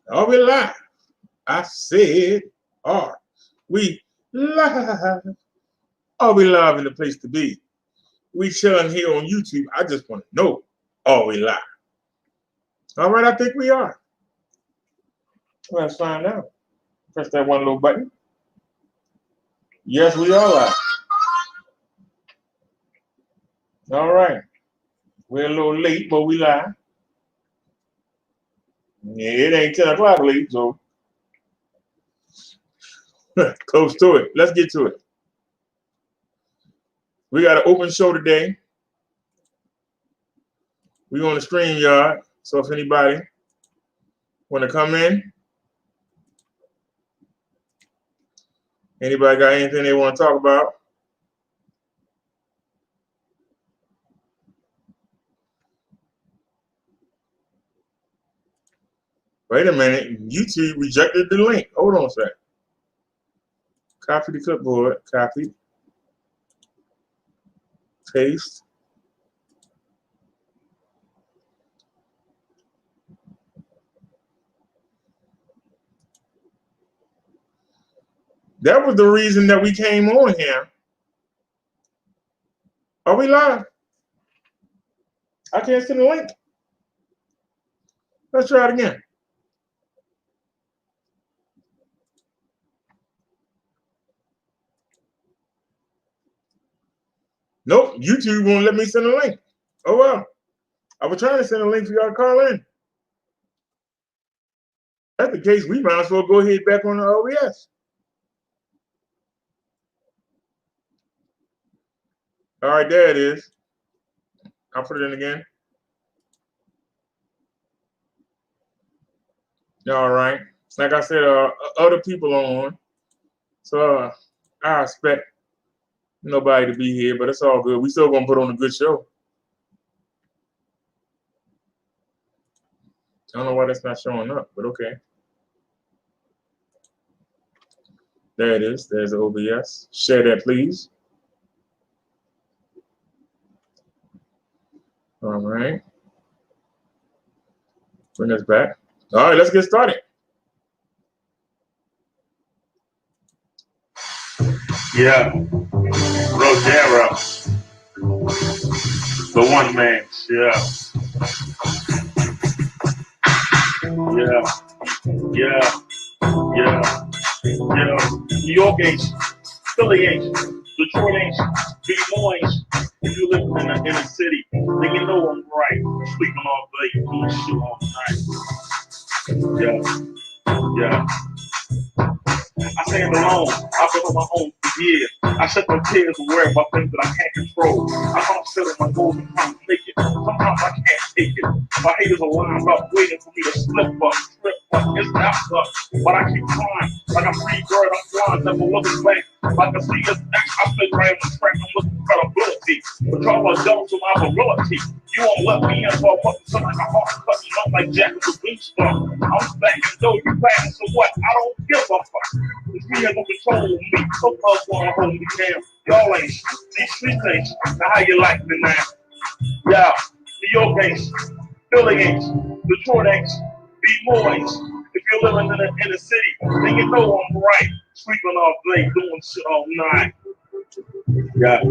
Are we live? I said, are we live? Are we live in the place to be? We chilling here on YouTube. I just want to know, are we live? All right, I think we are. Let's find out. Press that one little button. Yes, we are live. All right. We're a little late, but we live. Yeah, it ain't 10 o'clock late, so close to it. Let's get to it. We got an open show today. We on the StreamYard, so if anybody want to come in, anybody got anything they want to talk about? Wait a minute, YouTube rejected the link. Hold on a second. Copy the clipboard, copy, paste. That was the reason that we came on here. Are we live? I can't send the link. Let's try it again. Nope, YouTube won't let me send a link. Oh well. I was trying to send a link for y'all to call in. If that's the case, we might as well go ahead back on the OBS. All right, there it is. I'll put it in again. All right. Like I said, other people on. So I expect nobody to be here, but it's all good. We still gonna put on a good show. I don't know why that's not showing up, but okay. There it is. There's the OBS. Share that, please. All right. Bring us back. All right, let's get started. Yeah, Rogero, the one man show. Yeah. New York ain't, Philly ain't, Detroit ain't, Big Moines. If you live in a city, then you know I'm right. Sleeping all day, doing shit all night. Yeah. I stand alone. I've been on my own for years. I shed no tears and worry about things that I can't control. I don't settle my goals and try to make it. Sometimes I can't take it. My haters are lined up, waiting for me to slip up, trip up, it's out up. But I keep trying. Like I'm free bird, I'm flying, never looking back. Like I see this X, I fit right on the track, I'm looking for credibility. But y'all are jealous of my virility. You won't let me in, so I'm fucking something like a heart cutting up like Jack of the Beanstalk. I'm stacking dough, you backing, so what? I don't give a fuck. It's me that will control me. So close wanna hold me down. Y'all ain't shit. These streets ain't shit. Now how you like me now? Yeah, New York ain't shit. Philly ain't shit. Detroit ain't shit. B-more ain't shit. If you're living in the city, then you know I'm right. Sleeping all day, doing shit all night. Yeah.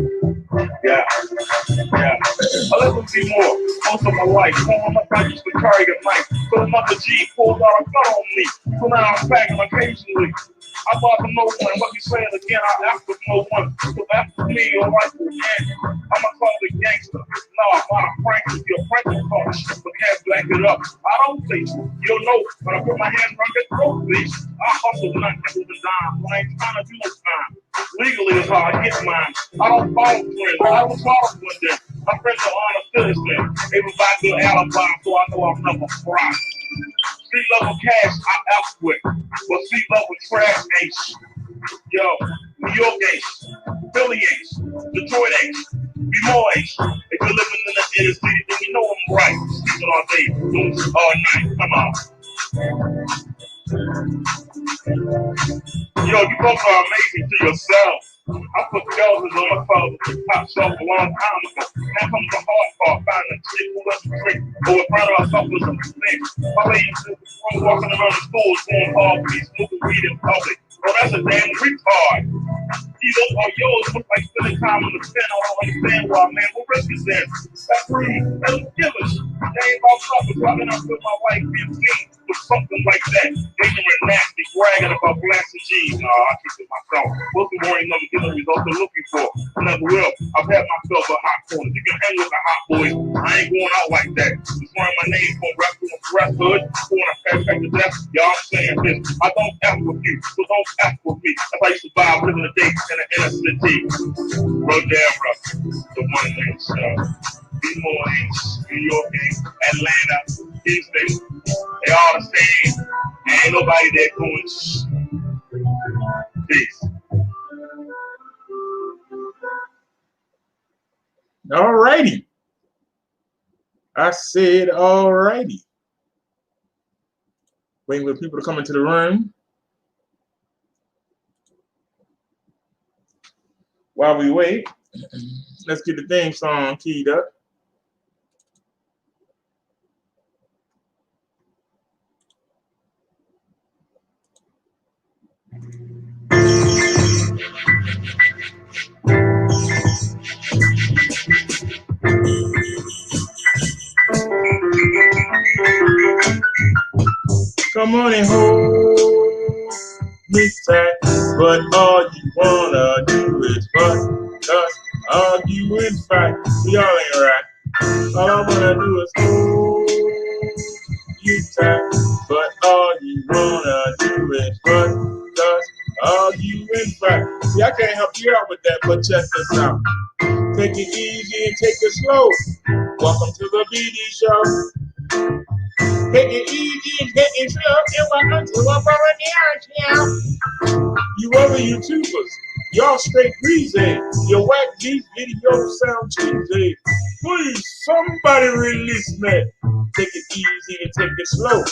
I live with B-more most of my life. Growing up, I used to carry a knife. But another G pulled out a gun on me. So now I'm packing occasionally. I bother no one. Let me say it again. I ask with no one. So after me, you're right for me. I'ma call the gangster. No, I'm not a prankster. You're a pranker talk shit, but can't black it up. I don't think so. You'll know when I put my hands around your throat, bitch. I hustle when I get with a dime. When I ain't trying to do no time. Legally is how I get mine. I don't follow friends. I don't follow with them. My friends are on a citizen. They provide good alibi, so I know I'm never fried. Street level cash, I ask with. But street level trash ain't shit. Yo, New York ain't shit. Philly ain't shit. Detroit ain't shit. B-more ain't shit. If you're living in the city, then you know I'm right. Sleeping all day, doing shit all night. Come on. Yo, you both are amazing to yourself. I put girls on my phone with the top shelf a long time ago. Now comes the hard part, finding a chick who doesn't drink, or in front of herself with some things. My lady says, from walking around the stores going hard for these smoking weed in public. Bro, that's a damn retard. These are yours look like spending time on the pen. I don't understand why, man. What risk is that? That's free. That don't give a shit. They ain't about nothing. Why did I feel my wife being seen with something like that? Ignorant, nasty, bragging about blasting G's. Nah, I keep it myself. Most people ain't never get the results they're looking for. I never will. I've had myself a hot corner. You can hang with the hot boys. I ain't going out like that. Just wearing my name for rest hood, going to pack to death. Y'all saying this. I don't F with you, so don't F with me. That's how you survive living the day in the inner city. Rodera, the one man show. Des Moines, New York, Atlanta, Houston, they all the same. Ain't nobody there going shh. Peace. All righty. I said all righty. Waiting for people to come into the room. While we wait, let's get the theme song keyed up. Come on and hold me tight, but all you wanna do is fuss, argue and fight. Y'all ain't right. All I wanna do is hold you tight, but all you wanna do is fuss, argue and fight. See, I can't help you out with that, but check this out. Take it easy and take it slow. Welcome to the BD Show. Take it easy and take it slow, and welcome to a brother now. You other YouTubers, y'all straight greasy. Your whack beef videos sound cheesy. Please, somebody release me. Take it easy and take it slow.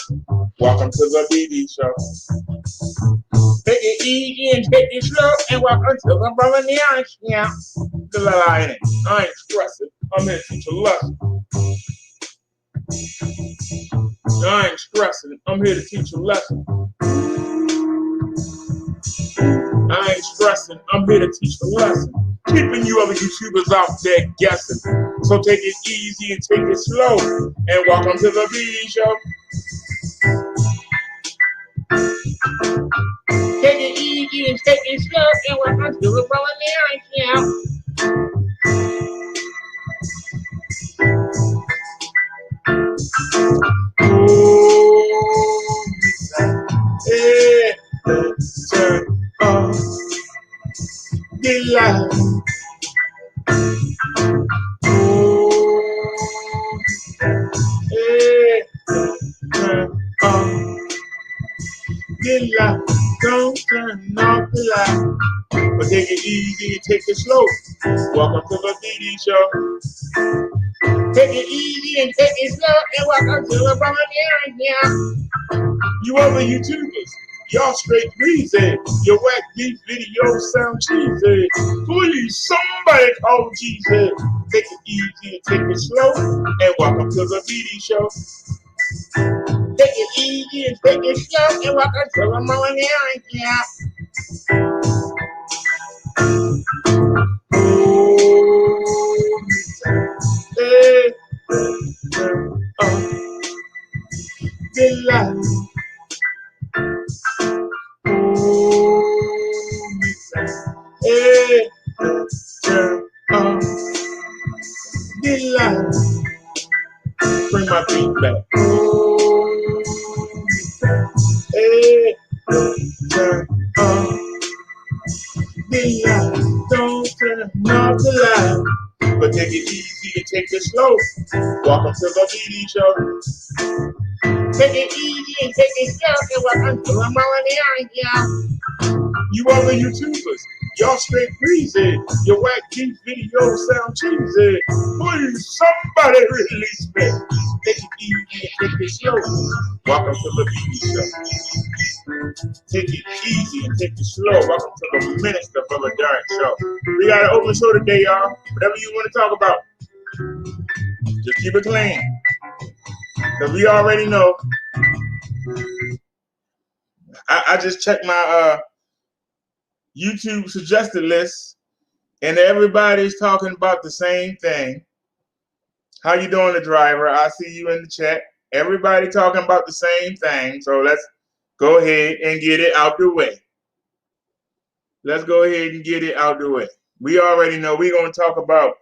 Welcome to the BD Show. Take it easy and take it slow, and welcome to the brother now. I ain't stressing. I'm here to teach a lesson. I ain't stressing. I'm here to teach a lesson. I ain't stressing. I'm here to teach a lesson. Keeping you other YouTubers out there guessing. So take it easy and take it slow. And welcome to the BD Show. Take it easy and take it slow. And welcome to the brother now. Hey, turn on the light. Hey, turn on the light. Don't turn off the light. But take it easy and take it slow. Welcome to the BD Show. Take it easy and take it slow, and welcome to the brother now. You other YouTubers, y'all straight greasy. Your whack beef videos sound cheesy. Please, somebody call Jesus. Take it easy and take it slow, and welcome to the BD Show. Take it easy and take it slow, and welcome to the brother now. Hey, the light. Hey, turn on the light. Bring my beat back. Hey, turn on the light. Don't turn off the light. But take it easy and take it slow. Welcome to the BD Show. Take it easy and take it slow, and welcome to the brother now. You other YouTubers, y'all straight greasy. Your whack beef videos sound cheesy. Please, somebody release me. Take it easy and take it slow. Welcome to the BD Show. Take it easy and take it slow. Welcome to the Minister Brother Derek Show. We got an open show today, y'all. Whatever you want to talk about, just keep it clean. Because we already know I just checked my YouTube suggested list, and everybody's talking about the same thing. How you doing, the driver? I see you in the chat. Everybody talking about the same thing. So let's go ahead and get it out the way. Let's go ahead and get it out the way. We already know we're going to talk about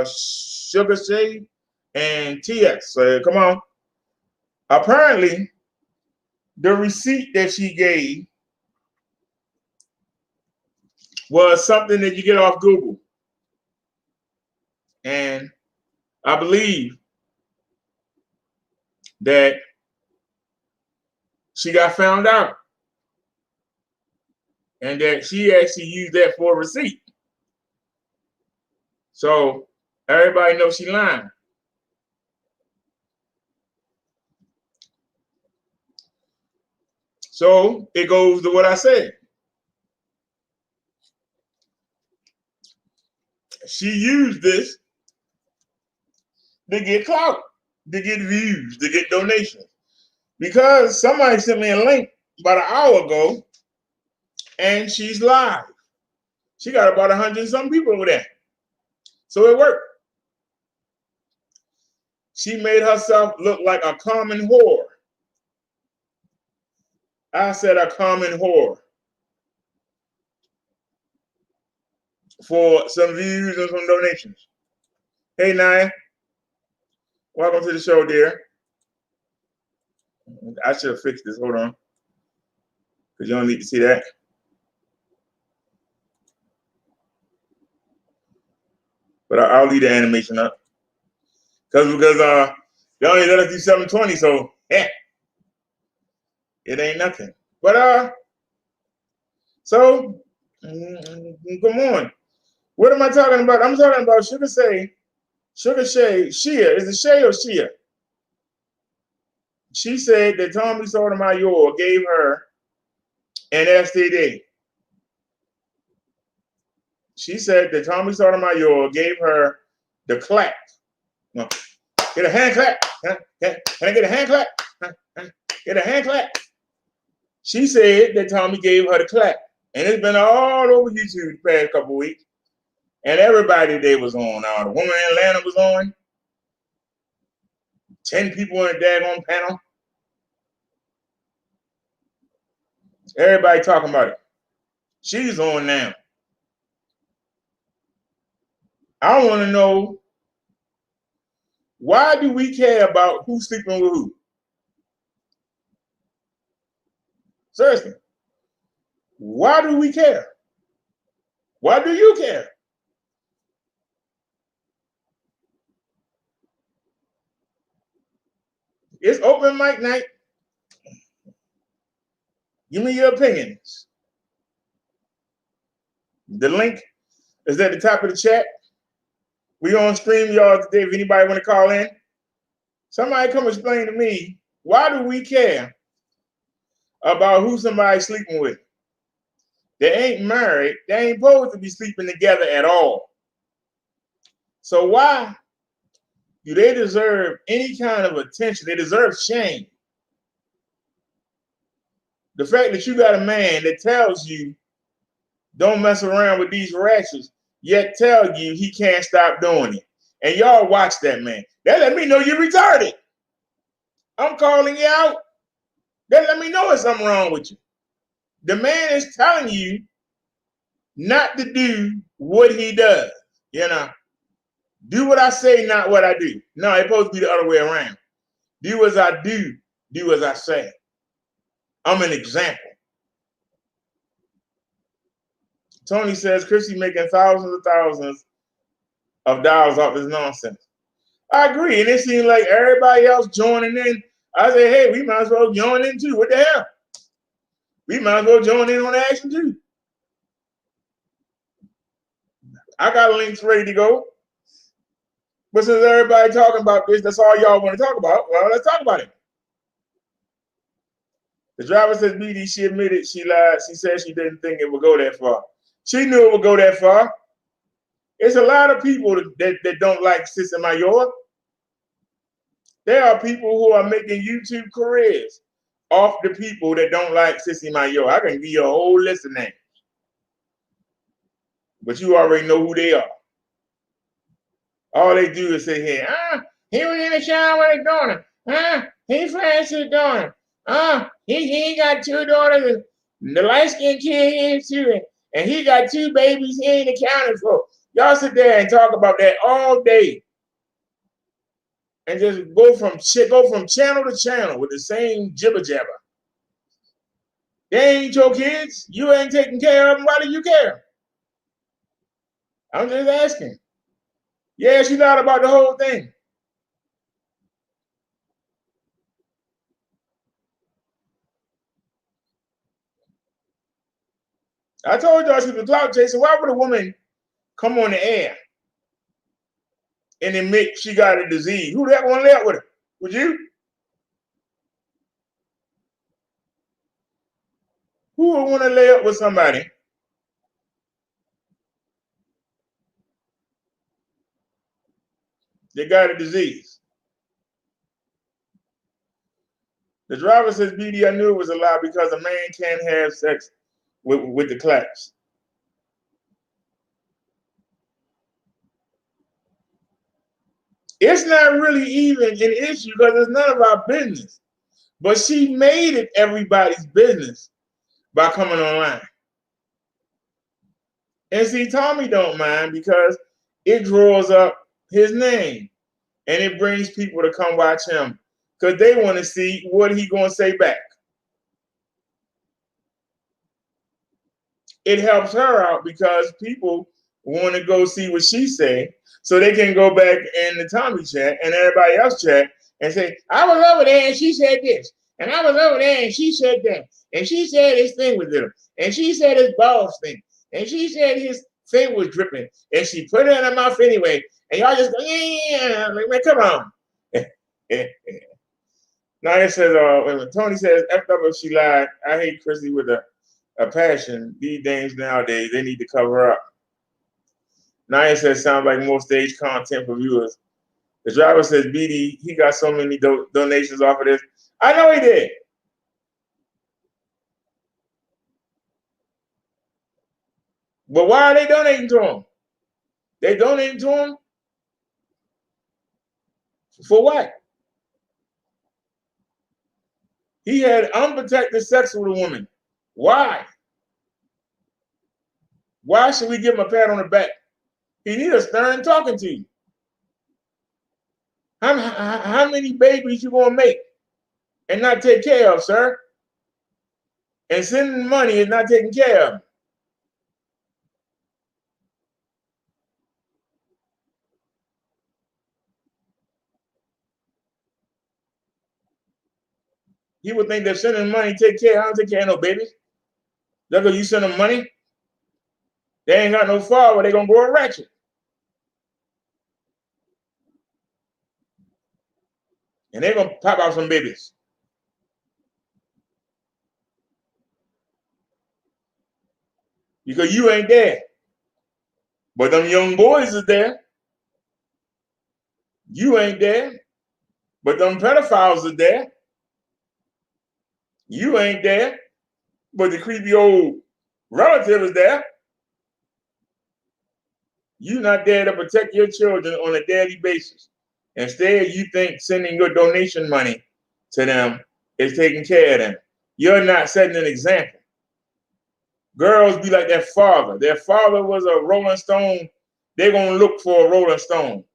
Sugar Shade and TS. So come on. Apparently, the receipt that she gave was something that you get off Google. And I believe that she got found out and that she actually used that for a receipt. So everybody knows she lying. So it goes to what I said. She used this to get clout, to get views, to get donations. Because somebody sent me a link about an hour ago, and she's live. She got about 100-something people over there. So it worked. She made herself look like a common whore. I said a common whore. For some views and some donations. Hey, Naya. Welcome to the show, dear. I should have fixed this. Hold on. Because you don't need to see that. But I'll leave the animation up. Because they only let us do 720, so it ain't nothing. But so come on. What am I talking about? I'm talking about Sugar Shade, Shia. Is it Shay or Shia? She said that Tommy Sotomayor gave her an STD. She said that Tommy Sotomayor gave her the clap. No. Get a hand clap. Can I get a hand clap? Get a hand clap. She said that Tommy gave her the clap. And it's been all over YouTube the past couple weeks. And everybody today was on. The woman in Atlanta was on. 10 people in a daggone panel. Everybody talking about it. She's on now. I want to know, why do we care about who's sleeping with who? Seriously. Why do we care? Why do you care? It's open mic night. Give me your opinions. The link is at the top of the chat. We on stream, y'all, today. If anybody want to call in, somebody come explain to me, why do we care about who somebody's sleeping with? They ain't married. They ain't supposed to be sleeping together at all. So why do they deserve any kind of attention? They deserve shame. The fact that you got a man that tells you don't mess around with these ratchets, yet tell you he can't stop doing it. And y'all watch that man. That let me know you're retarded. I'm calling you out. That let me know there's something wrong with you. The man is telling you not to do what he does. You know, do what I say, not what I do. No, it's supposed to be the other way around. Do as I do as I say. I'm an example. Tony says Chrissy making thousands of dollars off this nonsense. I agree, and it seems like everybody else joining in. I say, hey, we might as well join in too. What the hell? We might as well join in on the action too. I got links ready to go. But since everybody talking about this, that's all y'all want to talk about. Well, let's talk about it. The driver says, BD, she admitted she lied. She said she didn't think it would go that far. She knew it would go that far. It's a lot of people that don't like Sister Mayor. There are people who are making YouTube careers off the people that don't like Sissy Mayo. I can give you a whole list of names. But you already know who they are. All they do is say, "Hey, he was in the shower with his daughter. He flashed his daughter. He got 2 daughters. And the light-skinned kid is too. And he got 2 babies he ain't accounted for." Y'all sit there and talk about that all day. And just go from channel to channel with the same jibber jabber. They ain't your kids. You ain't taking care of them. Why do you care? I'm just asking. Yeah, she lied about the whole thing. I told y'all she was a clout chaser. Why would a woman come on the air and admit she got a disease? Who the heck want to lay up with her? Would you? Who would want to lay up with somebody that got a disease? The driver says, "BD, I knew it was a lie because a man can't have sex with the class." It's not really even an issue because it's none of our business. But she made it everybody's business by coming online. And see, Tommy don't mind because it draws up his name and it brings people to come watch him because they want to see what he gonna say back. It helps her out because people want to go see what she say so they can go back in the Tommy chat and everybody else chat and say, "I was over there and she said this, and I was over there and she said that, and she said his thing was little, and she said his balls thing, and she said his thing was dripping, and she put it in her mouth anyway." And y'all just go, "Yeah, man, come on." Now it says, when Tony says, "F up if she lied. I hate Chrissy with a passion. These dames nowadays, they need to cover up." Naya says, "Sounds like more stage content for viewers." The driver says, "BD, he got so many donations off of this." I know he did. But why are they donating to him? They donating to him for what? He had unprotected sex with a woman. Why? Why should we give him a pat on the back? He needs a stern talking to you. How many babies you gonna make and not take care of, sir? And sending money is not taking care of. He would think that sending money take care. I don't take care of no babies. That's because you send them money. They ain't got no father. They gonna go ratchet. And they gonna pop out some babies. Because you ain't there. But them young boys is there. You ain't there. But them pedophiles is there. You ain't there. But the creepy old relative is there. You not there to protect your children on a daily basis. Instead, you think sending your donation money to them is taking care of them. You're not setting an example. Girls be like their father. Their father was a Rolling Stone. They're going to look for a Rolling Stone.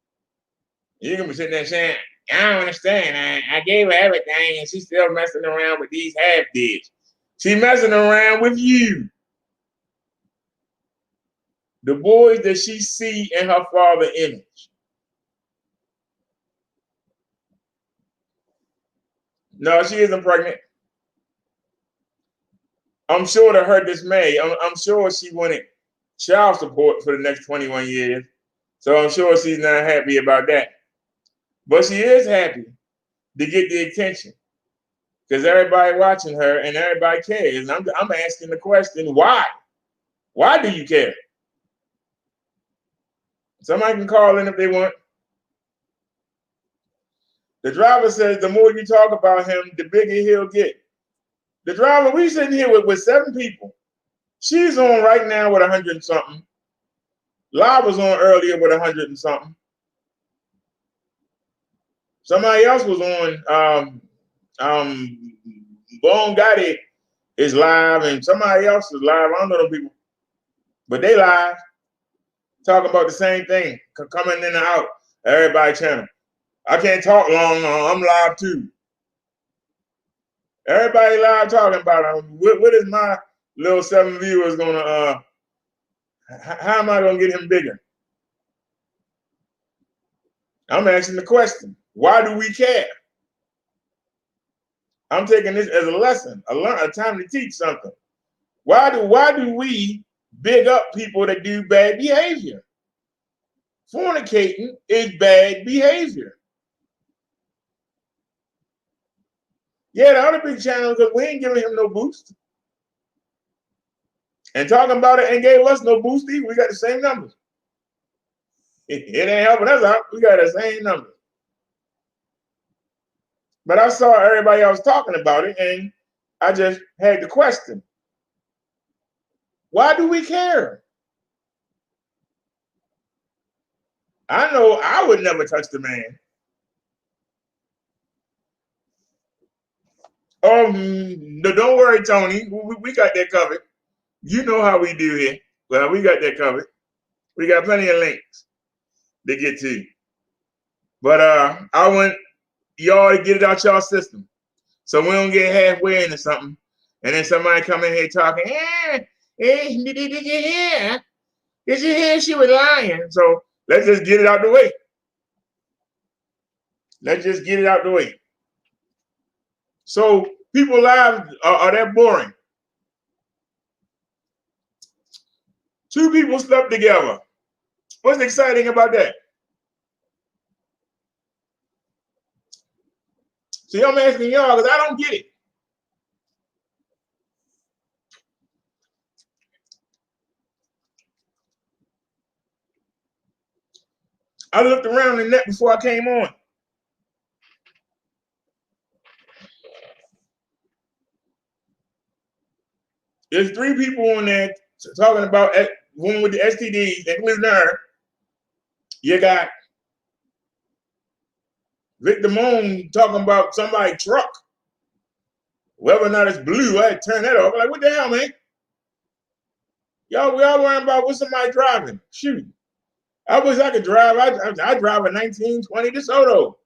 You're going to be sitting there saying, "I don't understand. I gave her everything and she's still messing around with these half-deeds." She's messing around with you. The boys that she see in her father's image. No, she isn't pregnant. I'm sure to her dismay, I'm sure she wanted child support for the next 21 years. So I'm sure she's not happy about that. But she is happy to get the attention because everybody watching her and everybody cares. And I'm asking the question, why? Why do you care? Somebody can call in if they want. The driver says the more you talk about him, the bigger he'll get. The driver, we sitting here with 7 people. She's on right now with 100 and something. Live was on earlier with 100 and something. Somebody else was on. Bone Gotti is live, and somebody else is live. I don't know them people, but they live talking about the same thing, coming in and out. Everybody channel. I can't talk long. I'm live too. Everybody live talking about what is my little 7 viewers gonna? How am I gonna get him bigger? I'm asking the question. Why do we care? I'm taking this as a lesson, a time to teach something. Why do we big up people that do bad behavior? Fornicating is bad behavior. Yeah, the other big channel, because we ain't giving him no boost. And talking about it ain't gave us no boost either. We got the same numbers. It ain't helping us out. We got the same numbers. But I saw everybody else talking about it, and I just had the question. Why do we care? I know I would never touch the man. Don't worry, Tony. We got that covered. You know how we do here. Well, we got that covered. We got plenty of links to get to. But I want y'all to get it out y'all system, so we don't get halfway into something, and then somebody come in here talking. Did you hear? Did you hear she was lying? So let's just get it out the way. Let's just get it out the way. So people live are that boring? 2 people slept together. What's exciting about that? See, I'm asking y'all because I don't get it. I looked around the net before I came on. There's 3 people on there talking about women with the STDs, including her. You got Victor Moon talking about somebody's truck. Whether or not it's blue, I had to turn that off. I'm like, what the hell, man? We all worrying about what somebody driving. Shoot. I wish I could drive. I drive a 1920 DeSoto.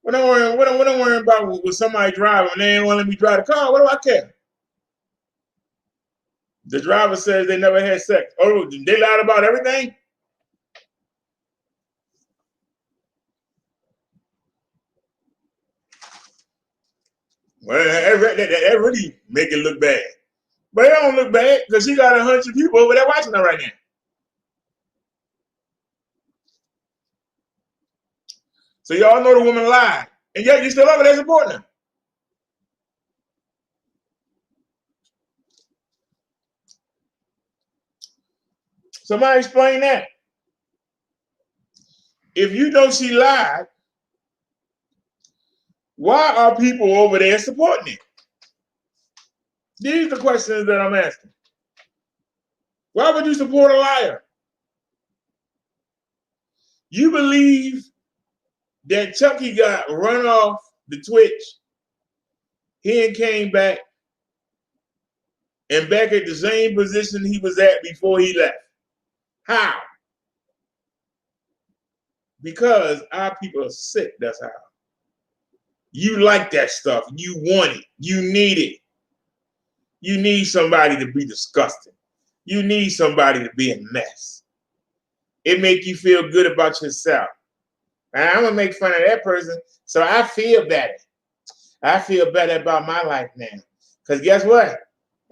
What I'm worrying about with somebody driving and they ain't want to let me drive the car. What do I care? The driver says they never had sex. Oh, they lied about everything? Well, that really make it look bad. But it don't look bad because she got 100 people over there watching her right now. So y'all know the woman lied. And yet you still over there supporting her. Somebody explain that. If you know she lied, why are people over there supporting it? These are the questions that I'm asking. Why would you support a liar? You believe that Chucky got run off the Twitch, he and came back, and back at the same position he was at before he left. How? Because our people are sick, that's how. You like that stuff. You want it. You need it. You need somebody to be disgusting. You need somebody to be a mess. It make you feel good about yourself. And I'm going to make fun of that person, so I feel better. I feel better about my life now. Because guess what?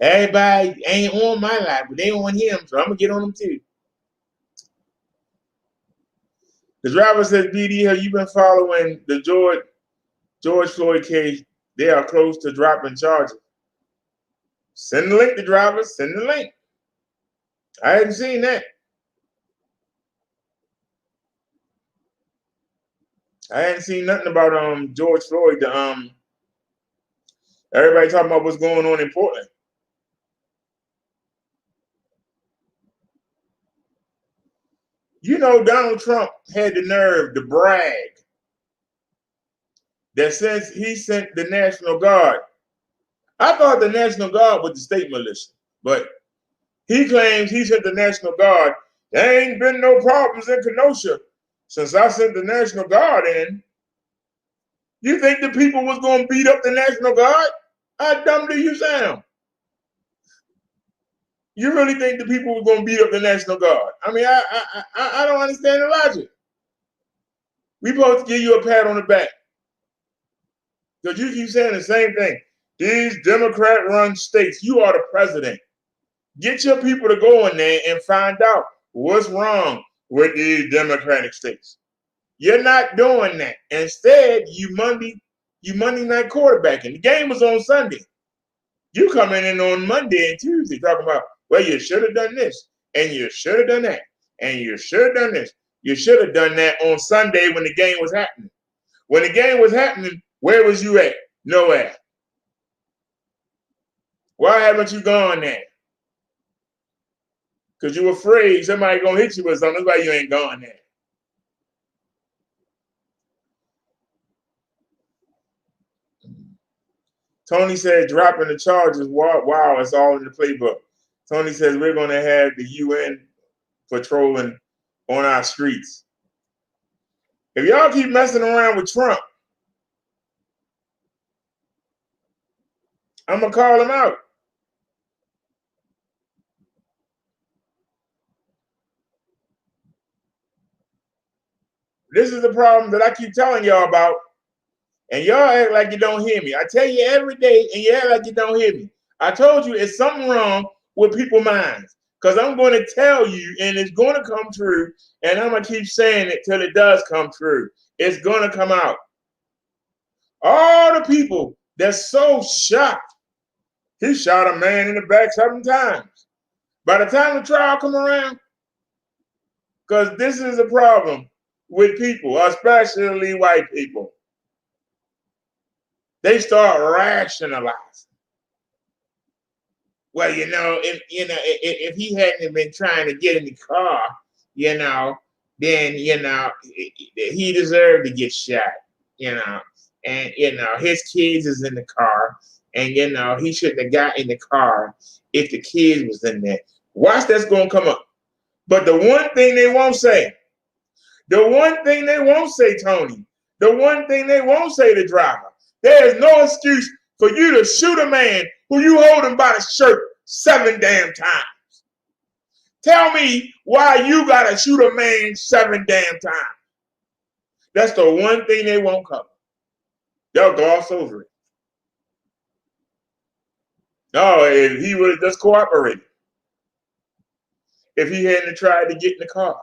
Everybody ain't on my life, but they on him, so I'm going to get on them too. The driver says, BD, have you been following the George Floyd case? They are close to dropping charges. Send the link to drivers. Send the link. I hadn't seen that. I hadn't seen nothing about George Floyd, the Everybody talking about what's going on in Portland. You know, Donald Trump had the nerve to brag that since he sent the National Guard, I thought the National Guard was the state militia, but he claims he sent the National Guard. There ain't been no problems in Kenosha since I sent the National Guard in. You think the people was going to beat up the National Guard? How dumb do you sound? You really think the people were going to beat up the National Guard? I mean, I don't understand the logic. We supposed to give you a pat on the back because you keep saying the same thing. These Democrat-run states, you are the president. Get your people to go in there and find out what's wrong with these Democratic states. You're not doing that. Instead, you Monday night quarterbacking. The game was on Sunday. You coming in on Monday and Tuesday talking about, well, you should have done this, and you should have done that, and you should have done this. You should have done that on Sunday when the game was happening. When the game was happening, where was you at? Nowhere. Why haven't you gone there? Because you afraid somebody gonna hit you with something. That's why you ain't gone there. Tony said dropping the charges. Wow, it's all in the playbook. Tony says we're going to have the UN patrolling on our streets. If y'all keep messing around with Trump, I'm going to call him out. This is the problem that I keep telling y'all about. And y'all act like you don't hear me. I tell you every day, and you act like you don't hear me. I told you it's something wrong with people's minds. Because I'm going to tell you, and it's going to come true, and I'm going to keep saying it till it does come true. It's going to come out. All the people that's so shocked. He shot a man in the back 7 times. By the time the trial come around, because this is a problem with people, especially white people. They start rationalizing. Well, if he hadn't been trying to get in the car, then he deserved to get shot, and his kids is in the car, and he shouldn't have got in the car if the kids was in there. Watch that's gonna come up. But the one thing they won't say, Tony, the one thing they won't say to driver, there is no excuse for you to shoot a man who you hold him by the shirt 7 damn times. Tell me why you gotta shoot a man 7 damn times. That's the one thing they won't cover. They'll gloss over it. No, if he would have just cooperated. If he hadn't tried to get in the car.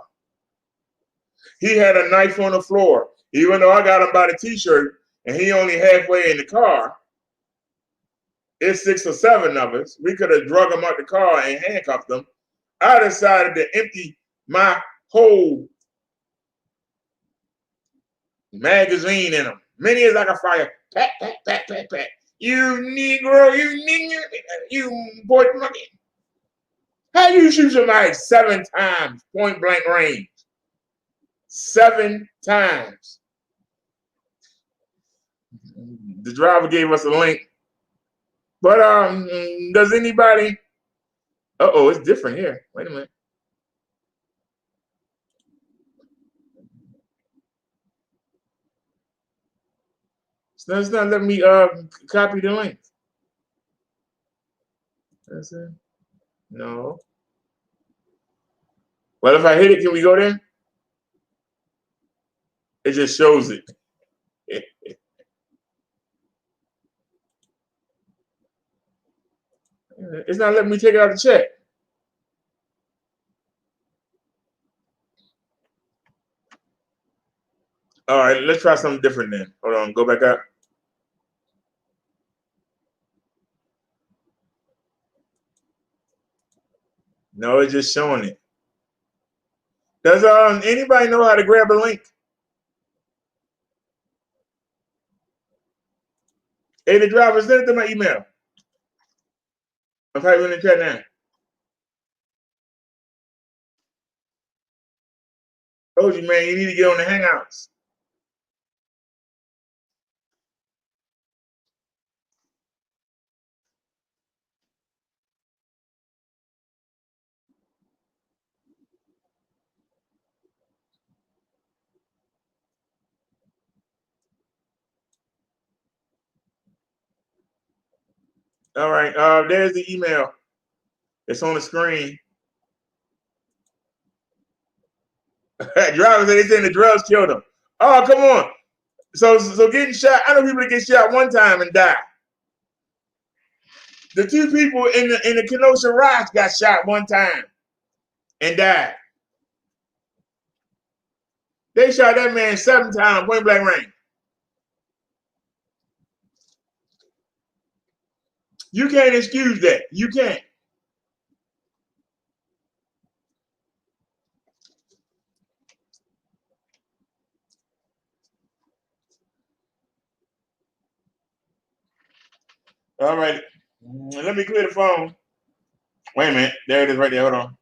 He had a knife on the floor. Even though I got him by the t-shirt and he only halfway in the car, it's 6 or 7 of us. We could have drug him out the car and handcuffed him. I decided to empty my whole magazine in him. Many as I could fire. Pat, pat, pat, pat, pat. You Negro, you boy monkey. How you shoot somebody 7 times, point blank range? 7 times. The driver gave us a link. But does anybody? Uh-oh, it's different here. Wait a minute. So it's not letting me copy the link. That's it. No. Well, if I hit it, can we go there? It just shows it. It's not letting me take it out of the chat. All right, let's try something different then. Hold on, go back up. No, it's just showing it. Does anybody know how to grab a link? Hey, the driver, send it to my email. I'm typing in the chat now. Told you, man, you need to get on the Hangouts. All right, there's the email. It's on the screen. Driver said they saying the drugs killed him. Oh, come on. So getting shot. I know people that get shot one time and die. The two people in the Kenosha riots got shot one time and died. They shot that man 7 times, point blank range. You can't excuse that. You can't. All right. Let me clear the phone. Wait a minute. There it is right there. Hold on.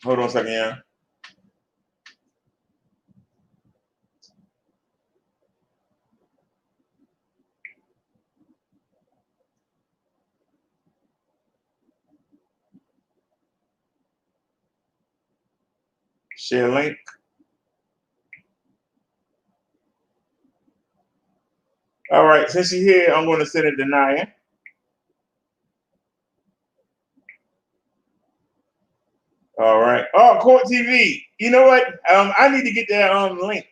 Hold on a second, yeah. Share link. All right. Since you're here, I'm going to send it to Naya. All right. Oh, Court TV. You know what? I need to get that link.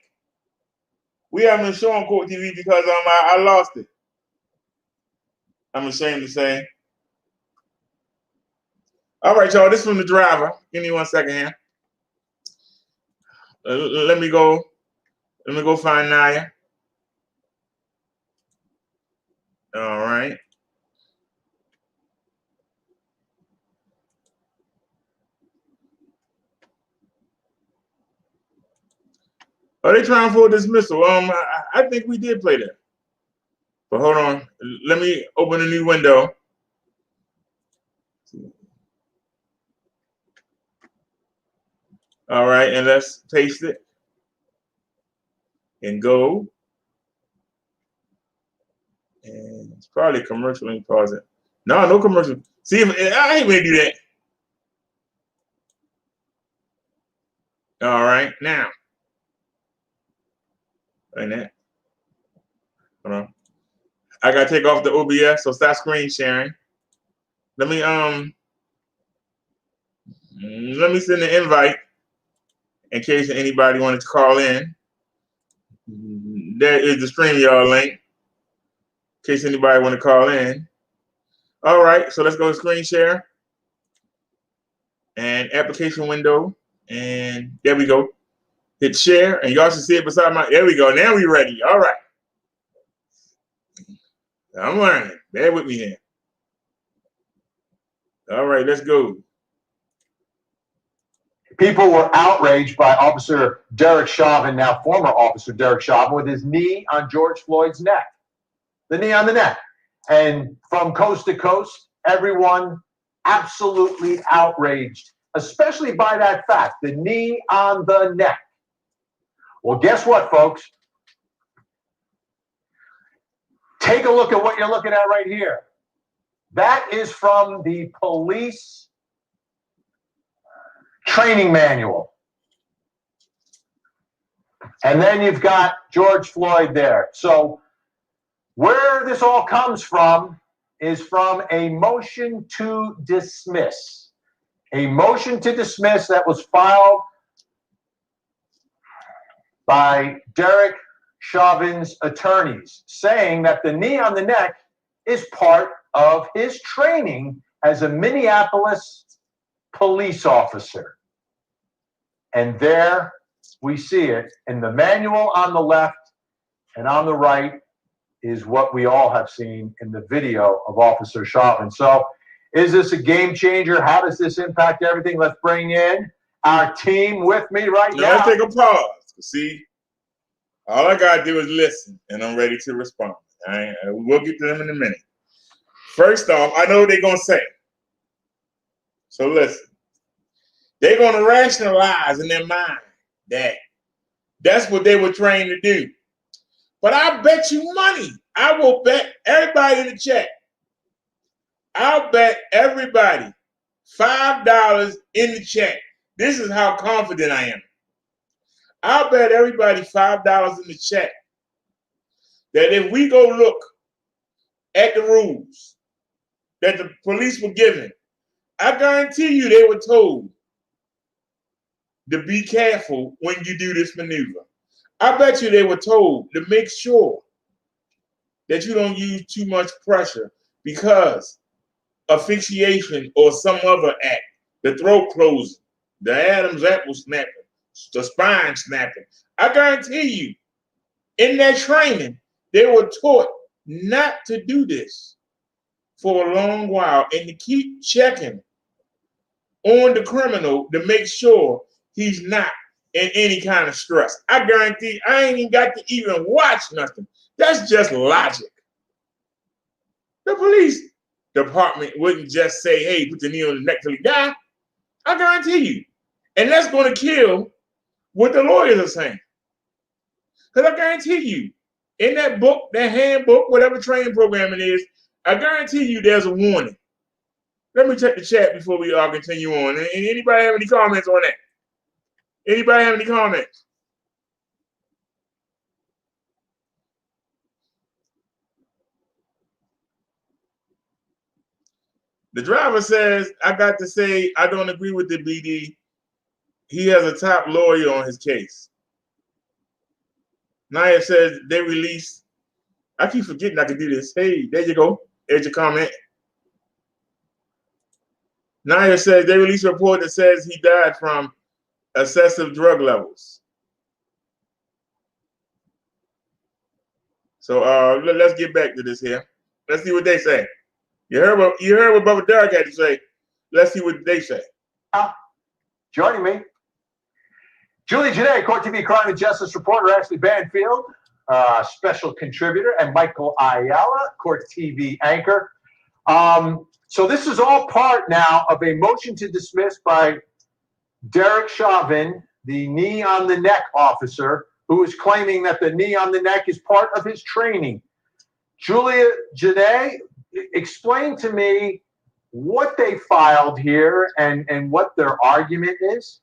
We haven't been showing Court TV because I lost it. I'm ashamed to say. All right, y'all. This is from the driver. Give me 1 second here. Let me go find Naya. All right. Are they trying for a dismissal? I think we did play that. But hold on. Let me open a new window. All right, and let's paste it. And go. And it's probably commercial. Let me pause it. No commercial. See, I hate when they do that. All right, now. And that. Hold on. I gotta take off the OBS, so stop screen sharing. Let me send the invite in case anybody wanted to call in. There is the StreamYard link in case anybody want to call in. All right, so let's go to screen share and application window, and there we go. Hit share, and y'all should see it beside my. There we go. Now we ready. All right. I'm learning. Bear with me here. All right, let's go. People were outraged by Officer Derek Chauvin, now former Officer Derek Chauvin, with his knee on George Floyd's neck. The knee on the neck. And from coast to coast, everyone absolutely outraged, especially by that fact, the knee on the neck. Well, guess what, folks? Take a look at what you're looking at right here. That is from the police training manual. And then you've got George Floyd there. So where this all comes from is from a motion to dismiss. A motion to dismiss that was filed by Derek Chauvin's attorneys, saying that the knee on the neck is part of his training as a Minneapolis police officer. And there we see it in the manual on the left, and on the right is what we all have seen in the video of Officer Chauvin. So is this a game changer? How does this impact everything? Let's bring in our team with me right now. Let's take a pause. See, all I gotta do is listen, and I'm ready to respond. All right, we'll get to them in a minute. First off, I know what they're gonna say. So listen, they're gonna rationalize in their mind that that's what they were trained to do. But I bet you money. I will bet everybody in the chat. I'll bet everybody $5 in the chat. This is how confident I am. I'll bet everybody $5 in the chat that if we go look at the rules that the police were given, I guarantee you they were told to be careful when you do this maneuver. I bet you they were told to make sure that you don't use too much pressure because asphyxiation or some other act, the throat closing, the Adam's apple snapping, the spine snapping. I guarantee you, in that training, they were taught not to do this for a long while and to keep checking on the criminal to make sure he's not in any kind of stress. I guarantee I ain't even got to even watch nothing. That's just logic. The police department wouldn't just say, hey, put the knee on the neck till he die. I guarantee you. And that's going to kill what the lawyers are saying. Because I guarantee you, in that book, that handbook, whatever training program it is, I guarantee you there's a warning. Let me check the chat before we all continue on. Anybody have any comments on that? Anybody have any comments? The driver says, I got to say, I don't agree with the BD. He has a top lawyer on his case. Naya says they released. I keep forgetting I can do this. Hey, there you go. There's your comment. Naya says they released a report that says he died from excessive drug levels. So let's get back to this here. Let's see what they say. You heard what Bubba Derek had to say. Let's see what they say. Joining me, Julie Janae, Court TV crime and justice reporter, Ashley Banfield, special contributor, and Michael Ayala, Court TV anchor. So this is all part now of a motion to dismiss by Derek Chauvin, the knee on the neck officer, who is claiming that the knee on the neck is part of his training. Julia Janae, explain to me what they filed here and what their argument is.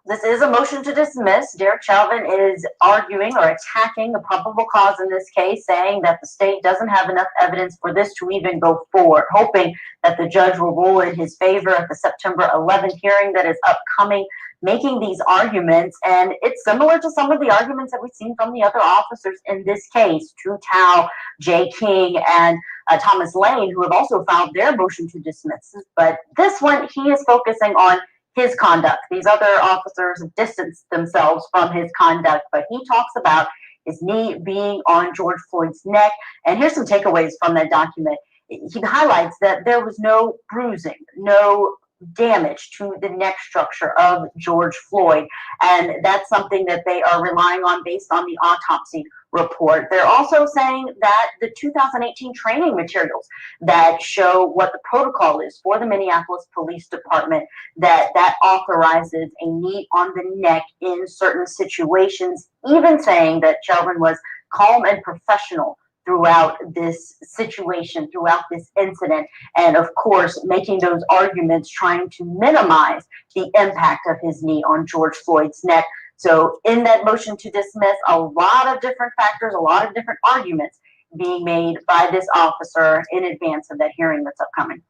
This is a motion to dismiss. Derek Chauvin is arguing or attacking the probable cause in this case, saying that the state doesn't have enough evidence for this to even go forward, hoping that the judge will rule in his favor at the September 11th hearing that is upcoming, making these arguments. And it's similar to some of the arguments that we've seen from the other officers in this case, True Tao, Jay King, and Thomas Lane, who have also filed their motion to dismiss. But this one, he is focusing on his conduct. These other officers distanced themselves from his conduct, but he talks about his knee being on George Floyd's neck. And here's some takeaways from that document. He highlights that there was no bruising, no damage to the neck structure of George Floyd. And that's something that they are relying on based on the autopsy report. They're also saying that the 2018 training materials that show what the protocol is for the Minneapolis Police Department, that authorizes a knee on the neck in certain situations, even saying that Chauvin was calm and professional throughout this situation, throughout this incident, and of course making those arguments trying to minimize the impact of his knee on George Floyd's neck. So in that motion to dismiss, a lot of different factors, a lot of different arguments being made by this officer in advance of that hearing that's upcoming.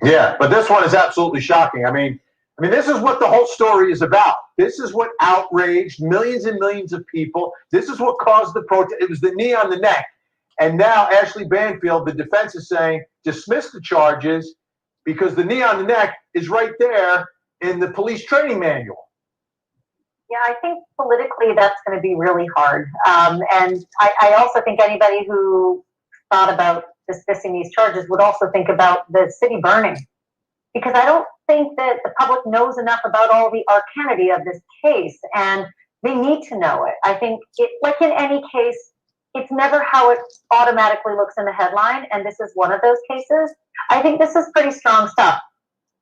Yeah, but this one is absolutely shocking. I mean, this is what the whole story is about. This is what outraged millions and millions of people. This is what caused the protest. It was the knee on the neck. And now Ashley Banfield, the defense is saying, dismiss the charges because the knee on the neck is right there in the police training manual. Yeah, I think politically that's going to be really hard. And I also think anybody who thought about dismissing these charges would also think about the city burning. because I don't think that the public knows enough about all the arcanity of this case, and they need to know it. I think, like in any case, it's never how it automatically looks in the headline, and this is one of those cases. I think this is pretty strong stuff.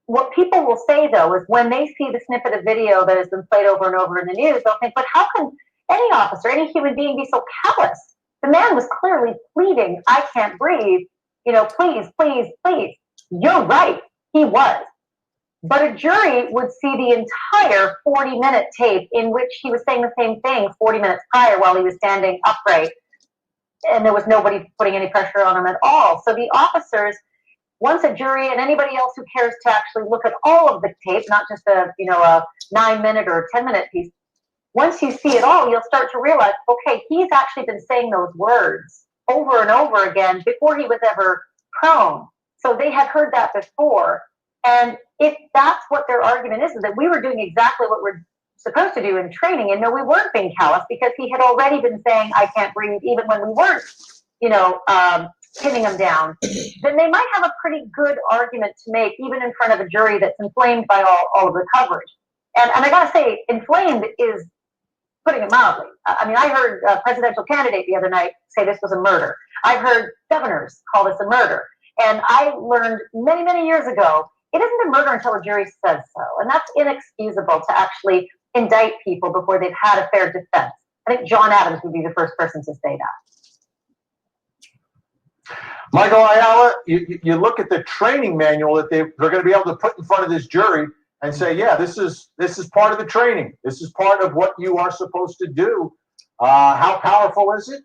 What people will say, though, is when they see the snippet of video that has been played over and over in the news, they'll think, but how can any officer, any human being be so callous? The man was clearly pleading, I can't breathe, please, please, please. You're right, he was. But a jury would see the entire 40-minute tape in which he was saying the same thing 40 minutes prior while he was standing upright, and there was nobody putting any pressure on him at all. So the officers, once a jury and anybody else who cares to actually look at all of the tape, not just a 9-minute or 10-minute piece, once you see it all, you'll start to realize, okay, he's actually been saying those words over and over again before he was ever prone. So they had heard that before. And if that's what their argument is that we were doing exactly what we're supposed to do in training, and no, we weren't being callous because he had already been saying, I can't breathe, even when we weren't, pinning him down, then they might have a pretty good argument to make, even in front of a jury that's inflamed by all of the coverage. And I gotta say, inflamed is putting it mildly. I mean, I heard a presidential candidate the other night say this was a murder. I've heard governors call this a murder. And I learned many, many years ago, it isn't a murder until a jury says so. And that's inexcusable to actually indict people before they've had a fair defense. I think John Adams would be the first person to say that. Michael Ayala, you look at the training manual that they're going to be able to put in front of this jury and say, yeah, this is part of the training. This is part of what you are supposed to do. How powerful is it?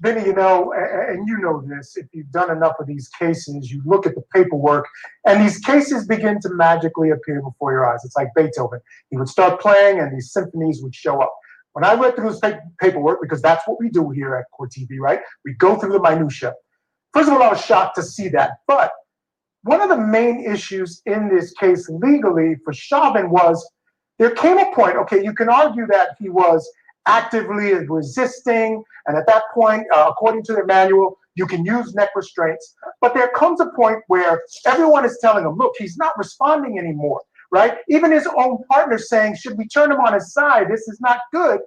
Vinny, and you know this, if you've done enough of these cases, you look at the paperwork, and these cases begin to magically appear before your eyes. It's like Beethoven. He would start playing, and these symphonies would show up. When I read through this paperwork, because that's what we do here at Court TV, right? We go through the minutia. First of all, I was shocked to see that. But one of the main issues in this case legally for Chauvin was there came a point, okay, you can argue that he was actively resisting, and at that point, according to the manual, you can use neck restraints. But there comes a point where everyone is telling him, look, he's not responding anymore, right? Even his own partner saying, should we turn him on his side? This is not good.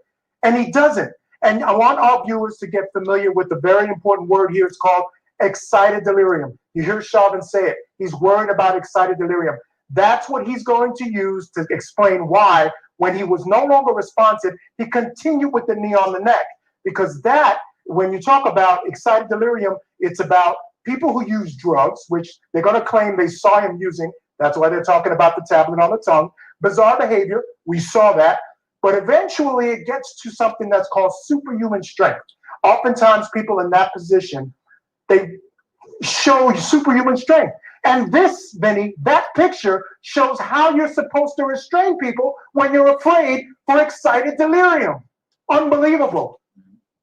And he doesn't. And I want our viewers to get familiar with the very important word here. It's called excited delirium. You hear Chauvin say it. He's worried about excited delirium. That's what he's going to use to explain why, when he was no longer responsive, he continued with the knee on the neck. Because that, when you talk about excited delirium, it's about people who use drugs, which they're going to claim they saw him using. That's why they're talking about the tablet on the tongue. Bizarre behavior. We saw that. But eventually it gets to something that's called superhuman strength. Oftentimes people in that position, they show superhuman strength. And this, Vinny, that picture shows how you're supposed to restrain people when you're afraid for excited delirium. Unbelievable.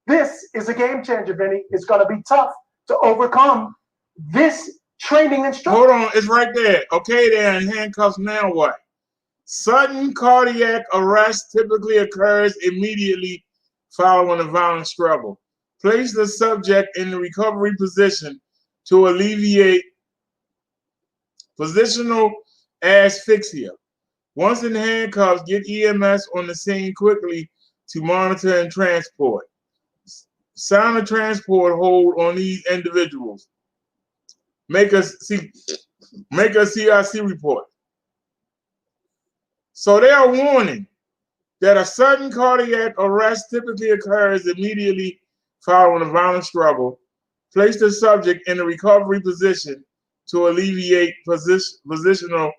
This is a game changer, Vinny. It's going to be tough to overcome this training instructor. Hold on, it's right there. Okay, they're in handcuffs, now what? Sudden cardiac arrest typically occurs immediately following a violent struggle. Place the subject in the recovery position to alleviate positional asphyxia. Once in handcuffs, get EMS on the scene quickly to monitor and transport. Sound a transport hold on these individuals. Make a CIC report. So they are warning that a sudden cardiac arrest typically occurs immediately following a violent struggle. Place the subject in a recovery position to alleviate positional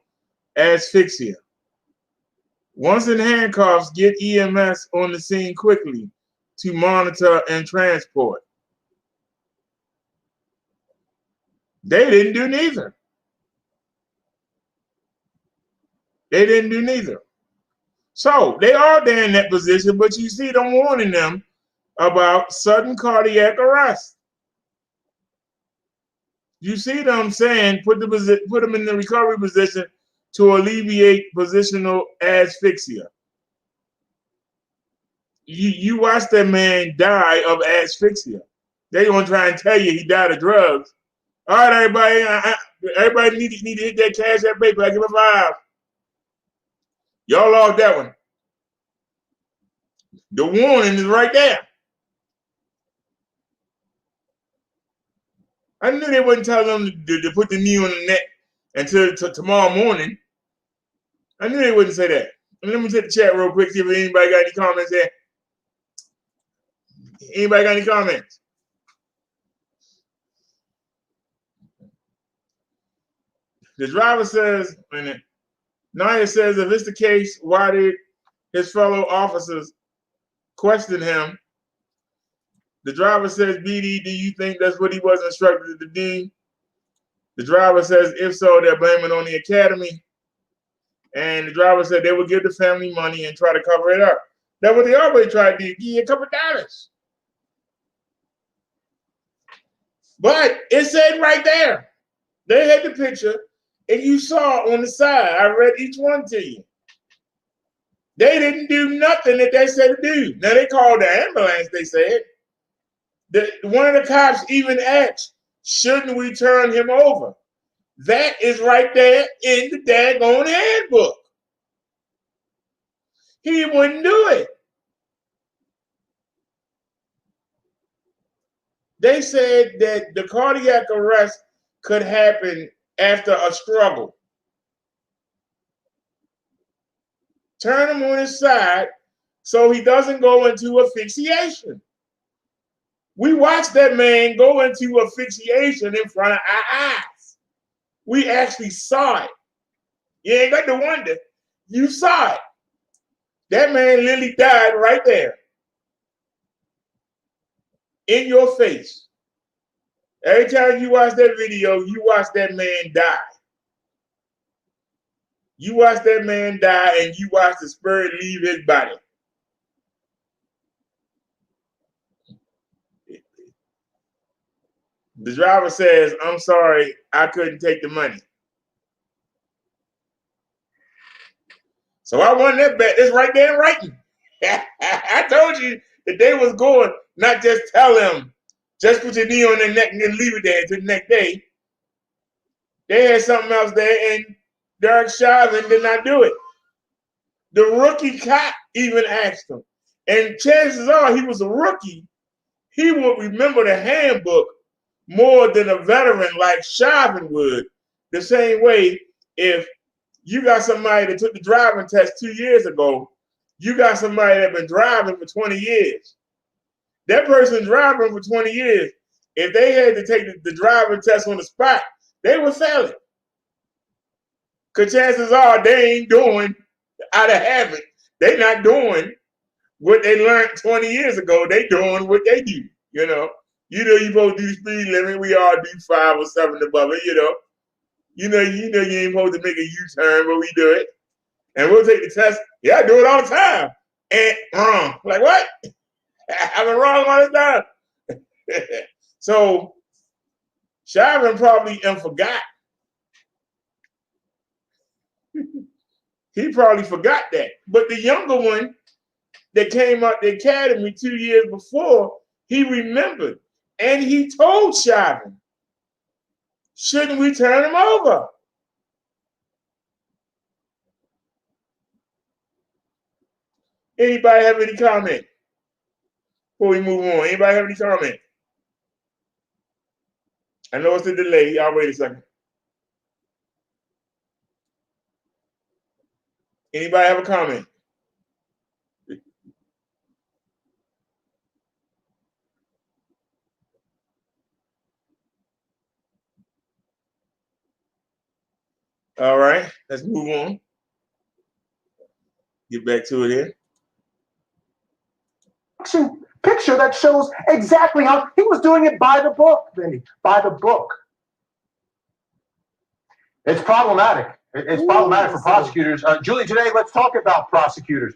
asphyxia. Once in handcuffs, get EMS on the scene quickly to monitor and transport. They didn't do neither. They didn't do neither. So they are there in that position, but you see them warning them about sudden cardiac arrest. You see them saying, put them in the recovery position to alleviate positional asphyxia. You watch that man die of asphyxia. They gonna try and tell you he died of drugs. All right, everybody, Everybody need to hit that Cash App paper. I give a 5. Y'all lost that one. The warning is right there. I knew they wouldn't tell them to put the knee on the neck until tomorrow morning. I knew they wouldn't say that. And let me check the chat real quick, see if anybody got any comments there. Anybody got any comments? The driver says, Naya says, if it's the case, why did his fellow officers question him? The driver says, BD, do you think that's what he was instructed to do? The driver says, if so, they're blaming on the academy. And the driver said they would give the family money and try to cover it up. That's what they always try to do, give you a couple dollars. But it said right there, they had the picture, and you saw on the side. I read each one to you. They didn't do nothing that they said to do. Now, they called the ambulance, they said. One of the cops even asked, shouldn't we turn him over? That is right there in the daggone handbook. He wouldn't do it. They said that the cardiac arrest could happen after a struggle. Turn him on his side so he doesn't go into asphyxiation. We watched that man go into asphyxiation in front of our eyes. We actually saw it. You ain't got to wonder. You saw it. That man literally died right there. In your face. Every time you watch that video, you watch that man die. You watch that man die and you watch the spirit leave his body. The driver says, I'm sorry, I couldn't take the money. So I won that bet. It's right there in writing. I told you that they was going, not just tell them, just put your knee on their neck and then leave it there until the next day. They had something else there, and Derek Chauvin did not do it. The rookie cop even asked him. And chances are he was a rookie. He would remember the handbook more than a veteran like Chauvin would. The same way, if you got somebody that took the driving test 2 years ago, you got somebody that's been driving for 20 years. That person driving for 20 years, if they had to take the driving test on the spot, they would fail it. Because chances are they ain't doing out of habit. They not doing what they learned 20 years ago. They doing what they do, you know. You know you're supposed to do the speed limit. We all do 5 or 7 above it, you know. You know you ain't supposed to make a U-turn, but we do it. And we'll take the test. Yeah, I do it all the time. And wrong. Like, what? I've been wrong all the time. So, Chauvin probably forgot. He probably forgot that. But the younger one that came out the academy 2 years before, he remembered. And he told Chauvin, shouldn't we turn him over? Anybody have any comment before we move on? Anybody have any comment? I know it's a delay. Y'all wait a second. Anybody have a comment? All right, let's move on. Get back to it here. Picture that shows exactly how he was doing it by the book, Vinny, by the book. It's problematic. It's problematic for prosecutors. Julie, today let's talk about prosecutors.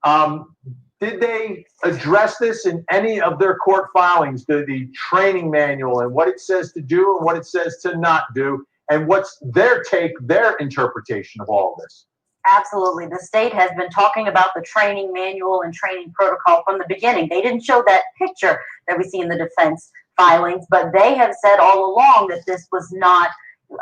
Did they address this in any of their court filings, the training manual and what it says to do and what it says to not do? And what's their take, their interpretation of all of this? Absolutely. The state has been talking about the training manual and training protocol from the beginning. They didn't show that picture that we see in the defense filings, but they have said all along that this was not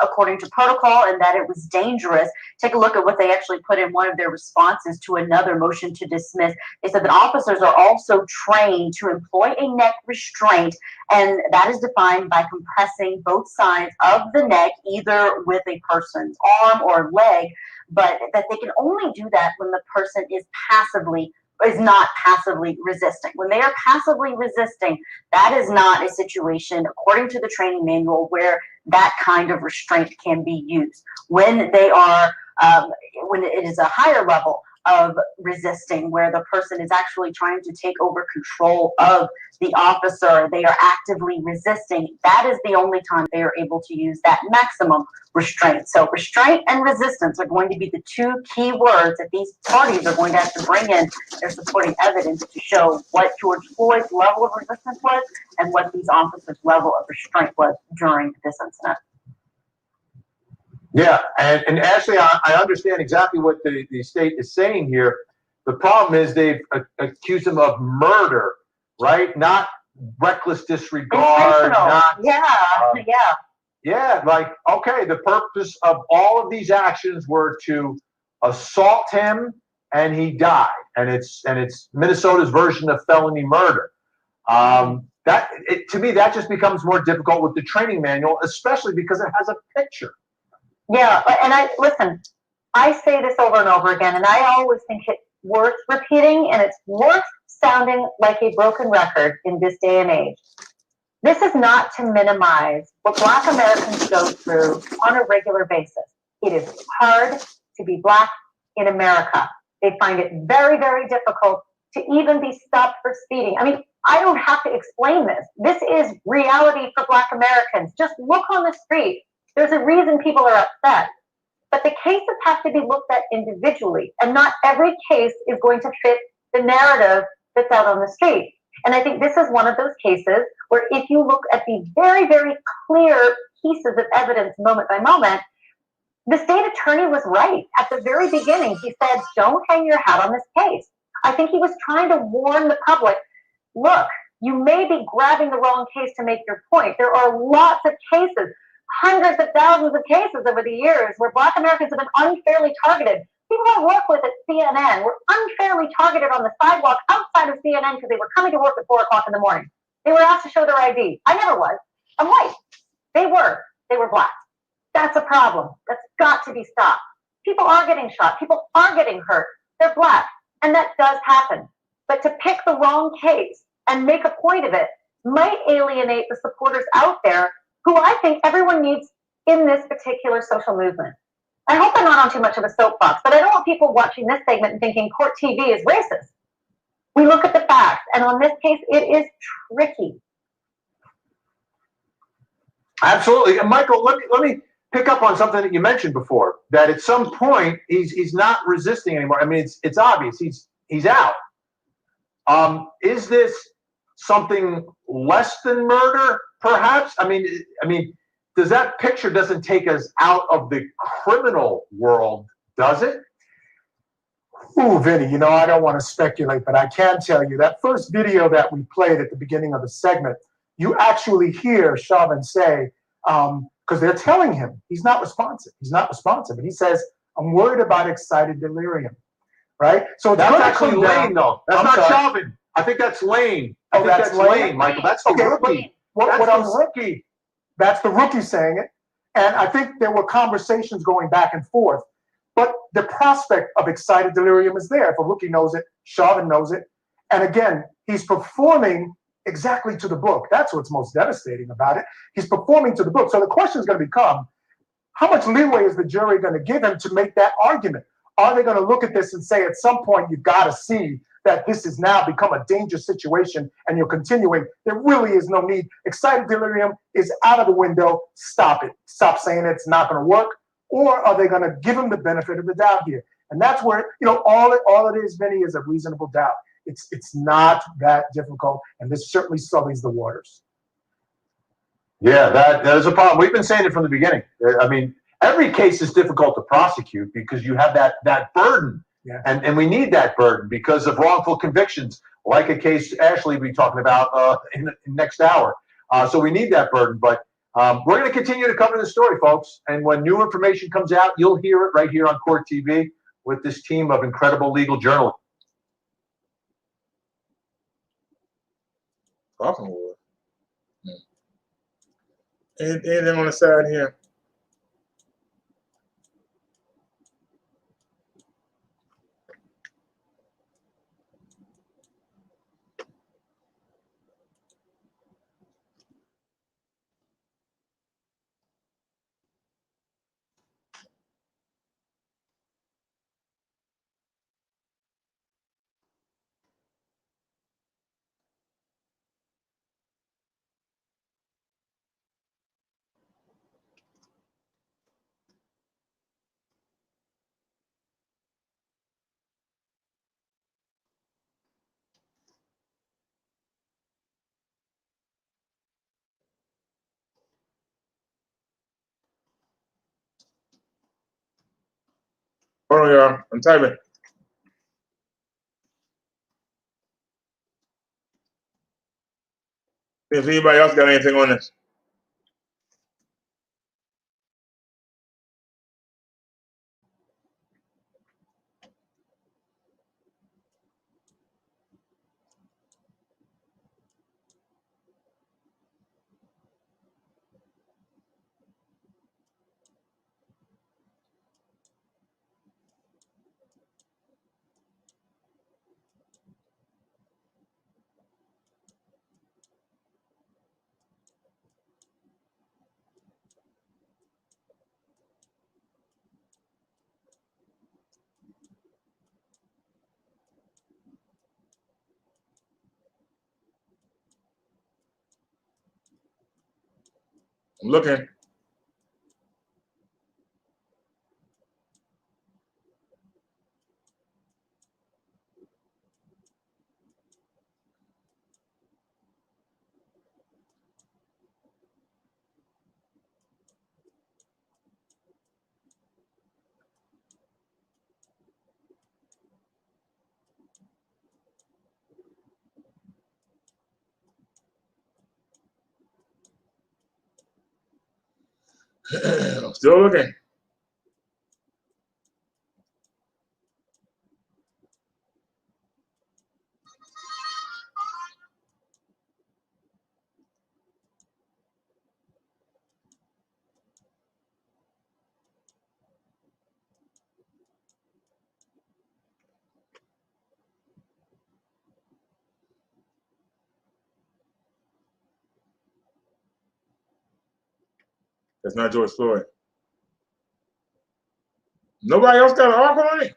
according to protocol and that it was dangerous. Take a look at what they actually put in one of their responses to another motion to dismiss. They said that officers are also trained to employ a neck restraint, and that is defined by compressing both sides of the neck, either with a person's arm or leg, but that they can only do that when the person is not passively resisting. When they are passively resisting, that is not a situation, according to the training manual, where that kind of restraint can be used. When they are, when it is a higher level of resisting, where the person is actually trying to take over control of the officer, they are actively resisting, that is the only time they are able to use that maximum restraint. So restraint and resistance are going to be the two key words that these parties are going to have to bring in their supporting evidence to show what George Floyd's level of resistance was and what these officers' level of restraint was during this incident. Yeah, and Ashley, I understand exactly what the state is saying here. The problem is they've accused him of murder, right? Not reckless disregard. Not, yeah, like, okay, the purpose of all of these actions were to assault him and he died. And it's Minnesota's version of felony murder. To me, that just becomes more difficult with the training manual, especially because it has a picture. Yeah, and I say this over and over again, and I always think it's worth repeating, and it's worth sounding like a broken record in this day and age. This is not to minimize what Black Americans go through on a regular basis. It is hard to be Black in America. They find it very, very difficult to even be stopped for speeding. I mean, I don't have to explain this. This is reality for Black Americans. Just look on the street. There's a reason people are upset. But the cases have to be looked at individually, and not every case is going to fit the narrative that's out on the street. And I think this is one of those cases where if you look at the very, very clear pieces of evidence moment by moment, the state attorney was right. At the very beginning, he said, don't hang your hat on this case. I think he was trying to warn the public, look, you may be grabbing the wrong case to make your point. There are lots of cases, hundreds of thousands of cases over the years where Black Americans have been unfairly targeted. People I work with at CNN were unfairly targeted on the sidewalk outside of CNN because they were coming to work at 4 o'clock in the morning. They were asked to show their ID. I never was. I'm white. They were Black. That's a problem. That's got to be stopped. People are getting shot. People are getting hurt. They're Black. And that does happen. But to pick the wrong case and make a point of it might alienate the supporters out there who I think everyone needs in this particular social movement. I hope I'm not on too much of a soapbox, but I don't want people watching this segment and thinking Court TV is racist. We look at the facts, and on this case, it is tricky. Absolutely. And Michael, let me pick up on something that you mentioned before, that at some point he's not resisting anymore. I mean, it's obvious he's out. Is this something less than murder, perhaps? I mean, does that picture doesn't take us out of the criminal world, does it? Ooh, Vinny, I don't want to speculate, but I can tell you that first video that we played at the beginning of the segment, you actually hear Chauvin say, because they're telling him he's not responsive. He's not responsive. And he says, I'm worried about excited delirium, right? So that's actually Lane, though. That's not Chauvin. I think that's Lane. I think that's Lane, Michael. That's the rookie. Rookie. That's the rookie saying it. And I think there were conversations going back and forth. But the prospect of excited delirium is there. If a rookie knows it, Chauvin knows it. And again, he's performing exactly to the book. That's what's most devastating about it. He's performing to the book. So the question is going to become, how much leeway is the jury going to give him to make that argument? Are they going to look at this and say, at some point, you've got to see that this has now become a dangerous situation and you're continuing? There really is no need. Excited delirium is out of the window. Stop it. Stop saying it's not going to work. Or are they going to give him the benefit of the doubt here? And that's where, all it is, Vinny, is a reasonable doubt. It's not that difficult, and this certainly sullies the waters. Yeah, that is a problem. We've been saying it from the beginning. I mean, every case is difficult to prosecute because you have that burden. Yeah. And we need that burden because of wrongful convictions, like a case Ashley will be talking about in the next hour. So we need that burden. But We're going to continue to cover the story, folks. And when new information comes out, you'll hear it right here on Court TV with this team of incredible legal journalists. Talking war. Anything on the side here? Hold on, y'all. I'm typing. If anybody else got anything on this. I'm looking. I'm still looking. That's not George Floyd. Nobody else got an article on it?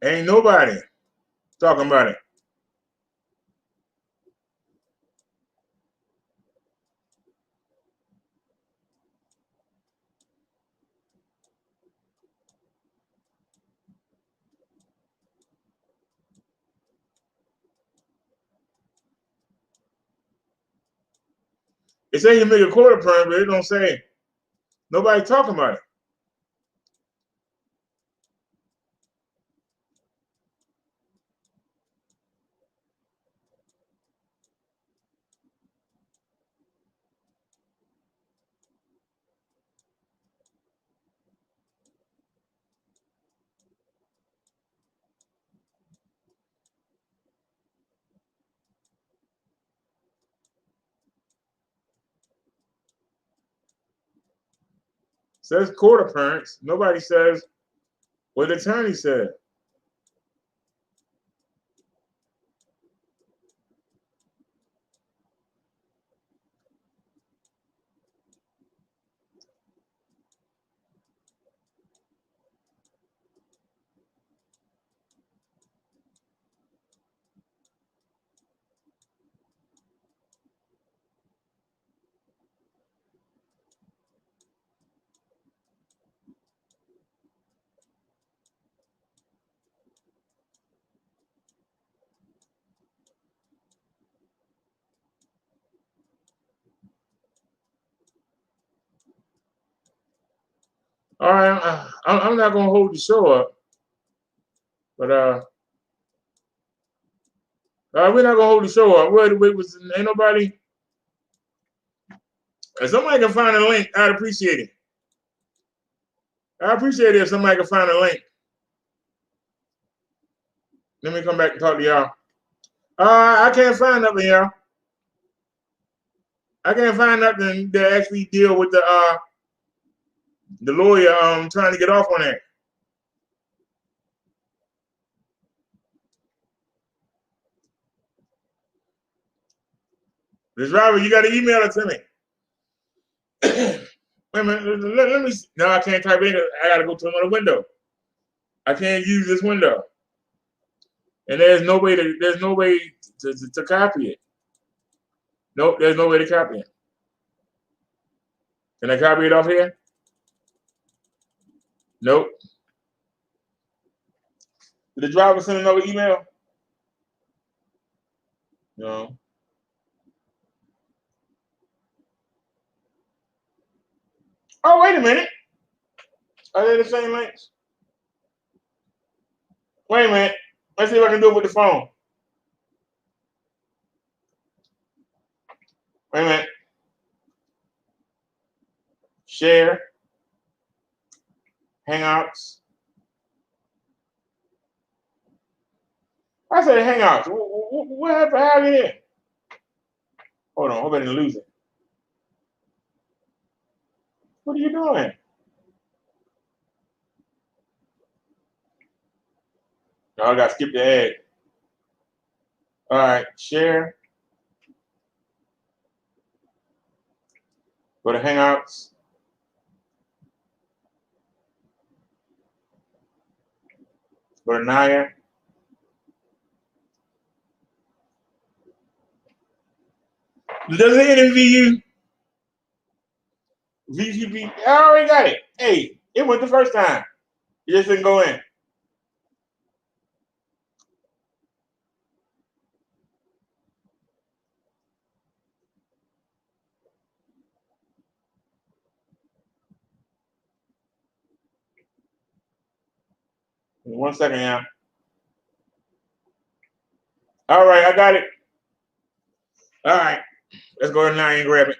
Ain't nobody talking about it. It say you make a court appearance, but it don't say nobody talking about it. Says court appearance. Nobody says what the attorney said. All right, I'm not gonna hold the show up, but we're not gonna hold the show up. Wait, ain't nobody. If somebody can find a link, I'd appreciate it. I appreciate it if somebody can find a link. Let me come back and talk to y'all. I can't find nothing, y'all. I can't find nothing that actually deal with the lawyer trying to get off on that. The driver, you got to email it to me. Wait a minute, let me see. No, I can't type in. I got to go to another window. I can't use this window. And there's no way to copy it. Nope, there's no way to copy it. Can I copy it off here? Nope. Did the driver send another email? No. Oh, wait a minute. Are they the same links? Wait a minute. Let's see if I can do it with the phone. Wait a minute. Share. Hangouts. I said Hangouts. What happened here? Hold on. Hope I didn't lose it. What are you doing? No, I got to skip the ad. All right. Share. Go to Hangouts. Go to Naya. Does it interview you? VGB. I already got it. Hey, it went the first time. You just didn't go in. One second, yeah. All right, I got it. All right, let's go to Naya and grab it.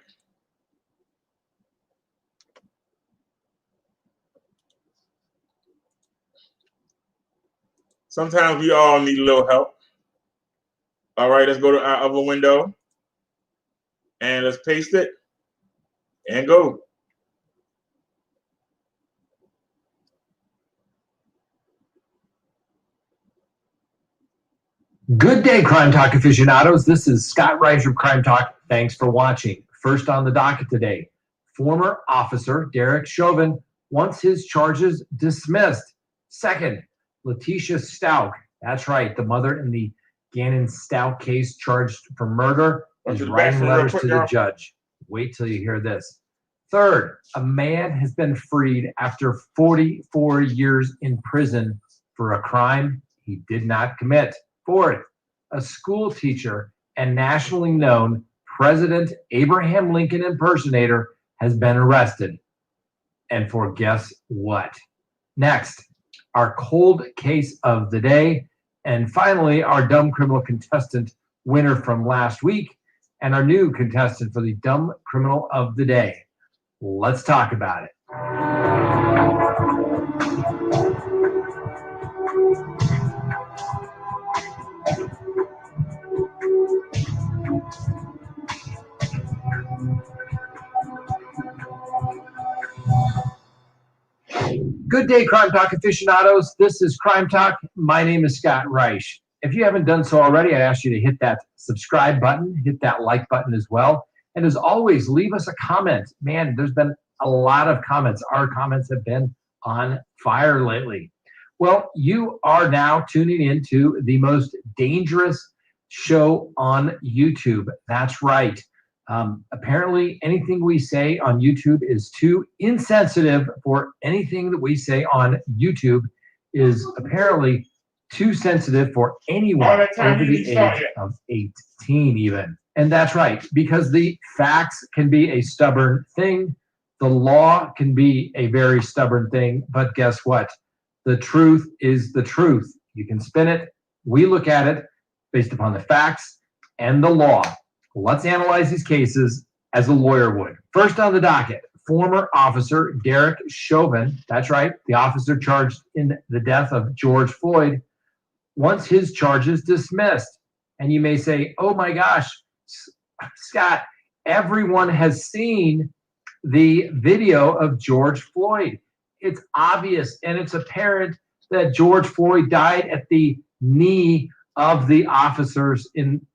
Sometimes we all need a little help. All right, let's go to our other window and let's paste it and go. Good day, Crime Talk aficionados. This is Scott Reich from Crime Talk. Thanks for watching. First on the docket today, former officer Derek Chauvin wants his charges dismissed. Second, Letitia Stout, that's right, the mother in the Gannon Stout case charged for murder, is writing letters to the judge. Wait till you hear this. Third, a man has been freed after 44 years in prison for a crime he did not commit. Fourth, a school teacher and nationally known President Abraham Lincoln impersonator has been arrested. And for guess what? Next, our cold case of the day. And finally, our dumb criminal contestant winner from last week and our new contestant for the dumb criminal of the day. Let's talk about it. Good day, Crime Talk aficionados. This is Crime Talk. My name is Scott Reich. If you haven't done so already, I ask you to hit that subscribe button, hit that like button as well. And as always, leave us a comment. Man, there's been a lot of comments. Our comments have been on fire lately. Well, you are now tuning into the most dangerous show on YouTube. That's right. Apparently, anything we say on YouTube is too insensitive for anything that we say on YouTube is apparently too sensitive for anyone over the age of 18 even. And that's right, because the facts can be a stubborn thing. The law can be a very stubborn thing, but guess what? The truth is the truth. You can spin it. We look at it based upon the facts and the law. Let's analyze these cases as a lawyer would. First on the docket, former officer Derek Chauvin, that's right, the officer charged in the death of George Floyd, wants his charges dismissed. And you may say, oh my gosh, Scott, everyone has seen the video of George Floyd. It's obvious and it's apparent that George Floyd died at the knee of the officers in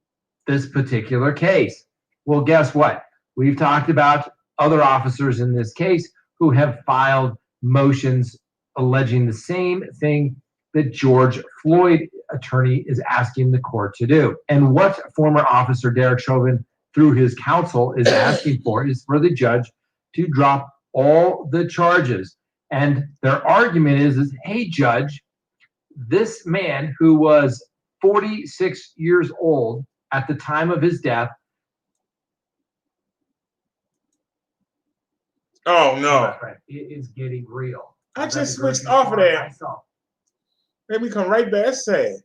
this particular case. Well, guess what? We've talked about other officers in this case who have filed motions alleging the same thing that George Floyd attorney is asking the court to do. And what former officer Derek Chauvin, through his counsel, is asking for is for the judge to drop all the charges. And their argument is, hey, judge, this man who was 46 years old at the time of his death. Oh no! It is getting real. I just switched off of that. Then we come right back. That's sad.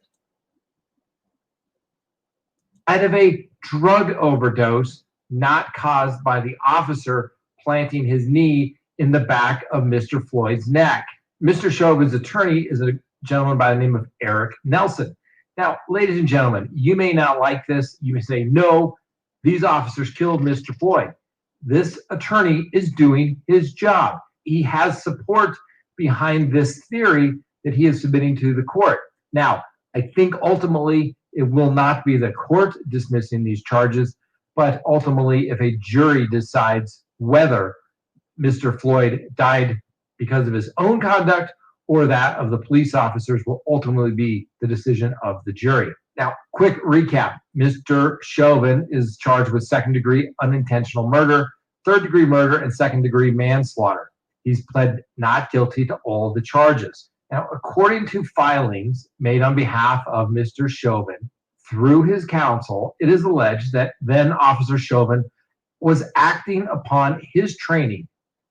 Out of a drug overdose not caused by the officer planting his knee in the back of Mr. Floyd's neck. Mr. Chauvin's attorney is a gentleman by the name of Eric Nelson. Now, ladies and gentlemen, you may not like this. You may say, no, these officers killed Mr. Floyd. This attorney is doing his job. He has support behind this theory that he is submitting to the court. Now, I think ultimately it will not be the court dismissing these charges, but ultimately if a jury decides whether Mr. Floyd died because of his own conduct or that of the police officers will ultimately be the decision of the jury. Now, quick recap. Mr. Chauvin is charged with second-degree unintentional murder, third-degree murder, and second-degree manslaughter. He's pled not guilty to all the charges. Now, according to filings made on behalf of Mr. Chauvin through his counsel, it is alleged that then Officer Chauvin was acting upon his training,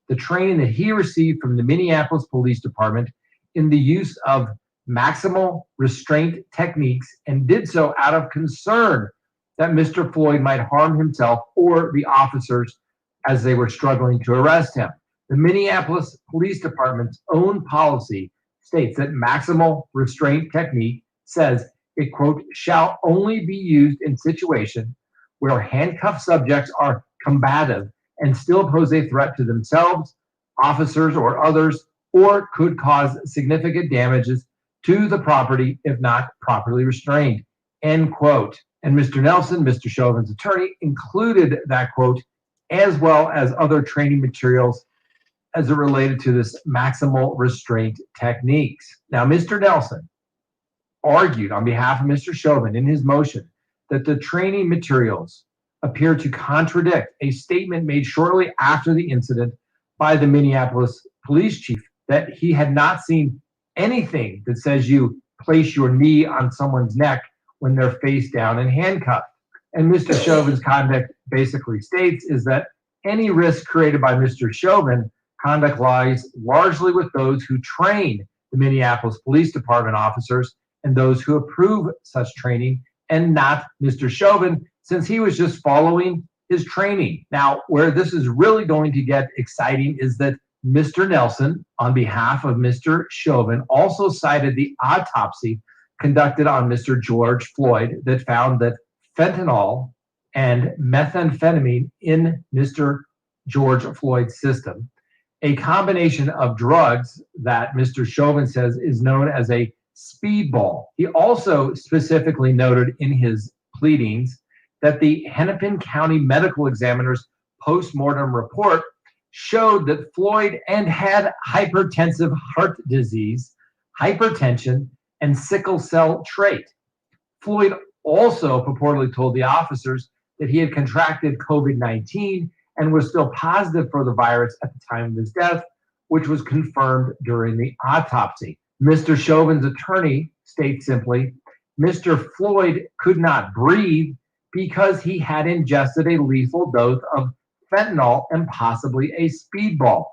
the training that he received from the Minneapolis Police Department in the use of maximal restraint techniques, and did so out of concern that Mr. Floyd might harm himself or the officers as they were struggling to arrest him. The Minneapolis Police Department's own policy states that maximal restraint technique says it, quote, shall only be used in situations where handcuffed subjects are combative and still pose a threat to themselves, officers, or others, or could cause significant damages to the property if not properly restrained, end quote. And Mr. Nelson, Mr. Chauvin's attorney, included that quote, as well as other training materials as it related to this maximal restraint techniques. Now, Mr. Nelson argued on behalf of Mr. Chauvin in his motion that the training materials appear to contradict a statement made shortly after the incident by the Minneapolis police chief that he had not seen anything that says you place your knee on someone's neck when they're face down and handcuffed. And Mr. Chauvin's conduct basically states is that any risk created by Mr. Chauvin conduct lies largely with those who train the Minneapolis Police Department officers and those who approve such training, and not Mr. Chauvin, since he was just following his training. Now, where this is really going to get exciting is that Mr. Nelson, on behalf of Mr. Chauvin, also cited the autopsy conducted on Mr. George Floyd that found that fentanyl and methamphetamine in Mr. George Floyd's system, a combination of drugs that Mr. Chauvin says is known as a speedball. He also specifically noted in his pleadings that the Hennepin County Medical Examiner's post-mortem report showed that Floyd had hypertensive heart disease, hypertension, and sickle cell trait. Floyd also purportedly told the officers that he had contracted COVID-19 and was still positive for the virus at the time of his death, which was confirmed during the autopsy. Mr. Chauvin's attorney states simply, Mr. Floyd could not breathe because he had ingested a lethal dose of fentanyl and possibly a speedball.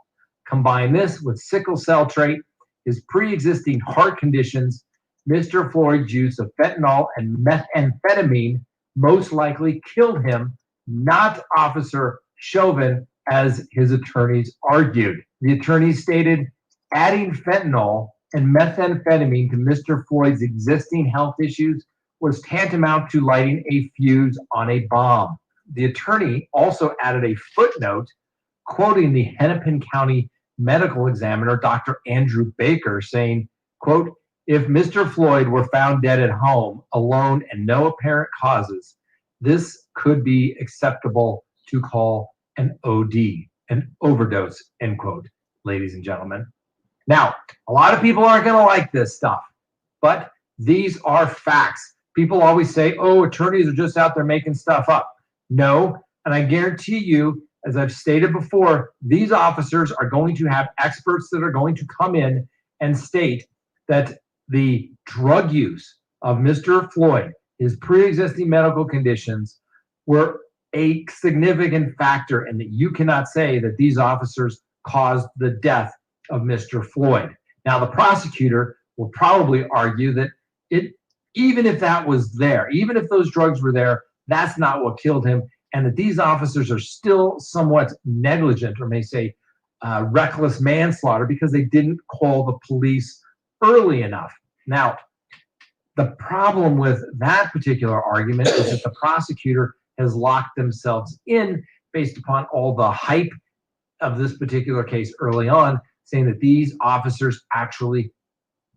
Combine this with sickle cell trait, his pre-existing heart conditions, Mr. Floyd's use of fentanyl and methamphetamine most likely killed him, not Officer Chauvin, as his attorneys argued. The attorneys stated adding fentanyl and methamphetamine to Mr. Floyd's existing health issues was tantamount to lighting a fuse on a bomb. The attorney also added a footnote quoting the Hennepin County medical examiner, Dr. Andrew Baker, saying, quote, "If Mr. Floyd were found dead at home, alone, and no apparent causes, this could be acceptable to call an OD, an overdose," end quote, ladies and gentlemen. Now, a lot of people aren't going to like this stuff, but these are facts. People always say, oh, attorneys are just out there making stuff up. No, and I guarantee you, as I've stated before, these officers are going to have experts that are going to come in and state that the drug use of Mr. Floyd, his pre-existing medical conditions, were a significant factor, and that you cannot say that these officers caused the death of Mr. Floyd. Now, the prosecutor will probably argue that even if that was there, even if those drugs were there, that's not what killed him, and that these officers are still somewhat negligent, or may say reckless manslaughter, because they didn't call the police early enough. Now, the problem with that particular argument is that the prosecutor has locked themselves in based upon all the hype of this particular case early on, saying that these officers actually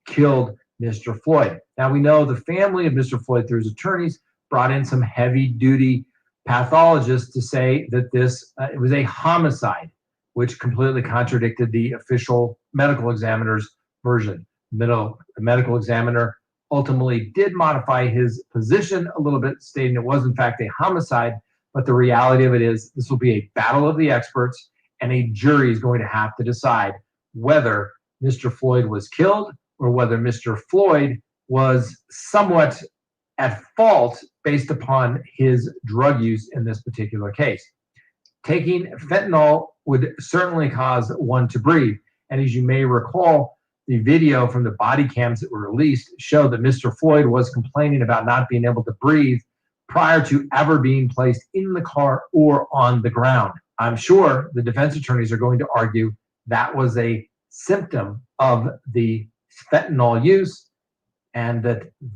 killed Mr. Floyd. Now, we know the family of Mr. Floyd, through his attorneys, brought in some heavy-duty pathologists to say that it was a homicide, which completely contradicted the official medical examiner's version. The medical examiner ultimately did modify his position a little bit, stating it was in fact a homicide, but the reality of it is this will be a battle of the experts, and a jury is going to have to decide whether Mr. Floyd was killed or whether Mr. Floyd was somewhat at fault based upon his drug use in this particular case. Taking fentanyl would certainly cause one to breathe. And as you may recall, the video from the body cams that were released showed that Mr. Floyd was complaining about not being able to breathe prior to ever being placed in the car or on the ground. I'm sure the defense attorneys are going to argue that was a symptom of the fentanyl use, and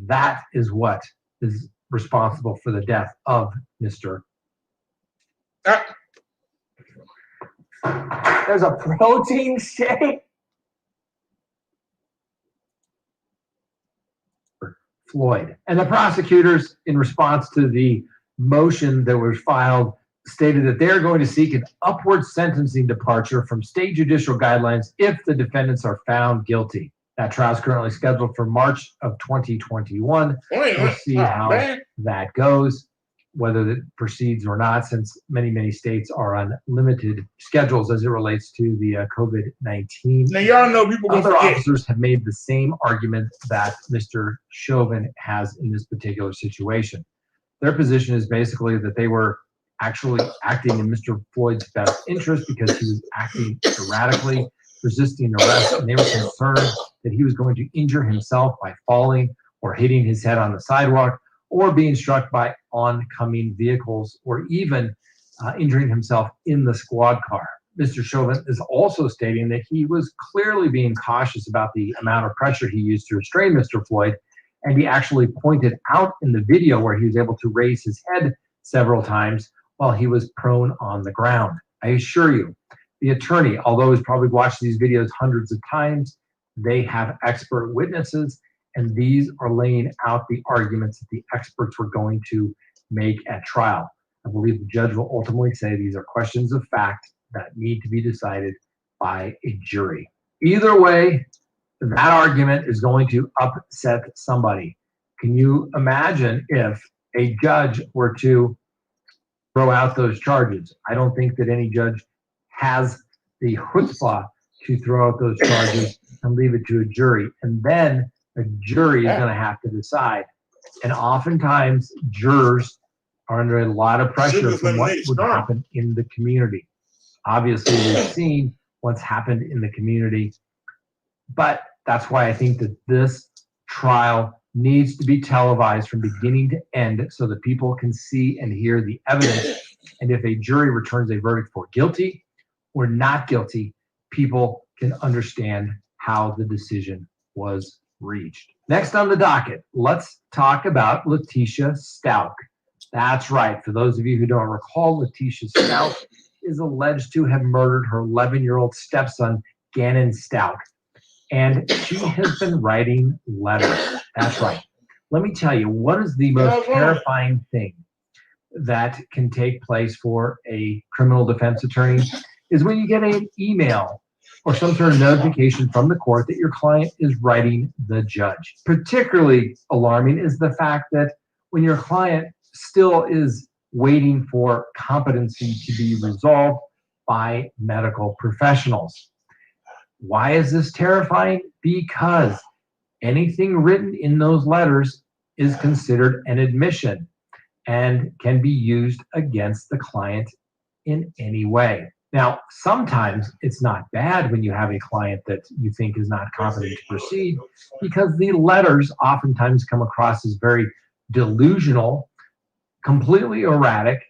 that is what is responsible for the death of Mr. There's a protein shake. Floyd. And the prosecutors, in response to the motion that was filed, stated that they're going to seek an upward sentencing departure from state judicial guidelines if the defendants are found guilty. That trial is currently scheduled for March of 2021. We'll see how that goes, whether it proceeds or not, since many states are on limited schedules as it relates to the COVID-19. Now, y'all know people gonna Other forget. officers have made the same argument that Mr. Chauvin has in this particular situation. Their position is basically that they were actually acting in Mr. Floyd's best interest because he was acting erratically, resisting arrest, and they were concerned that he was going to injure himself by falling or hitting his head on the sidewalk or being struck by oncoming vehicles, or even injuring himself in the squad car. Mr. Chauvin is also stating that he was clearly being cautious about the amount of pressure he used to restrain Mr. Floyd, and he actually pointed out in the video where he was able to raise his head several times while he was prone on the ground. I assure you, the attorney, although he's probably watched these videos hundreds of times, they have expert witnesses, and these are laying out the arguments that the experts were going to make at trial. I believe the judge will ultimately say these are questions of fact that need to be decided by a jury. Either way, that argument is going to upset somebody. Can you imagine if a judge were to throw out those charges? I don't think that any judge has the chutzpah to throw out those charges and leave it to a jury. And then a jury is going to have to decide. And oftentimes jurors are under a lot of pressure Sugar's from gonna what make it would strong. happen in the community. Obviously, we've seen what's happened in the community, but that's why I think that this trial needs to be televised from beginning to end so that people can see and hear the evidence. And if a jury returns a verdict for guilty or not guilty, people can understand how the decision was reached. Next on the docket, let's talk about Letitia Stout. That's right. For those of you who don't recall, Letitia Stout is alleged to have murdered her 11-year-old stepson, Gannon Stout. And she has been writing letters. That's right. Let me tell you, what is the most terrifying thing that can take place for a criminal defense attorney is when you get an email or some sort of notification from the court that your client is writing the judge. Particularly alarming is the fact that when your client still is waiting for competency to be resolved by medical professionals. Why is this terrifying? Because anything written in those letters is considered an admission and can be used against the client in any way. Now, sometimes it's not bad when you have a client that you think is not competent to proceed, because the letters oftentimes come across as very delusional, completely erratic,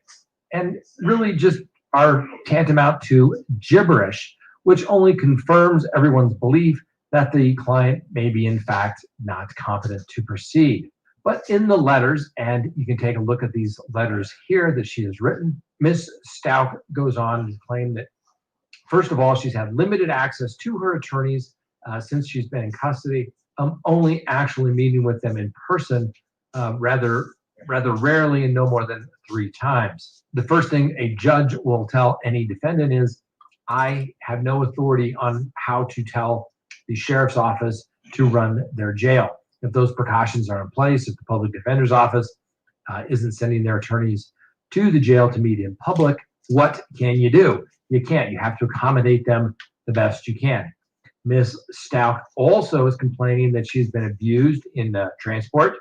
and really just are tantamount to gibberish, which only confirms everyone's belief that the client may be in fact not competent to proceed. But in the letters, and you can take a look at these letters here that she has written, Ms. Stout goes on to claim that, first of all, she's had limited access to her attorneys since she's been in custody, only actually meeting with them in person rather rarely and no more than 3 times. The first thing a judge will tell any defendant is, I have no authority on how to tell the sheriff's office to run their jail. If those precautions are in place, if the public defender's office isn't sending their attorneys to the jail to meet in public, what can you do? You can't. You have to accommodate them the best you can. Ms. Stout also is complaining that she's been abused in transport,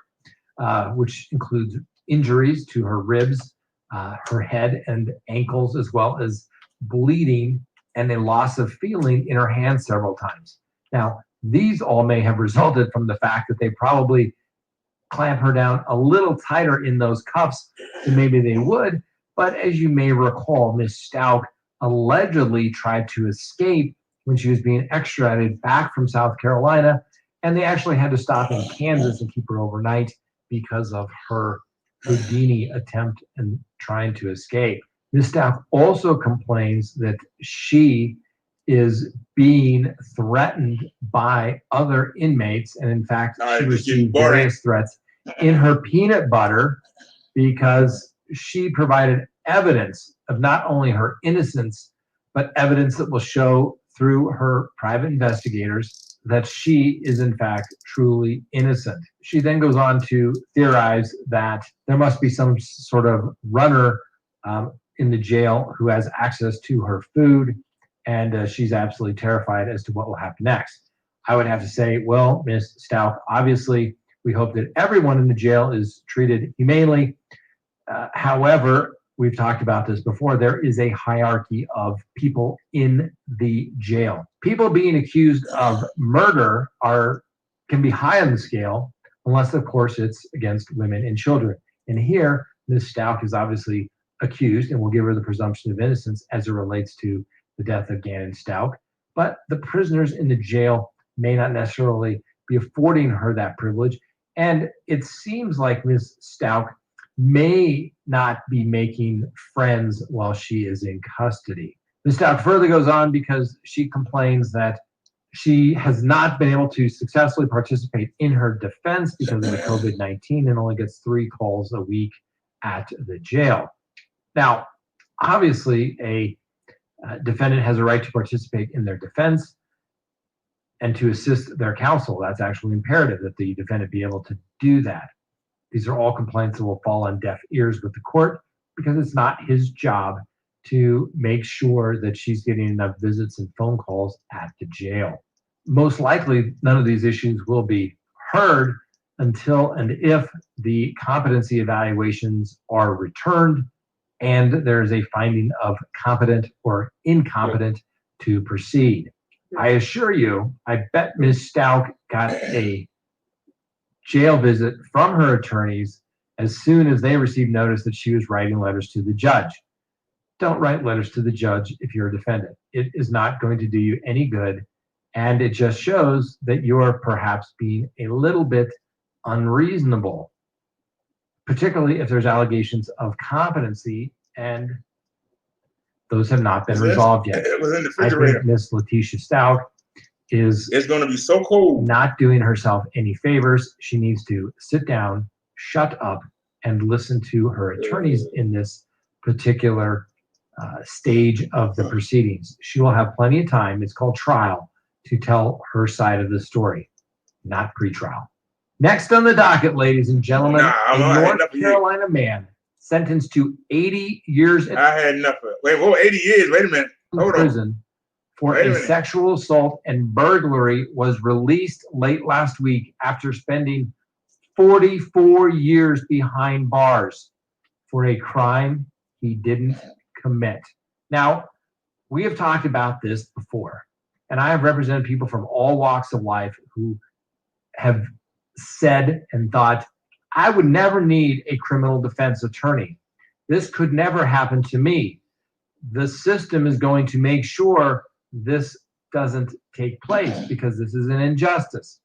which includes injuries to her ribs, her head and ankles, as well as bleeding and a loss of feeling in her hand several times. Now, these all may have resulted from the fact that they probably clamp her down a little tighter in those cuffs than maybe they would. But as you may recall, Ms. Stout allegedly tried to escape when she was being extradited back from South Carolina, and they actually had to stop in Kansas and keep her overnight because of her Houdini attempt in trying to escape. Ms. Stout also complains that she is being threatened by other inmates, and in fact, she received various threats in her peanut butter because she provided evidence of not only her innocence, but evidence that will show through her private investigators that she is in fact truly innocent. She then goes on to theorize that there must be some sort of runner in the jail who has access to her food, and she's absolutely terrified as to what will happen next. I would have to say, well, Ms. Stout, obviously, we hope that everyone in the jail is treated humanely. However, we've talked about this before, there is a hierarchy of people in the jail. People being accused of murder can be high on the scale, unless, of course, it's against women and children. And here, Ms. Stout is obviously accused, and we'll give her the presumption of innocence as it relates to the death of Gannon Stout. But the prisoners in the jail may not necessarily be affording her that privilege. And it seems like Ms. Stout may not be making friends while she is in custody. Ms. Stout further goes on because she complains that she has not been able to successfully participate in her defense because of the COVID-19 and only gets 3 calls a week at the jail. Now, obviously, a defendant has a right to participate in their defense and to assist their counsel. That's actually imperative that the defendant be able to do that. These are all complaints that will fall on deaf ears with the court because it's not his job to make sure that she's getting enough visits and phone calls at the jail. Most likely, none of these issues will be heard until and if the competency evaluations are returned and there is a finding of competent or incompetent to proceed. I assure you, I bet Ms. Stout got a jail visit from her attorneys as soon as they received notice that she was writing letters to the judge. Don't write letters to the judge if you're a defendant. It is not going to do you any good, and it just shows that you're perhaps being a little bit unreasonable, particularly if there's allegations of competency, and those have not been resolved yet. It was in the I refrigerator. think Miss Letitia Stout is It's going to be so cold. not doing herself any favors. She needs to sit down, shut up, and listen to her attorneys in this particular stage of the proceedings. She will have plenty of time. It's called trial to tell her side of the story, not pretrial. Next on the docket, ladies and gentlemen, I a had North enough of you. Carolina man sentenced to 80 years in I had enough of it. Wait, whoa, 80 years. Wait a minute. Hold on. prison for Wait a a minute. sexual assault and burglary was released late last week after spending 44 years behind bars for a crime he didn't commit. Now, we have talked about this before, and I have represented people from all walks of life who have said and thought, I would never need a criminal defense attorney. This could never happen to me. The system is going to make sure this doesn't take place because this is an injustice.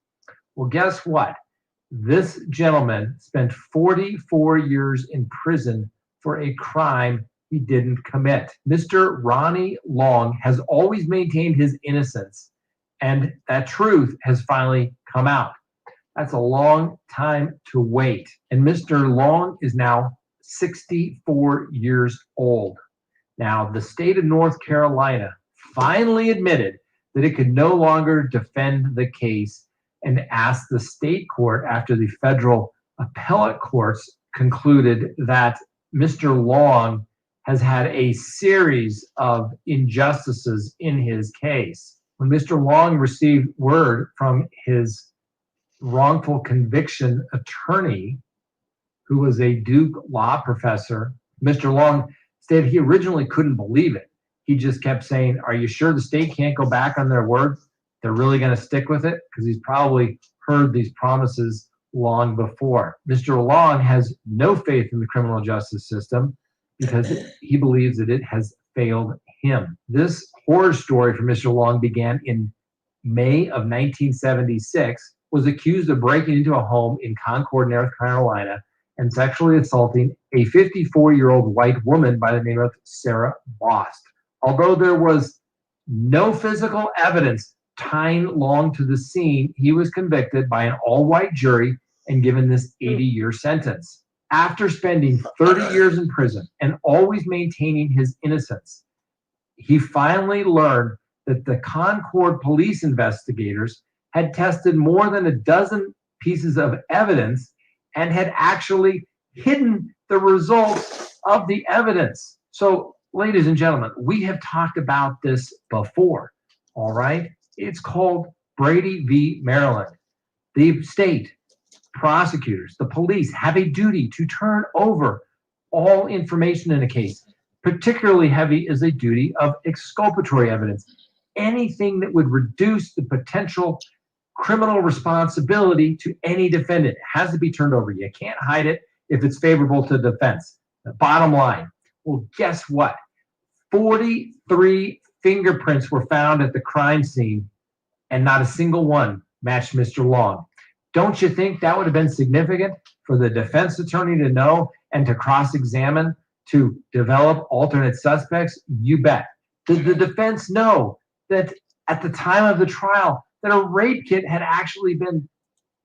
Well, guess what? This gentleman spent 44 years in prison for a crime he didn't commit. Mr. Ronnie Long has always maintained his innocence, and that truth has finally come out. That's a long time to wait. And Mr. Long is now 64 years old. Now, the state of North Carolina finally admitted that it could no longer defend the case and asked the state court, after the federal appellate courts concluded that Mr. Long has had a series of injustices in his case. When Mr. Long received word from his wrongful conviction attorney, who was a Duke law professor, Mr. Long stated he originally couldn't believe it. He just kept saying, are you sure the state can't go back on their word? They're really going to stick with it? Because he's probably heard these promises long before. Mr. Long has no faith in the criminal justice system because he believes that it has failed him. This horror story for Mr. Long began in May of 1976, was accused of breaking into a home in Concord, North Carolina, and sexually assaulting a 54-year-old white woman by the name of Sarah Bost. Although there was no physical evidence tying Long to the scene, he was convicted by an all-white jury and given this 80-year sentence. After spending 30 years in prison and always maintaining his innocence, he finally learned that the Concord police investigators had tested more than a dozen pieces of evidence and had actually hidden the results of the evidence. So, ladies and gentlemen, we have talked about this before, all right? It's called Brady v. Maryland. The state prosecutors, the police, have a duty to turn over all information in a case. Particularly heavy is a duty of exculpatory evidence. Anything that would reduce the potential criminal responsibility to any defendant has to be turned over. You can't hide it if it's favorable to the defense. The bottom line, well, guess what? 43 fingerprints were found at the crime scene, and not a single one matched Mr. Long. Don't you think that would have been significant for the defense attorney to know and to cross-examine, to develop alternate suspects? You bet. Did the defense know that at the time of the trial that a rape kit had actually been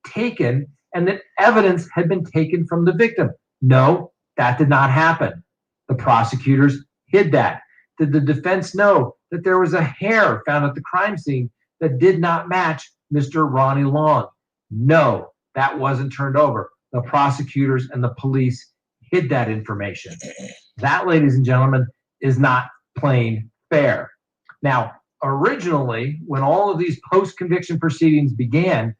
taken and that evidence had been taken from the victim? No, that did not happen. The prosecutors hid that. Did the defense know that there was a hair found at the crime scene that did not match Mr. Ronnie Long? No, that wasn't turned over. The prosecutors and the police hid that information. That, ladies and gentlemen, is not plain fair. Now, originally, when all of these post-conviction proceedings began,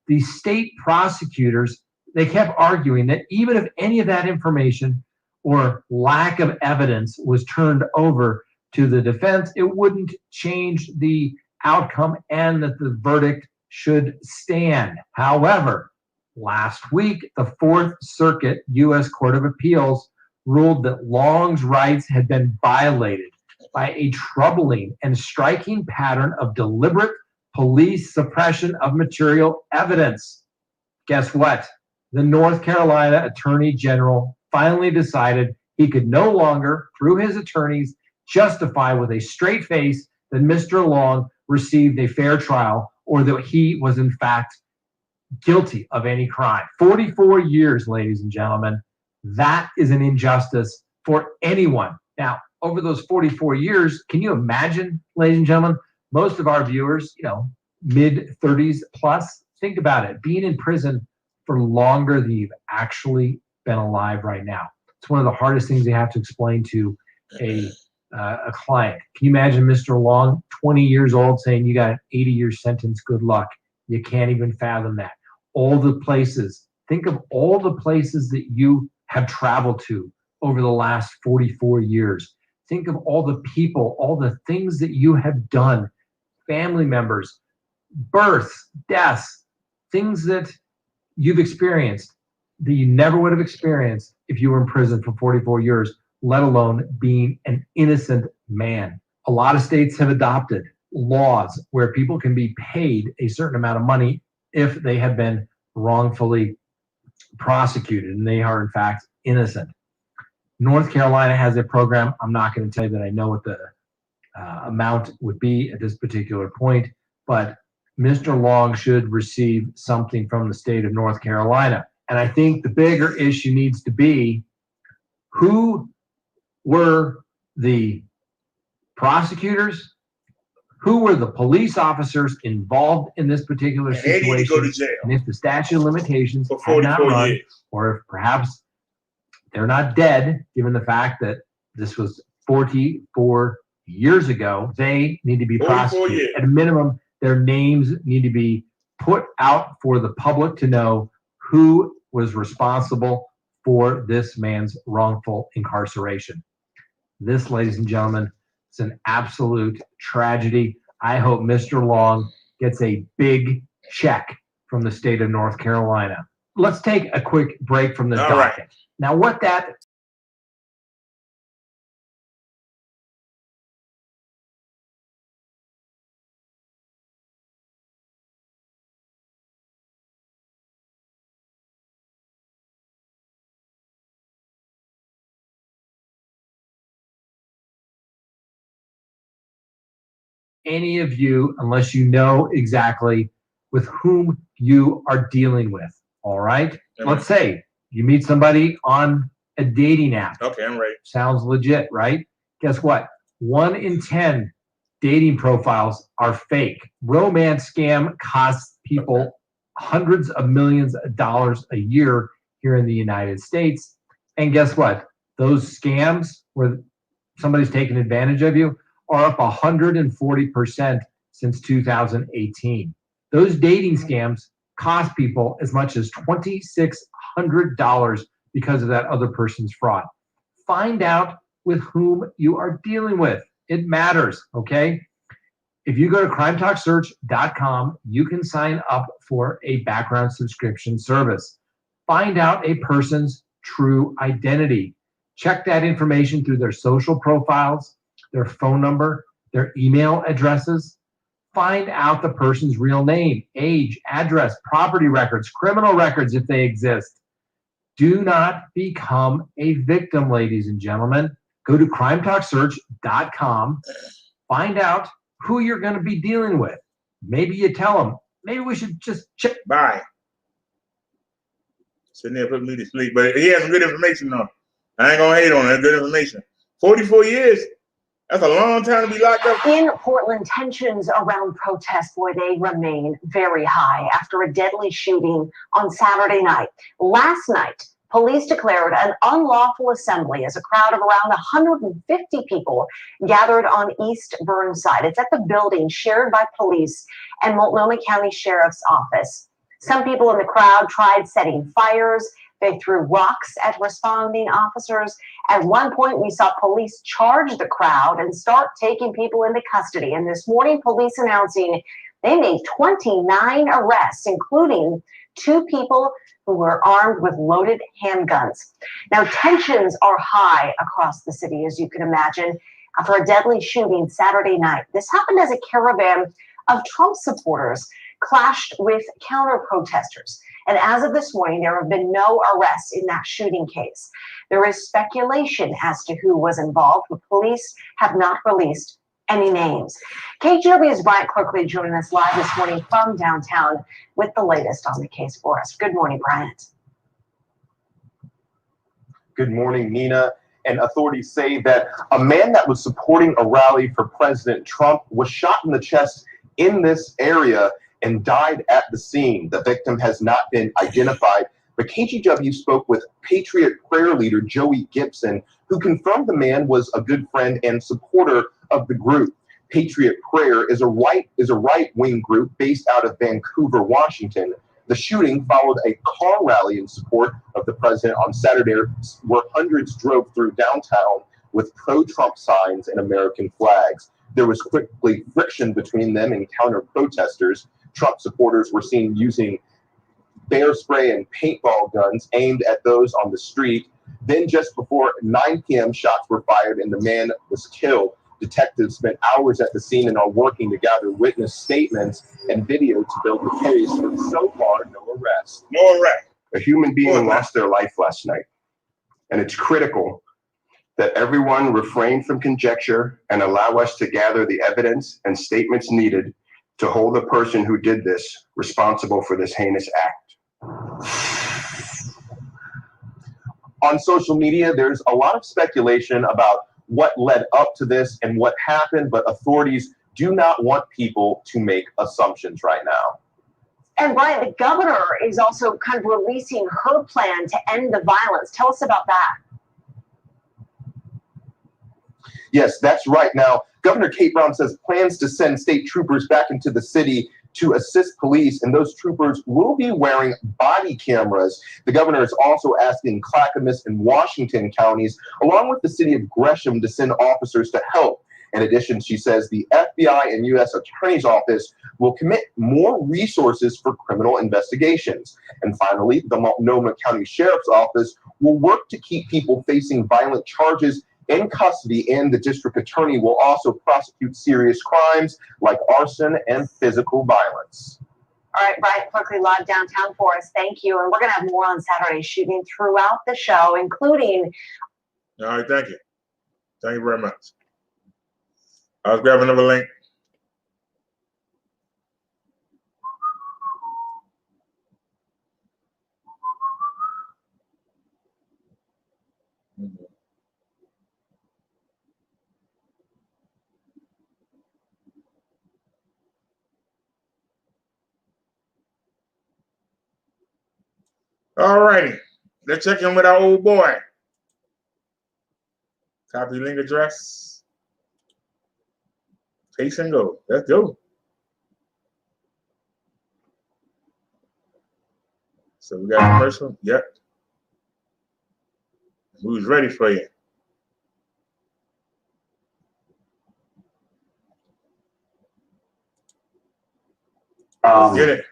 the state prosecutors, they kept arguing that even if any of that information or lack of evidence was turned over to the defense, it wouldn't change the outcome and that the verdict should stand. However, last week, the Fourth Circuit U.S. Court of Appeals ruled that Long's rights had been violated by a troubling and striking pattern of deliberate police suppression of material evidence. Guess what? The North Carolina Attorney General finally decided he could no longer, through his attorneys, justify with a straight face that Mr. Long received a fair trial or that he was in fact guilty of any crime. 44 years, ladies and gentlemen. That is an injustice for anyone. Now, over those 44 years, can you imagine, ladies and gentlemen, most of our viewers, mid 30s plus, think about it, being in prison for longer than you've actually been alive right now. It's one of the hardest things you have to explain to a client. Can you imagine Mr. Long, 20 years old, saying you got an 80-year sentence, good luck? You can't even fathom that. All the places, think of all the places that you have traveled to over the last 44 years. Think of all the people, all the things that you have done, family members, births, deaths, things that you've experienced that you never would have experienced if you were in prison for 44 years, let alone being an innocent man. A lot of states have adopted laws where people can be paid a certain amount of money if they have been wrongfully prosecuted and they are in fact innocent. North Carolina has a program. I'm not going to tell you that I know what the amount would be at this particular point, but Mr. Long should receive something from the state of North Carolina. And I think the bigger issue needs to be, who were the prosecutors? Who were the police officers involved in this particular And they need to situation? go to jail And if the statute of limitations for had not 44 run, years. or if perhaps they're not dead, given the fact that this was 44 years ago, they need to be 44 prosecuted. years. At a minimum, their names need to be put out for the public to know who was responsible for this man's wrongful incarceration. This, ladies and gentlemen, is an absolute tragedy. I hope Mr. Long gets a big check from the state of North Carolina. Let's take a quick break from this All right. docket. Now, what that any of you, unless you know exactly with whom you are dealing with. All right? Let's say you meet somebody on a dating app. Okay, I'm ready. Sounds legit, right? Guess what? 1 in 10 dating profiles are fake. Romance scam costs people hundreds of millions of dollars a year here in the United States. And guess what? Those scams where somebody's taking advantage of you are up 140% since 2018. Those dating scams cost people as much as $2,600 because of that other person's fraud. Find out with whom you are dealing with. It matters, okay? If you go to crimetalksearch.com, you can sign up for a background subscription service. Find out a person's true identity. Check that information through their social profiles, their phone number, their email addresses. Find out the person's real name, age, address, property records, criminal records if they exist. Do not become a victim, ladies and gentlemen. Go to crimetalksearch.com. Find out who you're going to be dealing with. Maybe you tell them, maybe we should just check. Bye. Sitting there putting me to sleep. But he has some good information on it. I ain't gonna hate on it. Good information. 44 years. That's a long time to be locked up. In Portland, tensions around protests, boy, they remain very high after a deadly shooting on Saturday night. Last night, police declared an unlawful assembly as a crowd of around 150 people gathered on East Burnside. It's at the building shared by police and Multnomah County Sheriff's Office. Some people in the crowd tried setting fires. They threw rocks at responding officers. At one point, we saw police charge the crowd and start taking people into custody. And this morning, police announcing they made 29 arrests, including 2 people who were armed with loaded handguns. Now, tensions are high across the city, as you can imagine, after a deadly shooting Saturday night. This happened as a caravan of Trump supporters clashed with counter-protesters. And as of this morning, there have been no arrests in that shooting case. There is speculation as to who was involved, but police have not released any names. KGW's Bryant Clerkley joining us live this morning from downtown with the latest on the case for us. Good morning, Bryant. Good morning, Nina. And authorities say that a man that was supporting a rally for President Trump was shot in the chest in this area and died at the scene. The victim has not been identified, but KGW spoke with Patriot Prayer leader Joey Gibson, who confirmed the man was a good friend and supporter of the group. Patriot Prayer is a right-wing group based out of Vancouver, Washington. The shooting followed a car rally in support of the president on Saturday, where hundreds drove through downtown with pro-Trump signs and American flags. There was quickly friction between them and counter-protesters. Trump supporters were seen using bear spray and paintball guns aimed at those on the street. Then just before 9 p.m., shots were fired and the man was killed. Detectives spent hours at the scene and are working to gather witness statements and video to build the case, but so far, no arrest. No arrest. A human being lost their life last night, and it's critical that everyone refrain from conjecture and allow us to gather the evidence and statements needed to hold the person who did this responsible for this heinous act. On social media, there's a lot of speculation about what led up to this and what happened, but authorities do not want people to make assumptions right now. And Brian, the governor is also kind of releasing her plan to end the violence. Tell us about that. Yes, that's right. Now, Governor Kate Brown says plans to send state troopers back into the city to assist police, and those troopers will be wearing body cameras. The governor is also asking Clackamas and Washington counties, along with the city of Gresham, to send officers to help. In addition, she says the FBI and U.S. Attorney's Office will commit more resources for criminal investigations. And finally, the Multnomah County Sheriff's Office will work to keep people facing violent charges in custody, and the district attorney will also prosecute serious crimes like arson and physical violence. All right, Brian Clerkley live downtown for us. Thank you. And we're going to have more on Saturday shooting throughout the show, including. All right, thank you. Thank you very much. I was grabbing another link. All righty, let's check in with our old boy. Copy link address. Paste and go. Let's go. So we got a commercial. Yep. Who's ready for you? Get it.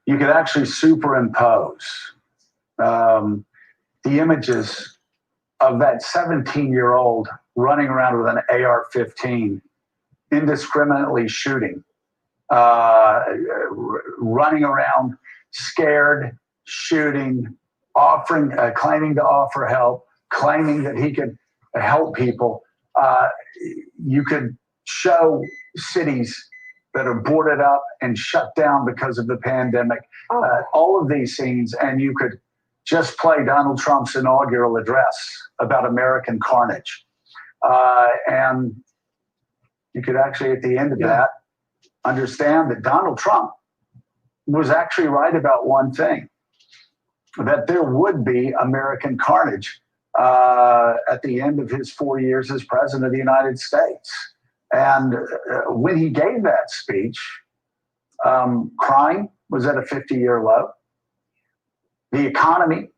You could actually superimpose the images of that 17-year-old running around with an AR-15, indiscriminately shooting, running around scared, shooting, claiming to offer help, claiming that he could help people. You could show cities that are boarded up and shut down because of the pandemic, all of these scenes, and you could just play Donald Trump's inaugural address about American carnage. And you could actually, at the end of that, understand that Donald Trump was actually right about one thing, that there would be American carnage at the end of his 4 years as president of the United States. And when he gave that speech, crime was at a 50-year low. The economy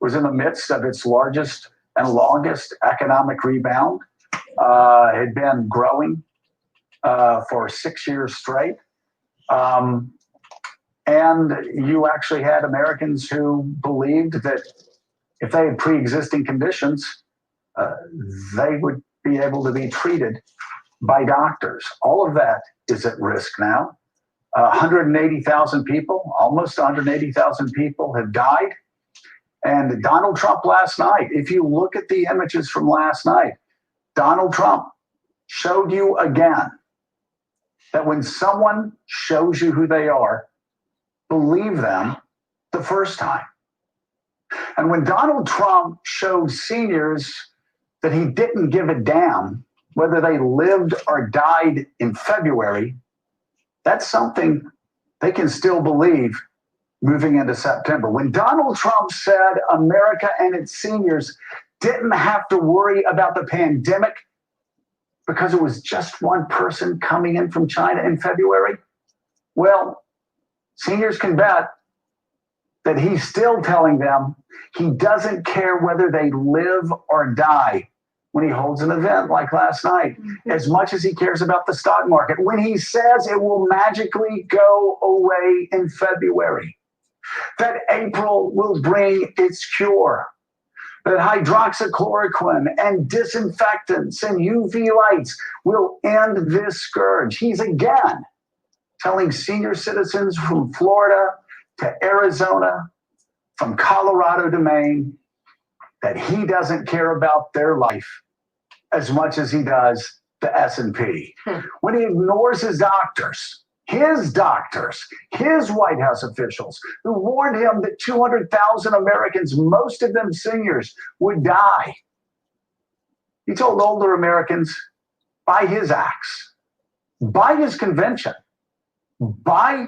was in the midst of its largest and longest economic rebound. Had been growing for 6 years straight. And you actually had Americans who believed that if they had pre-existing conditions, they would be able to be treated by doctors. All of that is at risk now. 180,000 people, almost 180,000 people have died. And Donald Trump last night, if you look at the images from last night, Donald Trump showed you again that when someone shows you who they are, believe them the first time. And when Donald Trump showed seniors that he didn't give a damn whether they lived or died in February, that's something they can still believe moving into September. When Donald Trump said America and its seniors didn't have to worry about the pandemic because it was just one person coming in from China in February, well, seniors can bet that he's still telling them he doesn't care whether they live or die when he holds an event like last night, as much as he cares about the stock market. When he says it will magically go away in February, that April will bring its cure, that hydroxychloroquine and disinfectants and UV lights will end this scourge. He's again telling senior citizens from Florida to Arizona, from Colorado to Maine, that he doesn't care about their life as much as he does the S&P. When he ignores his doctors, his White House officials, who warned him that 200,000 Americans, most of them seniors, would die. He told older Americans, by his acts, by his convention, by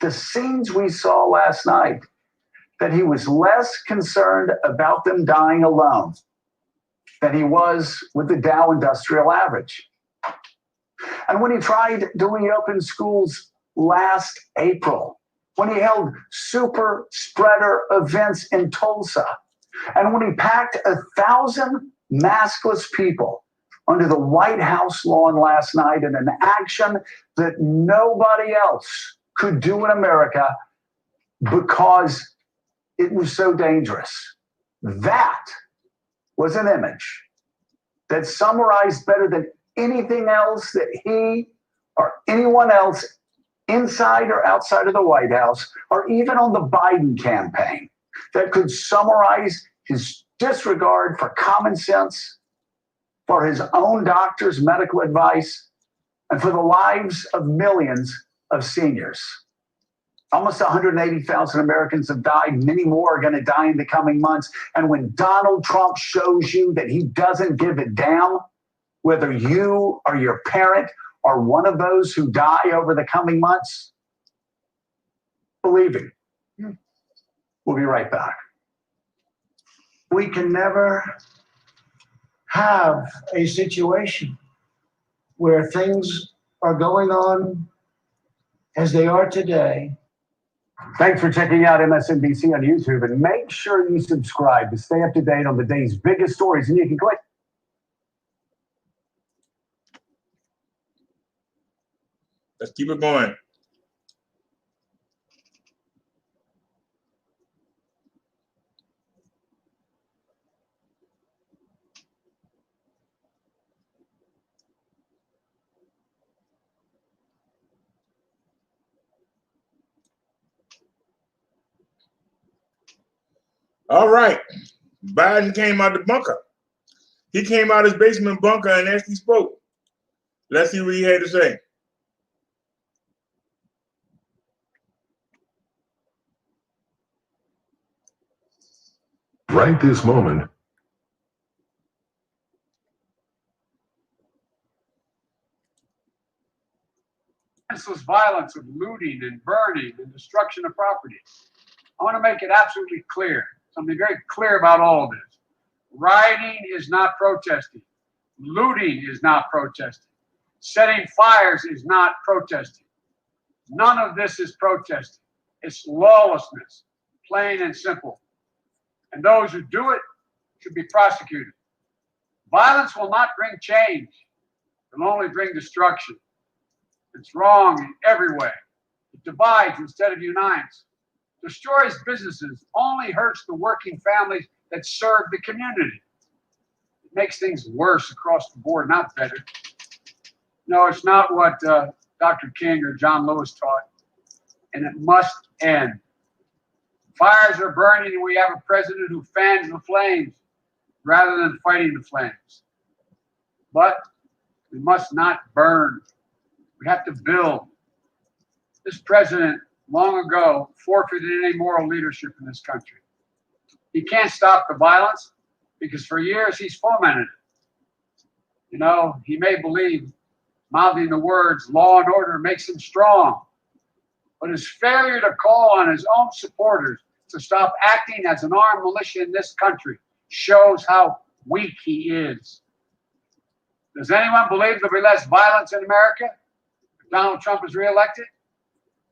the scenes we saw last night, that he was less concerned about them dying alone than he was with the Dow Industrial Average. And when he tried to reopen schools last April, when he held super spreader events in Tulsa, and when he packed 1,000 maskless people under the White House lawn last night in an action that nobody else could do in America because it was so dangerous. That was an image that summarized better than anything else that he or anyone else inside or outside of the White House or even on the Biden campaign that could summarize his disregard for common sense, for his own doctor's medical advice, and for the lives of millions of seniors. Almost 180,000 Americans have died. Many more are going to die in the coming months. And when Donald Trump shows you that he doesn't give a damn whether you or your parent are one of those who die over the coming months, believe him. We'll be right back. We can never have a situation where things are going on as they are today. Thanks for checking out MSNBC on YouTube, and make sure you subscribe to stay up to date on the day's biggest stories. And you can click. Let's keep it going. All right. Biden came out the bunker. He came out his basement bunker and actually spoke. Let's see what he had to say. Right this moment, senseless violence of looting and burning and destruction of property. I want to make it absolutely clear, something very clear about all of this. Rioting is not protesting. Looting is not protesting. Setting fires is not protesting. None of this is protesting. It's lawlessness, plain and simple. And those who do it should be prosecuted. Violence will not bring change. It will only bring destruction. It's wrong in every way. It divides instead of unites. Destroys businesses, only hurts the working families that serve the community. It makes things worse across the board, not better. No, it's not what Dr. King or John Lewis taught, and it must end. Fires are burning, and we have a president who fans the flames rather than fighting the flames. But we must not burn. We have to build. This president, long ago, forfeited any moral leadership in this country. He can't stop the violence because for years he's fomented it. You know, he may believe mouthing the words law and order makes him strong, but his failure to call on his own supporters to stop acting as an armed militia in this country shows how weak he is. Does anyone believe there'll be less violence in America if Donald Trump is reelected?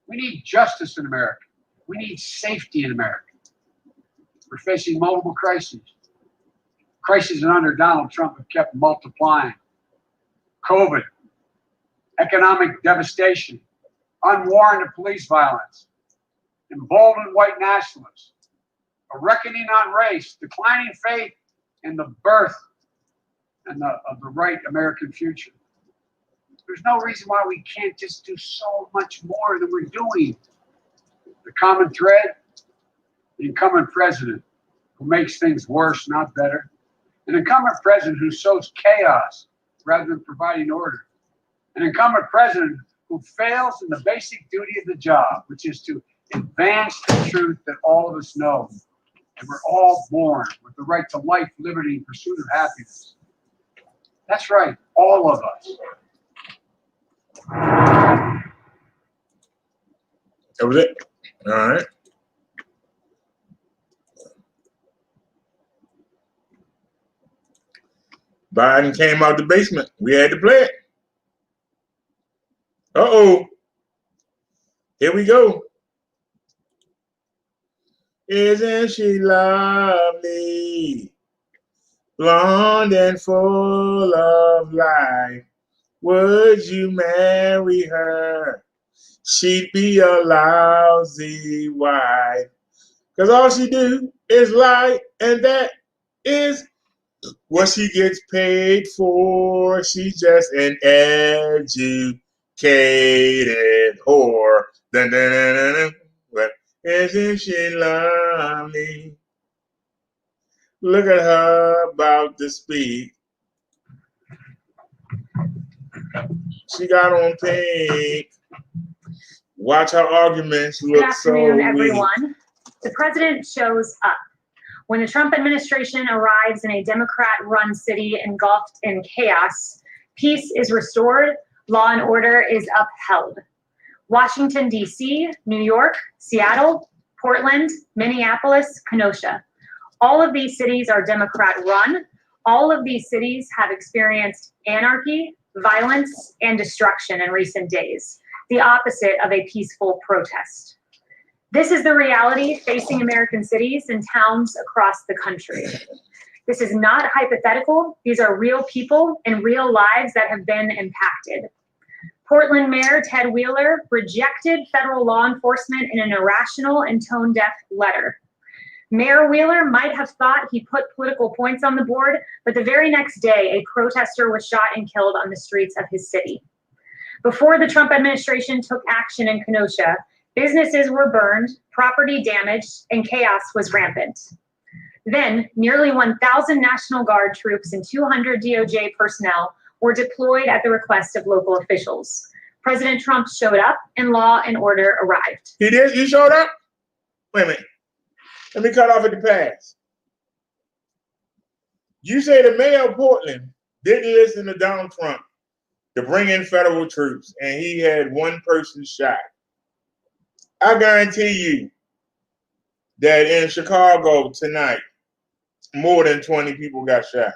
We need justice in America. We need safety in America. We're facing multiple crises. Crises under Donald Trump have kept multiplying. COVID, economic devastation, unwarranted police violence, emboldened white nationalists, a reckoning on race, declining faith in the birth and of the right American future. There's no reason why we can't just do so much more than we're doing. The common thread, the incumbent president who makes things worse, not better. An incumbent president who sows chaos rather than providing order. An incumbent president who fails in the basic duty of the job, which is to advance the truth that all of us know. And we're all born with the right to life, liberty, and pursuit of happiness. That's right, all of us. That was it. All right. Biden came out the basement. We had to play it. Uh-oh. Here we go. Isn't she lovely? Blonde and full of life. Would you marry her? She'd be a lousy wife. 'Cause all she do is lie, and that is what she gets paid for. She's just an educated whore. Dun, dun, dun, dun, dun. But isn't she lovely? Look at her about to speak. She got on pink. Watch her arguments look Good afternoon, so everyone. weak. The president shows up. When the Trump administration arrives in a Democrat-run city engulfed in chaos, peace is restored, law and order is upheld. Washington, D.C., New York, Seattle, Portland, Minneapolis, Kenosha. All of these cities are Democrat-run. All of these cities have experienced anarchy, violence, and destruction in recent days, the opposite of a peaceful protest. This is the reality facing American cities and towns across the country. This is not hypothetical. These are real people and real lives that have been impacted. Portland Mayor Ted Wheeler rejected federal law enforcement in an irrational and tone-deaf letter. Mayor Wheeler might have thought he put political points on the board, but the very next day, a protester was shot and killed on the streets of his city. Before the Trump administration took action in Kenosha, businesses were burned, property damaged, and chaos was rampant. Then, nearly 1,000 National Guard troops and 200 DOJ personnel were deployed at the request of local officials. President Trump showed up and law and order arrived. He did? He showed up? Wait a minute. Let me cut off at the pass. You say the mayor of Portland didn't listen to Donald Trump to bring in federal troops, and he had one person shot. I guarantee you that in Chicago tonight, more than 20 people got shot.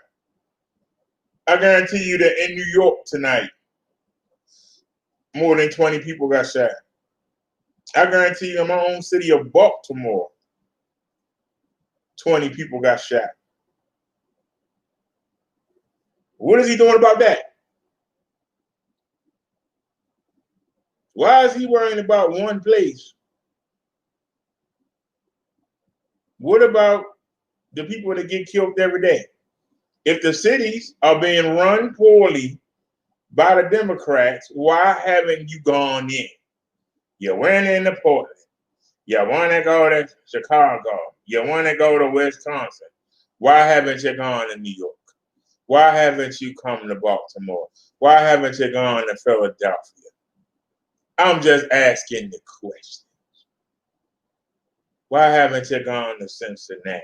I guarantee you that in New York tonight, more than 20 people got shot. I guarantee you in my own city of Baltimore, 20 people got shot. What is he doing about that? Why is he worrying about one place? What about the people that get killed every day? If the cities are being run poorly by the Democrats, why haven't you gone in? You went into Portland. You want to go to Chicago. You want to go to Wisconsin. Why haven't you gone to New York? Why haven't you come to Baltimore? Why haven't you gone to Philadelphia? I'm just asking the question. Why haven't you gone to Cincinnati?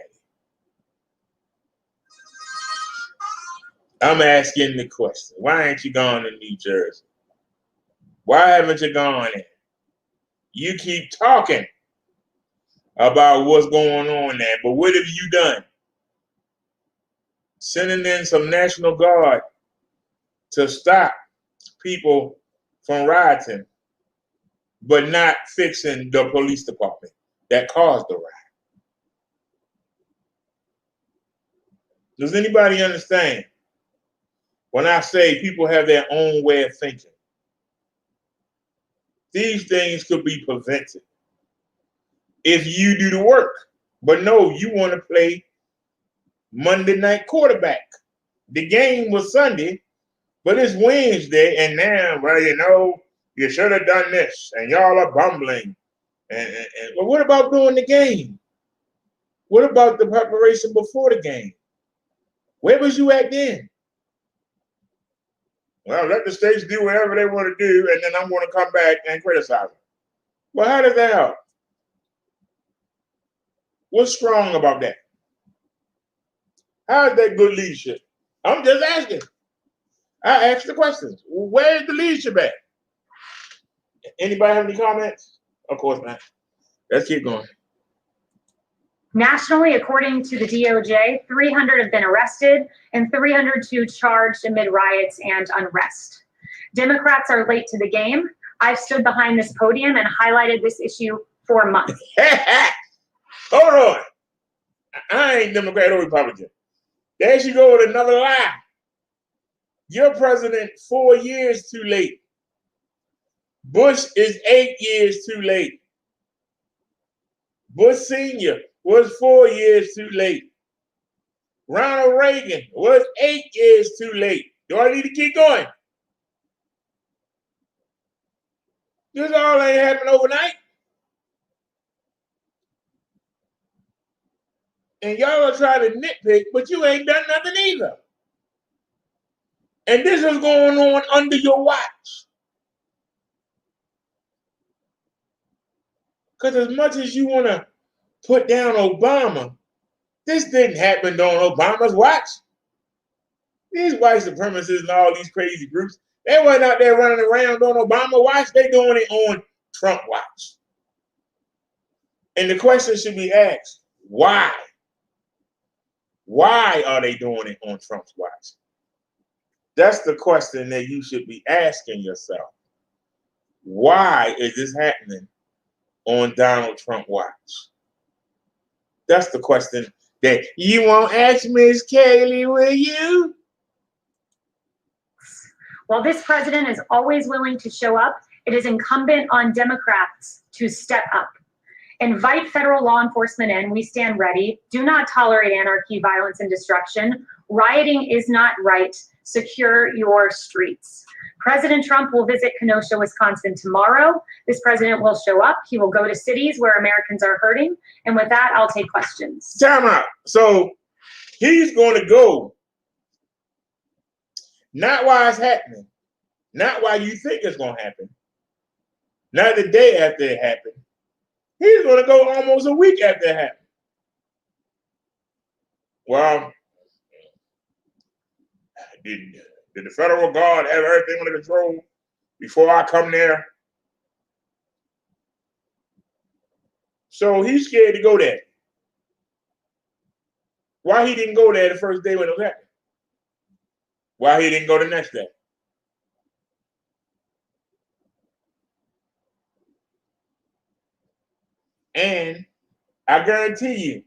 I'm asking the question. Why ain't you gone to New Jersey? Why haven't you gone in? You keep talking about what's going on there, but what have you done? Sending in some National Guard to stop people from rioting, but not fixing the police department that caused the riot. Does anybody understand when I say people have their own way of thinking? These things could be prevented if you do the work. But no, you want to play Monday night quarterback. The game was Sunday, but it's Wednesday, and now, well, you know, you should have done this, and y'all are bumbling. But what about doing the game? What about the preparation before the game? Where was you at then? Well, let the states do whatever they want to do, and then I'm going to come back and criticize them. Well, how does that help? What's strong about that? How is that good leadership? I'm just asking. I asked the questions. Where's the leadership at? Anybody have any comments? Of course not. Let's keep going. Nationally, according to the DOJ, 300 have been arrested and 302 charged amid riots and unrest. Democrats are late to the game. I've stood behind this podium and highlighted this issue for months. Hold on. I ain't Democrat or Republican. There she go with another lie. Your president 4 years too late. Bush is 8 years too late. Bush Sr. was 4 years too late. Ronald Reagan was 8 years too late. Do I need to keep going? This all ain't happened overnight. And y'all are trying to nitpick, but you ain't done nothing either. And this is going on under your watch. Because as much as you want to put down Obama, this didn't happen on Obama's watch. These white supremacists and all these crazy groups, they weren't out there running around on Obama watch. They doing it on Trump watch. And the question should be asked, why? Why are they doing it on Trump's watch? That's the question that you should be asking yourself. Why is this happening on Donald Trump watch? That's the question that you won't ask Miss Kaylee, will you? While this president is always willing to show up, it is incumbent on Democrats to step up. Invite federal law enforcement in. We stand ready. Do not tolerate anarchy, violence, and destruction. Rioting is not right. Secure your streets. President Trump will visit Kenosha, Wisconsin tomorrow. This president will show up. He will go to cities where Americans are hurting. And with that, I'll take questions. Time out. So he's going to go, not while it's happening, not while you think it's going to happen, not the day after it happened. He's going to go almost a week after it happened. Well, did the federal guard have everything under control before I come there? So he's scared to go there. Why he didn't go there the first day when it was happening? Why he didn't go the next day? And I guarantee you,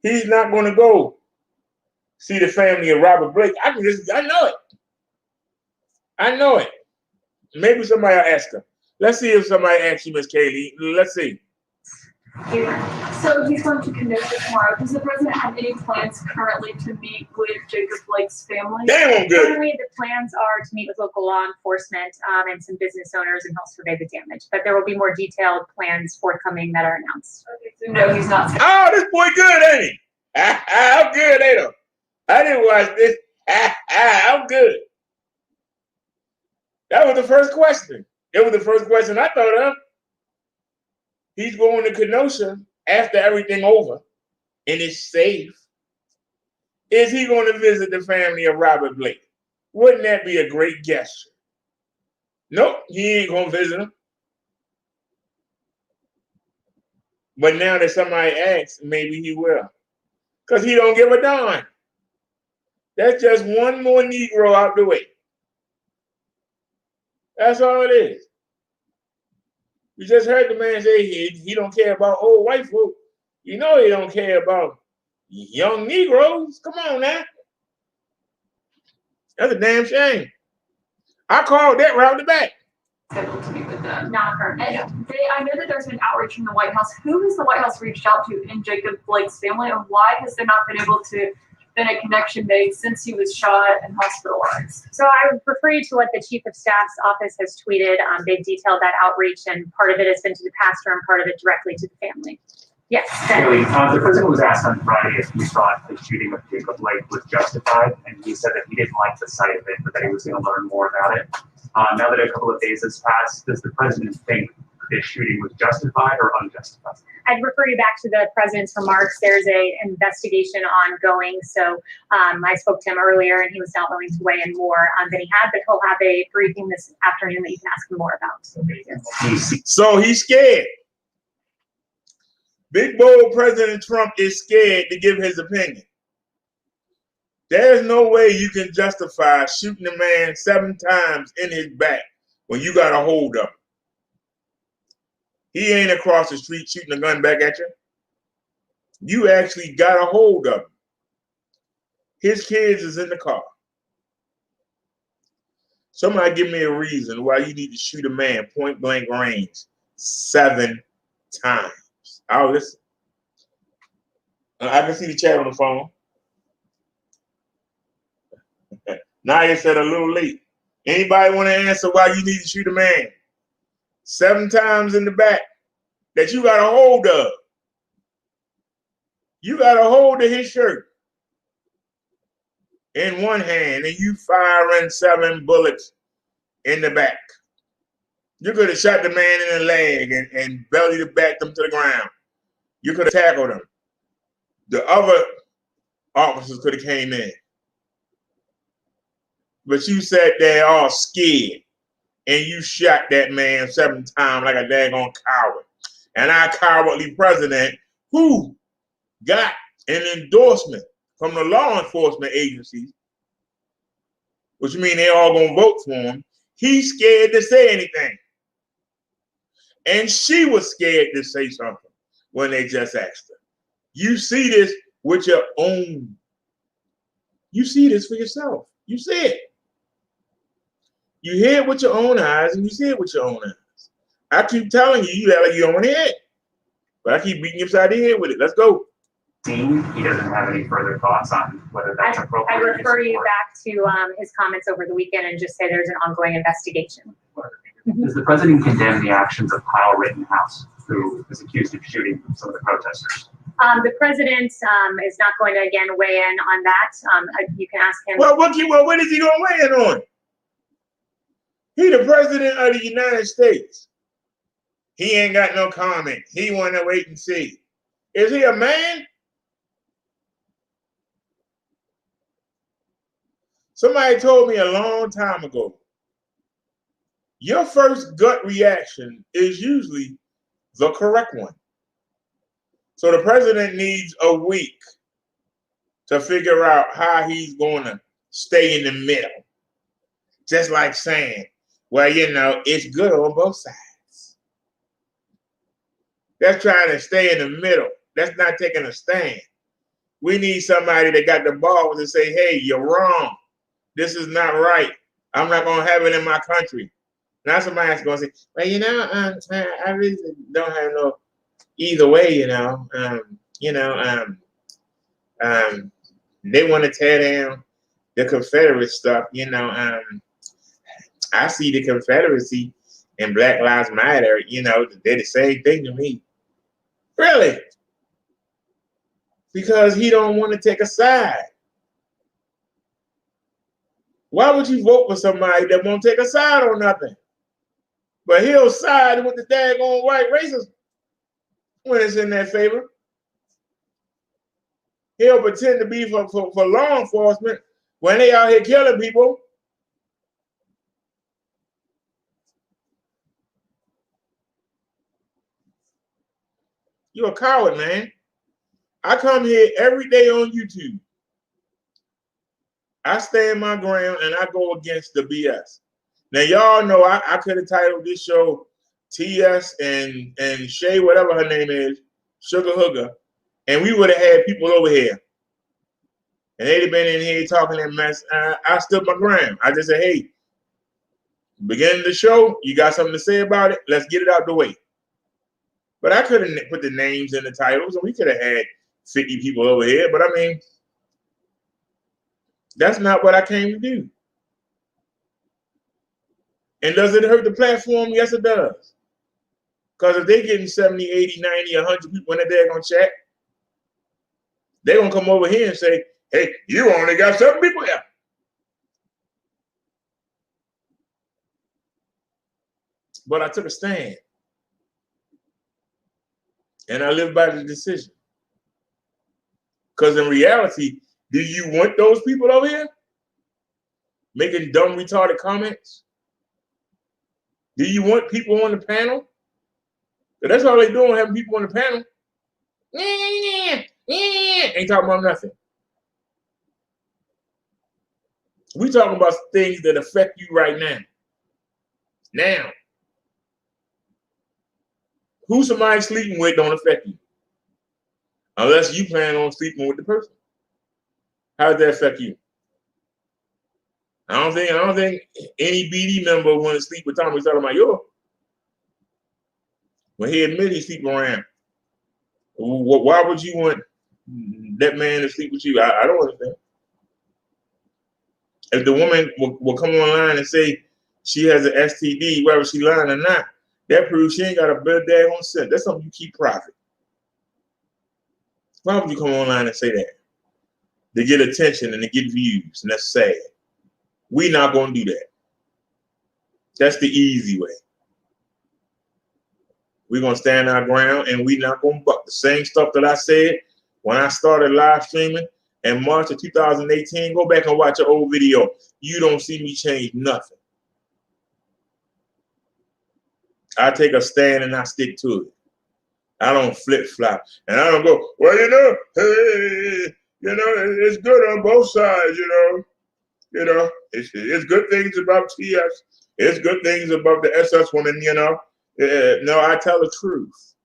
he's not going to go see the family of Robert Blake. I know it. I know it. Maybe somebody will ask him. Let's see if somebody asks you, Miss Kaylee. Let's see. So he's going to Kenosha tomorrow. Does the president have any plans currently to meet with Jacob Blake's family? Damn, I'm good. Currently, the plans are to meet with local law enforcement and some business owners and help survey the damage. But there will be more detailed plans forthcoming that are announced. Okay, so no, he's not. Oh, this boy good, ain't he? I'm good, ain't I? I didn't watch this. I'm good. That was the first question. It was the first question I thought of. He's going to Kenosha after everything over and it's safe. Is he going to visit the family of Robert Blake? Wouldn't that be a great gesture? Nope, he ain't going to visit him. But now that somebody asks, maybe he will. Because he don't give a darn. That's just one more Negro out the way. That's all it is. You just heard the man say he don't care about old white folk. You know he don't care about young Negroes. Come on now. That's a damn shame. I called that round the back. Scheduled to meet with them. Not currently. And I know that there's been outreach from the White House. Who has the White House reached out to in Jacob Blake's family, and why has there not been able to been a connection made since he was shot and hospitalized? So I would refer you to what the Chief of Staff's office has tweeted. They've detailed that outreach, and part of it has been to the pastor and part of it directly to the family. Yes. Haley, the president was asked on Friday if he thought the shooting of Jacob Blake was justified, and he said that he didn't like the sight of it, but that he was going to learn more about it. Now that a couple of days has passed, does the president think this shooting was justified or unjustified? I'd refer you back to the president's remarks. There's an investigation ongoing. So I spoke to him earlier, and he was not willing to weigh in more than he had, but he'll have a briefing this afternoon that you can ask him more about. So he's scared. Big bold President Trump is scared to give his opinion. There's no way you can justify shooting a man 7 times in his back when you got a hold of him. He ain't across the street shooting a gun back at you. You actually got a hold of him. His kids is in the car. Somebody give me a reason why you need to shoot a man point blank range 7 times. I'll listen. I can see the chat on the phone. Naya said a little late. Anybody want to answer why you need to shoot a man 7 times in the back that you got a hold of? You got a hold of his shirt in one hand and you firing 7 bullets in the back. You could have shot the man in the leg and belly to back them to the ground. You could have tackled him. The other officers could have came in. But you sat there all scared and you shot that man 7 times like a daggone coward. And our cowardly president, who got an endorsement from the law enforcement agencies, which means they all gonna vote for him, he's scared to say anything. And she was scared to say something when they just asked her. You see this with your own. You see this for yourself. You see it. You hear it with your own eyes and you see it with your own eyes. I keep telling you, you act like you don't want to hear it. But I keep beating you upside the head with it. Let's go. He doesn't have any further thoughts on whether that's appropriate. I refer you back to his comments over the weekend and just say there's an ongoing investigation. Does the president condemn the actions of Kyle Rittenhouse, who is accused of shooting some of the protesters? The president is not going to again weigh in on that. You can ask him. Well, what is he going to weigh in on? He the president of the United States. He ain't got no comment. He want to wait and see. Is he a man? Somebody told me a long time ago, your first gut reaction is usually the correct one. So the president needs a week to figure out how he's going to stay in the middle. Just like saying, well, you know, it's good on both sides. That's trying to stay in the middle. That's not taking a stand. We need somebody that got the balls to say, hey, you're wrong. This is not right. I'm not going to have it in my country. Now somebody that's going to say, well, you know, I really don't have no either way, you know. They want to tear down the Confederate stuff, you know. I see the Confederacy and Black Lives Matter, you know, they're the same thing to me. Really? Because he don't want to take a side. Why would you vote for somebody that won't take a side on nothing? But he'll side with the daggone white racists when it's in their favor. He'll pretend to be for law enforcement when they out here killing people. You're a coward, man. I come here every day on YouTube. I stand my ground and I go against the BS. Now, y'all know I could have titled this show TS and Shay, whatever her name is, Sugar Hooker, and we would have had people over here. And they'd have been in here talking that mess. I stood my ground. I just said, hey, beginning the show, you got something to say about it? Let's get it out the way. But I could have put the names in the titles, and we could have had 50 people over here. But I mean, that's not what I came to do. And does it hurt the platform? Yes, it does. Because if they're getting 70, 80, 90, 100 people in there going to chat, they're going to come over here and say, hey, you only got 7 people here. But I took a stand. And I live by the decision. Because in reality, do you want those people over here making dumb, retarded comments? Do you want people on the panel? That's all they're doing, having people on the panel. Ain't talking about nothing. We talking about things that affect you right now. Now. Who somebody sleeping with don't affect you. Unless you plan on sleeping with the person. How does that affect you? I don't think any BD member want to sleep with Tommy Sotomayor. When he admitted he sleep around. Why would you want that man to sleep with you? I don't understand. If the woman will come online and say she has an STD, whether she lying or not, that proves she ain't got a better daggone sense. That's something you keep private. Why would you come online and say that? To get attention and to get views, and that's sad. We're not going to do that. That's the easy way. We're going to stand our ground, and we're not going to buck. The same stuff that I said when I started live streaming in March of 2018. Go back and watch an old video. You don't see me change nothing. I take a stand and I stick to it. I don't flip-flop. And I don't go, well, you know, hey, you know, it's good on both sides, you know. You know, it's good things about TS. It's good things about the SS woman, you know. No, I tell the truth.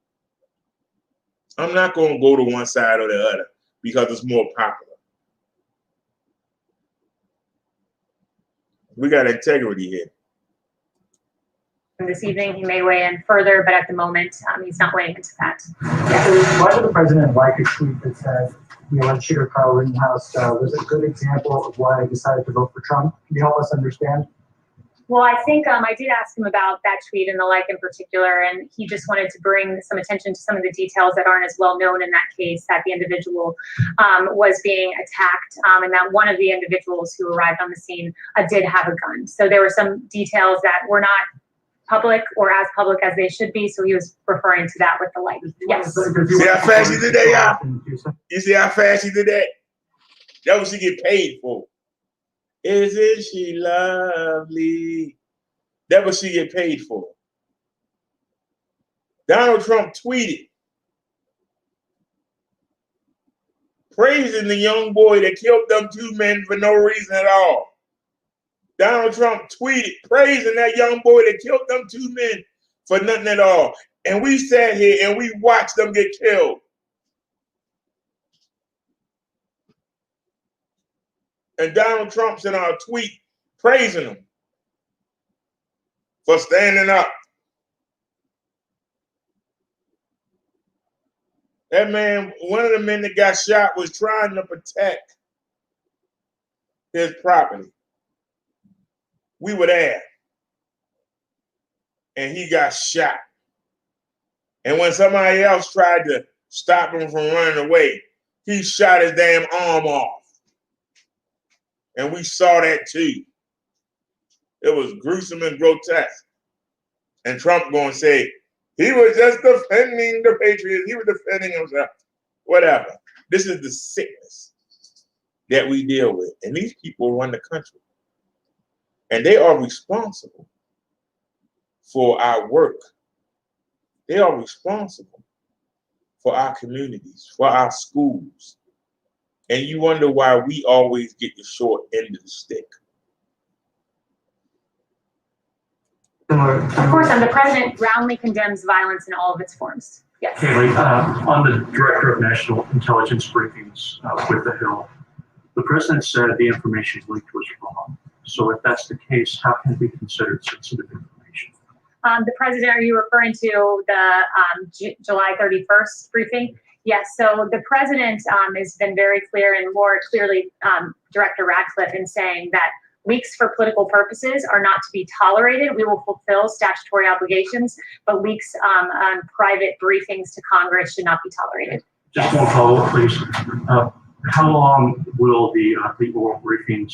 I'm not going to go to one side or the other because it's more popular. We got integrity here. This evening, he may weigh in further, but at the moment, he's not weighing into that. Why would the president like a tweet that said the alleged shooter Kyle Rittenhouse was a good example of why I decided to vote for Trump? Can you help us understand? Well, I think I did ask him about that tweet and the like in particular, and he just wanted to bring some attention to some of the details that aren't as well known in that case, that the individual was being attacked, and that one of the individuals who arrived on the scene did have a gun. So there were some details that were not public or as public as they should be, so he was referring to that with the like. Yes. See how fast he did that, y'all? You see how fast he did that? That was she get paid for. Isn't she lovely? That was she get paid for. Donald Trump tweeted praising the young boy that killed them 2 men for no reason at all. Donald Trump tweeted praising that young boy that killed them 2 men for nothing at all. And we sat here and we watched them get killed. And Donald Trump sent out a tweet praising them for standing up. That man, one of the men that got shot was trying to protect his property. We were there. And he got shot. And when somebody else tried to stop him from running away, he shot his damn arm off. And we saw that too. It was gruesome and grotesque. And Trump going to say, he was just defending the Patriots. He was defending himself. Whatever. This is the sickness that we deal with. And these people run the country. And they are responsible for our work. They are responsible for our communities, for our schools. And you wonder why we always get the short end of the stick. Of course, the president roundly condemns violence in all of its forms. Yes. Haley, on the Director of National Intelligence briefings with the Hill, the president said the information leaked was wrong. So if that's the case, how can it be considered sensitive information? The president, are you referring to the July 31st briefing? Yes, so the president has been very clear, and more clearly Director Radcliffe, in saying that leaks for political purposes are not to be tolerated. We will fulfill statutory obligations, but leaks on private briefings to Congress should not be tolerated. Just one follow-up, please. How long will the oral briefings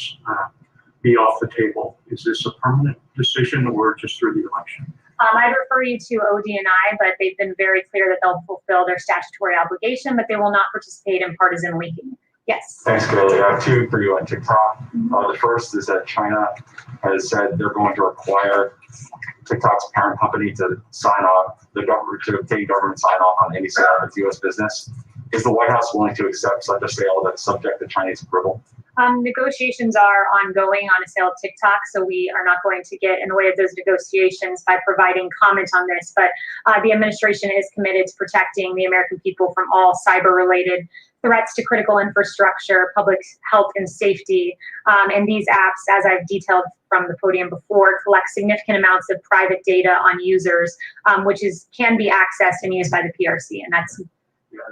be off the table? Is this a permanent decision or just through the election? I'd refer you to ODNI, but they've been very clear that they'll fulfill their statutory obligation, but they will not participate in partisan leaking. Yes. Thanks, Kaylee. I have two for you on TikTok. The first is that China has said they're going to require TikTok's parent company to sign off, the government to obtain government sign off on any sale of its U.S. business. Is the White House willing to accept such a sale that's subject to Chinese approval? Negotiations are ongoing on a sale of TikTok, so we are not going to get in the way of those negotiations by providing comment on this. But the administration is committed to protecting the American people from all cyber-related threats to critical infrastructure, public health and safety. And these apps, as I've detailed from the podium before, collect significant amounts of private data on users, which can be accessed and used by the PRC. And that's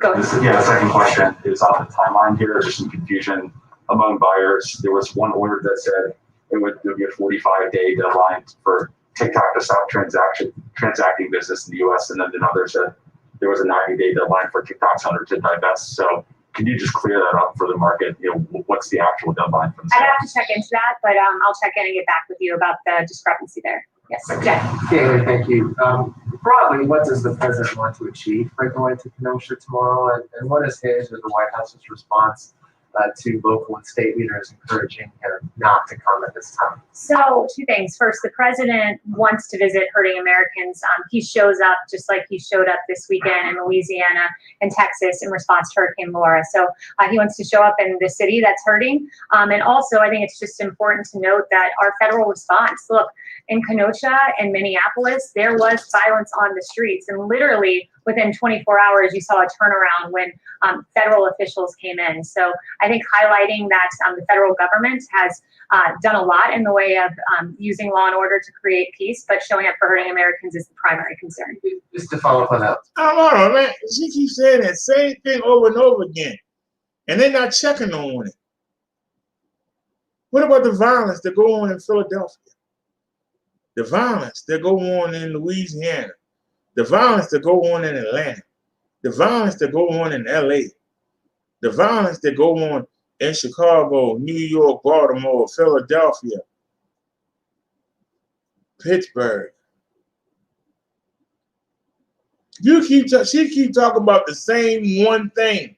the second question is on the timeline here. There's some confusion among buyers. There was one order that said it would be a 45-day deadline for TikTok to stop transacting business in the U.S. And then another said there was a 90-day deadline for TikTok's owner to divest. So can you just clear that up for the market? You know, what's the actual deadline for the sale? I'd have to check into that, but I'll check in and get back with you about the discrepancy there. Yes, Jeff. Okay, thank you. Broadly, what does the president want to achieve by going to Kenosha tomorrow, and what is his or the White House's response to local and state leaders encouraging him not to come at this time? So, two things. First, the president wants to visit hurting Americans. He shows up just like he showed up this weekend in Louisiana and Texas in response to Hurricane Laura. So he wants to show up in the city that's hurting. And also, I think it's just important to note that our federal response, look, in Kenosha and Minneapolis, there was violence on the streets, and literally within 24 hours, you saw a turnaround when federal officials came in. So I think highlighting that the federal government has done a lot in the way of using law and order to create peace, but showing up for hurting Americans is the primary concern. Just to follow up on that. Hold on, man. She keeps saying that same thing over and over again, and they're not checking on it. What about the violence that go on in Philadelphia? The violence that go on in Louisiana? The violence that go on in Atlanta? The violence that go on in LA? The violence that go on in Chicago, New York, Baltimore, Philadelphia, Pittsburgh. She keep talking about the same one thing.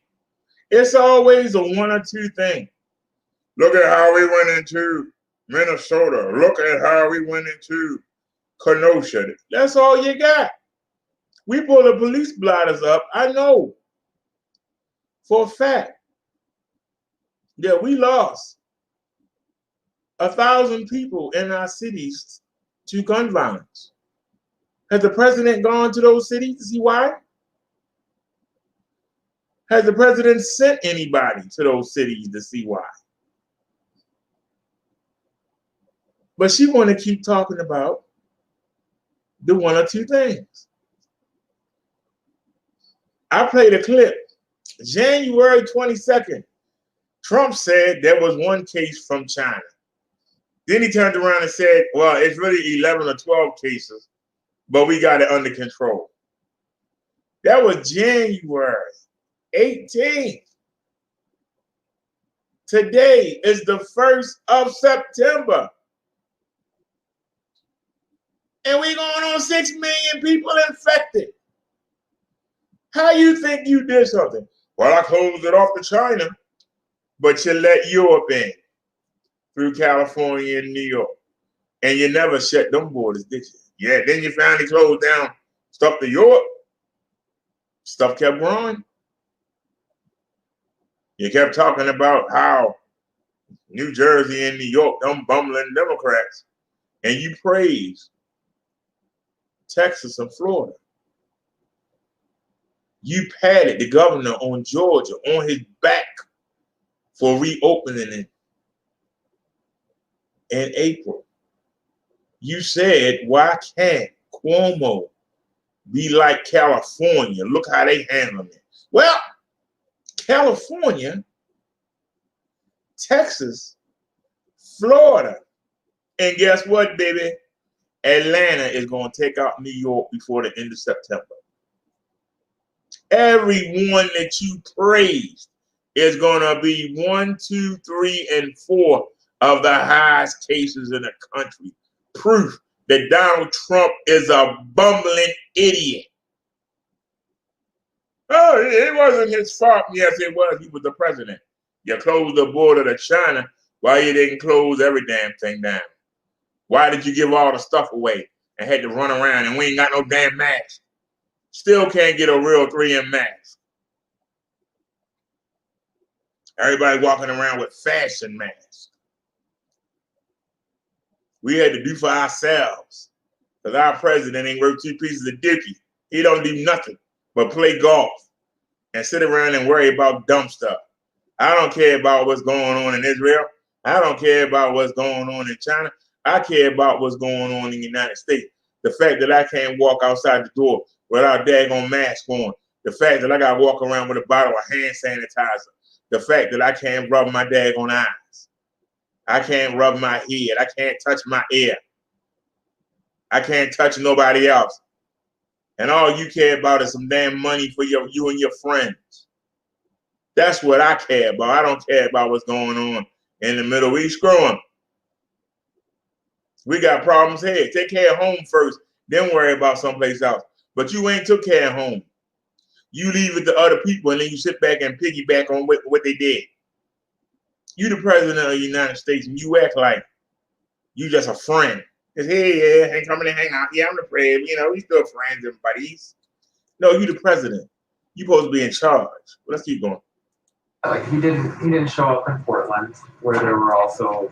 It's always a one or two thing. Look at how we went into Minnesota. Look at how we went into Kenosha. That's all you got. We pull the police blotters up. I know for a fact that we lost 1,000 people in our cities to gun violence. Has the president gone to those cities to see why? Has the president sent anybody to those cities to see why? But she want to keep talking about the one or two things. I played a clip. January 22nd, Trump said there was one case from China. Then he turned around and said, well, it's really 11 or 12 cases, but we got it under control. That was January 18th. Today is the 1st of September. And we're going on 6 million people infected. How you think you did something? Well, I closed it off to China, but you let Europe in through California and New York. And you never shut them borders, did you? Yeah, then you finally closed down stuff to Europe. Stuff kept growing. You kept talking about how New Jersey and New York, them bumbling Democrats, and you praised Texas and Florida. You patted the governor on Georgia on his back for reopening it in April. You said, why can't Cuomo be like California? Look how they handle it. Well, California, Texas, Florida, and guess what, baby? Atlanta is going to take out New York before the end of September. Everyone that you praised is going to be 1, 2, 3, and 4 of the highest cases in the country. Proof that Donald Trump is a bumbling idiot. Oh, it wasn't his fault. Yes, it was. He was the president. You closed the border to China. Why you didn't close every damn thing down? Why did you give all the stuff away and had to run around and we ain't got no damn mask? Still can't get a real 3M mask. Everybody walking around with fashion masks. We had to do for ourselves because our president ain't worth 2 pieces of dookie. He don't do nothing but play golf and sit around and worry about dumb stuff. I don't care about what's going on in Israel. I don't care about what's going on in China. I care about what's going on in the United States. The fact that I can't walk outside the door without a daggone mask on. The fact that I got to walk around with a bottle of hand sanitizer. The fact that I can't rub my daggone eyes. I can't rub my head. I can't touch my ear. I can't touch nobody else. And all you care about is some damn money for you and your friends. That's what I care about. I don't care about what's going on in the Middle East. Screw them. We got problems here. Take care of home first, then worry about someplace else. But you ain't took care of home. You leave it to other people, and then you sit back and piggyback on what they did. You the president of the United States, and you act like you just a friend. Just, hey, yeah, ain't coming to hang out. Yeah, I'm the president. You know, we still friends and buddies. No, you the president. You supposed to be in charge. Well, let's keep going. He didn't show up in Portland, where there were also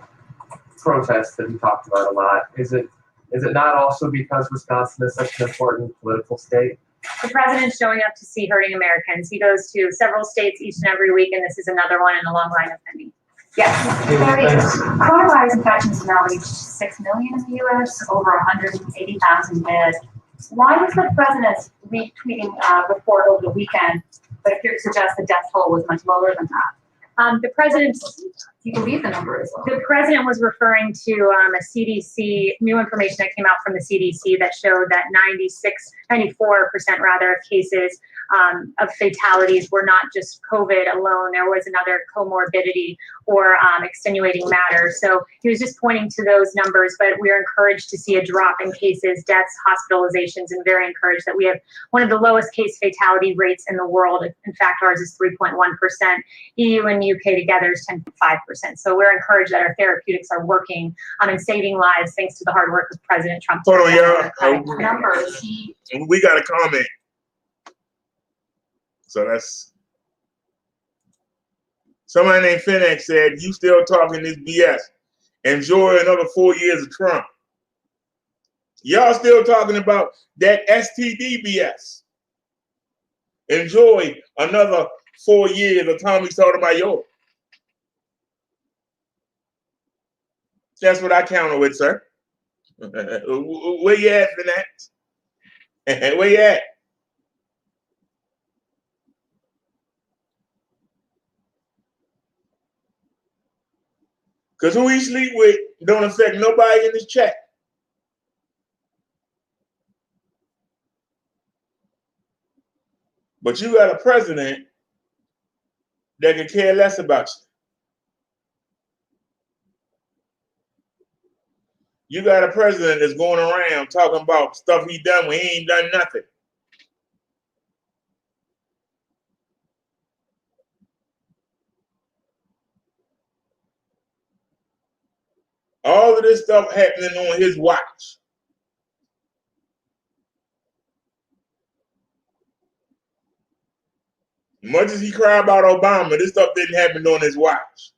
protests that he talked about a lot. Is it not also because Wisconsin is such an important political state? The president's showing up to see hurting Americans. He goes to several states each and every week, and this is another one in a long line of many. Yes. Coronavirus infections have now reached 6 million in the U.S., over 180,000 dead. Why was the president retweeting a report over the weekend that appeared to suggest the death toll was much lower than that? The president, do you believe the number is low? The president was referring to a CDC, new information that came out from the CDC that showed that 94% rather of cases of fatalities were not just COVID alone. There was another comorbidity or extenuating matter. So he was just pointing to those numbers, but we're encouraged to see a drop in cases, deaths, hospitalizations, and very encouraged that we have one of the lowest case fatality rates in the world. In fact, ours is 3.1%. EU and UK together is 10.5%. So we're encouraged that our therapeutics are working and saving lives thanks to the hard work of President Trump. Hold on, yeah. Numbers. We got a comment. So that's somebody named Finnex said, you still talking this BS. Enjoy another 4 years of Trump. Y'all still talking about that STD BS. Enjoy another 4 years of Tommy Sotomayor. That's what I counter with, sir. Where you at, Finance? Where you at? Because who he sleep with don't affect nobody in this chat. But you got a president that could care less about you. You got a president that's going around talking about stuff he done when he ain't done nothing. All of this stuff happening on his watch. Much as he cried about Obama, this stuff didn't happen on his watch.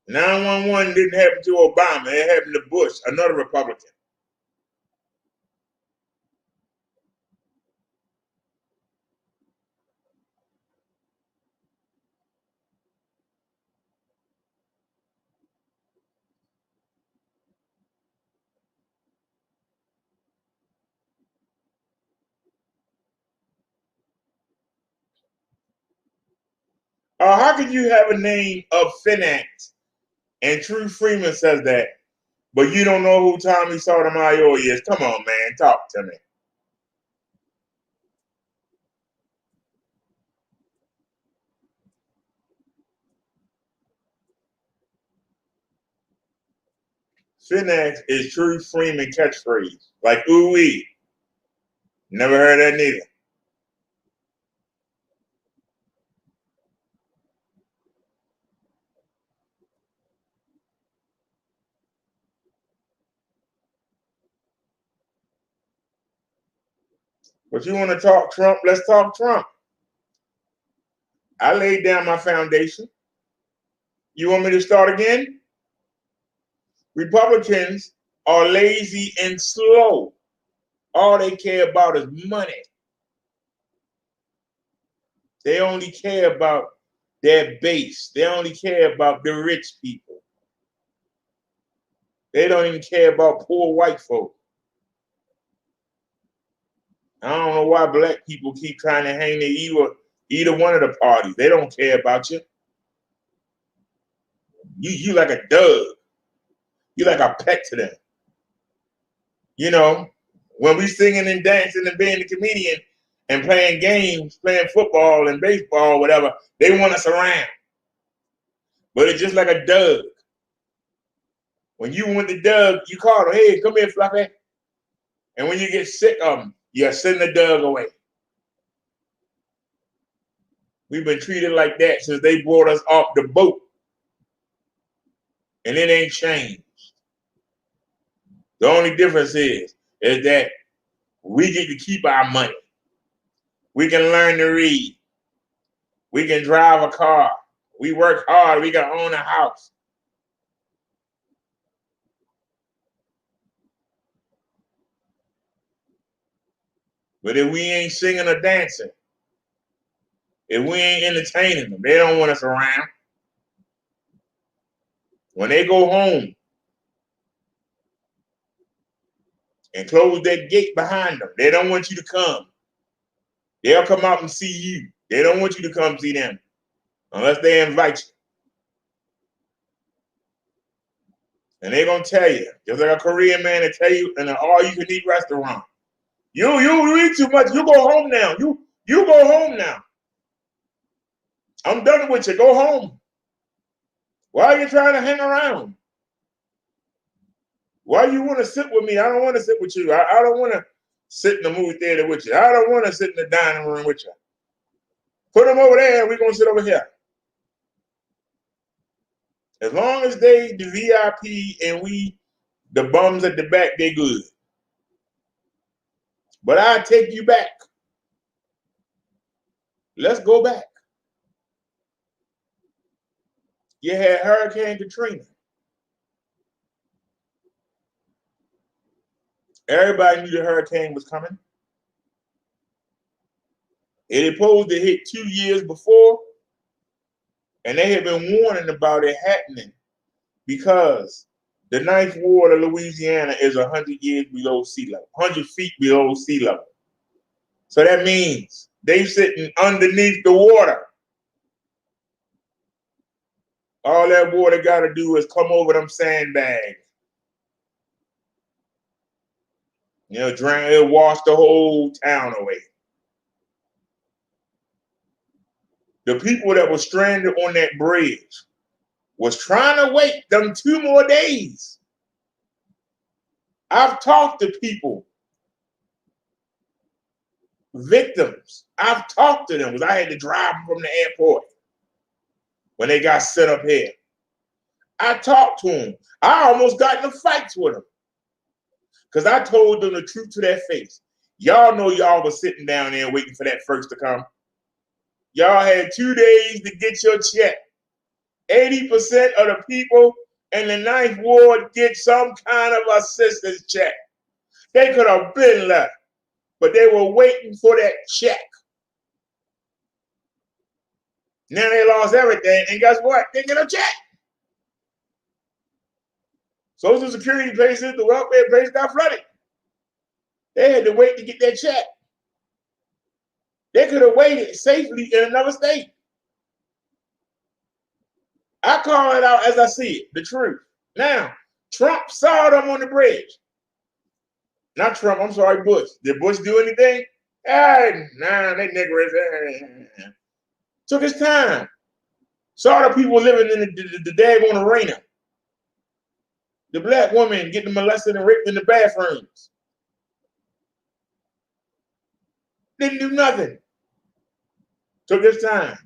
911 didn't happen to Obama. It happened to Bush, another Republican. How can you have a name of Finance and True Freeman says that, but you don't know who Tommy Sotomayor is? Come on, man. Talk to me. Finance is True Freeman catchphrase. Like, ooh-wee. Never heard that neither. But you want to talk Trump? Let's talk Trump. I laid down my foundation. You want me to start again? Republicans are lazy and slow. All they care about is money. They only care about their base. They only care about the rich people. They don't even care about poor white folk. I don't know why black people keep trying to hang to either one of the parties. They don't care about you. You like a dog. You like a pet to them. You know, when we singing and dancing and being a comedian and playing games, playing football and baseball, whatever, they want us around. But it's just like a dog. When you want the dog, you call them, hey, come here, Fluffy. And when you get sick of them, you send the dog away. We've been treated like that since they brought us off the boat. And it ain't changed. The only difference is that we get to keep our money. We can learn to read. We can drive a car. We work hard. We can own a house. But if we ain't singing or dancing, if we ain't entertaining them, they don't want us around. When they go home and close that gate behind them, they don't want you to come. They'll come out and see you. They don't want you to come see them unless they invite you. And they're going to tell you, just like a Korean man to tell you in an all-you-can-eat restaurant, you eat too much. You go home now. You go home now. I'm done with you. Go home. Why are you trying to hang around? Why you want to sit with me? I don't want to sit with you. I don't want to sit in the movie theater with you. I don't want to sit in the dining room with you. Put them over there and we're going to sit over here. As long as they the VIP and we the bums at the back, they good. But I take you back. Let's go back. You had Hurricane Katrina. Everybody knew the hurricane was coming. It had supposed to hit 2 years before, and they had been warning about it happening because the ninth ward of Louisiana is 100 years below sea level, 100 feet below sea level. So that means they sitting underneath the water. All that water got to do is come over them sandbags. You know, drain, it washed the whole town away. The people that were stranded on that bridge was trying to wait them 2 more days. I've talked to people, victims. I've talked to them because I had to drive them from the airport when they got set up here. I talked to them. I almost got in fights with them because I told them the truth to their face. Y'all know y'all was sitting down there waiting for that first to come. Y'all had 2 days to get your check. 80% of the people in the ninth ward get some kind of assistance check. They could have been left, but they were waiting for that check. Now they lost everything, and guess what? They get a check. Social Security places, the welfare places got flooded. They had to wait to get their check. They could have waited safely in another state. I call it out as I see it, the truth. Now, Trump saw them on the bridge. Not Trump, I'm sorry, Bush. Did Bush do anything? Nah, they niggers. Took his time. Saw the people living in the daggone arena. The black woman getting molested and raped in the bathrooms. Didn't do nothing. Took his time.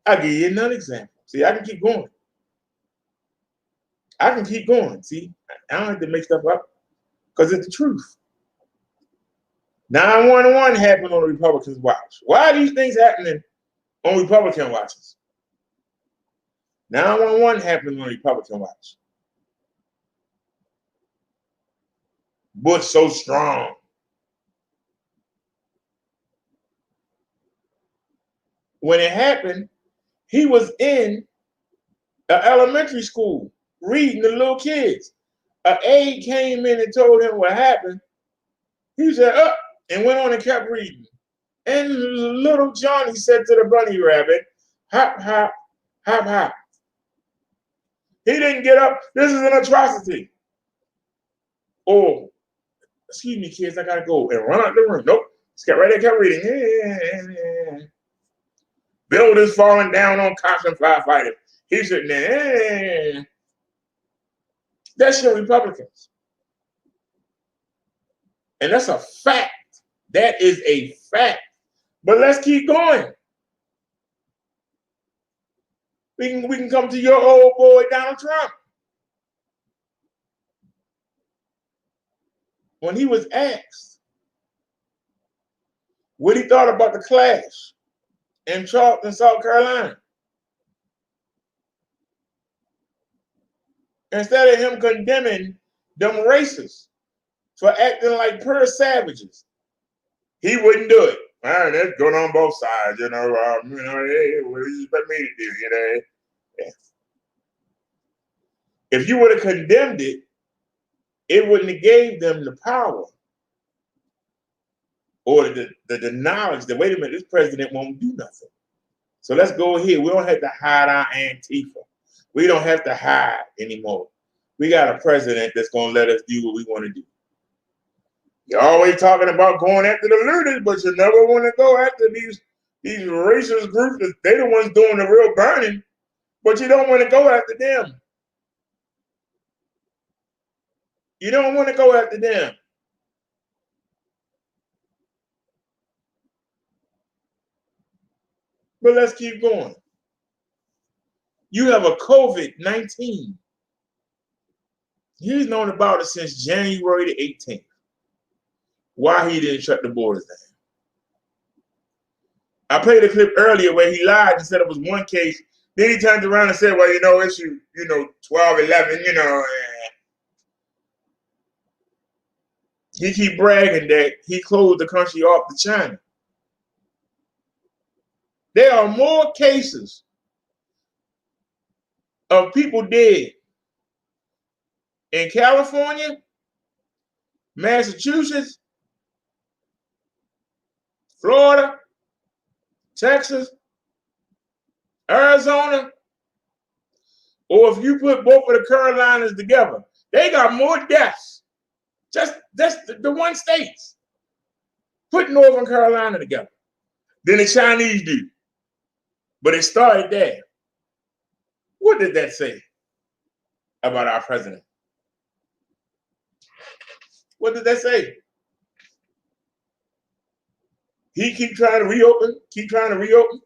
I'll give you another example. See, I can keep going. I can keep going. See, I don't have to make stuff up because it's the truth. 911 happened on the Republicans' watch. Why are these things happening on Republican watches? 911 happened on the Republican watch. Bush so strong. When it happened, he was in an elementary school reading to little kids. An aide came in and told him what happened. He said, up, and went on and kept reading. And little Johnny said to the bunny rabbit, hop, hop, hop, hop. He didn't get up. This is an atrocity. Oh, excuse me, kids, I gotta go. And run out the room. Nope. Just got right there, kept reading. Buildings falling down on cops and firefighters. He's sitting there. That's your Republicans. And that's a fact. That is a fact. But let's keep going. We can come to your old boy, Donald Trump. When he was asked what he thought about the clash in Charleston, South Carolina, instead of him condemning them racists for acting like pure savages, he wouldn't do it. That's going on both sides, hey, what do you expect me to do, Yeah. If you would have condemned it, it wouldn't have gave them the power or the knowledge that, wait a minute, this president won't do nothing. So let's go here. We don't have to hide our Antifa. We don't have to hide anymore. We got a president that's going to let us do what we want to do. You're always talking about going after the looters, but you never want to go after these racist groups. They're the ones doing the real burning, but you don't want to go after them. You don't want to go after them. But let's keep going. You have a COVID-19. He's known about it since January the 18th. Why he didn't shut the borders down. I played a clip earlier where he lied and said it was one case. Then he turned around and said, well, issue, 12, 11, He keep bragging that he closed the country off to China. There are more cases of people dead in California, Massachusetts, Florida, Texas, Arizona, or if you put both of the Carolinas together, they got more deaths. Just the one states. Put Northern Carolina together than the Chinese do. But it started there. What did that say about our president? What did that say? He keep trying to reopen, keep trying to reopen,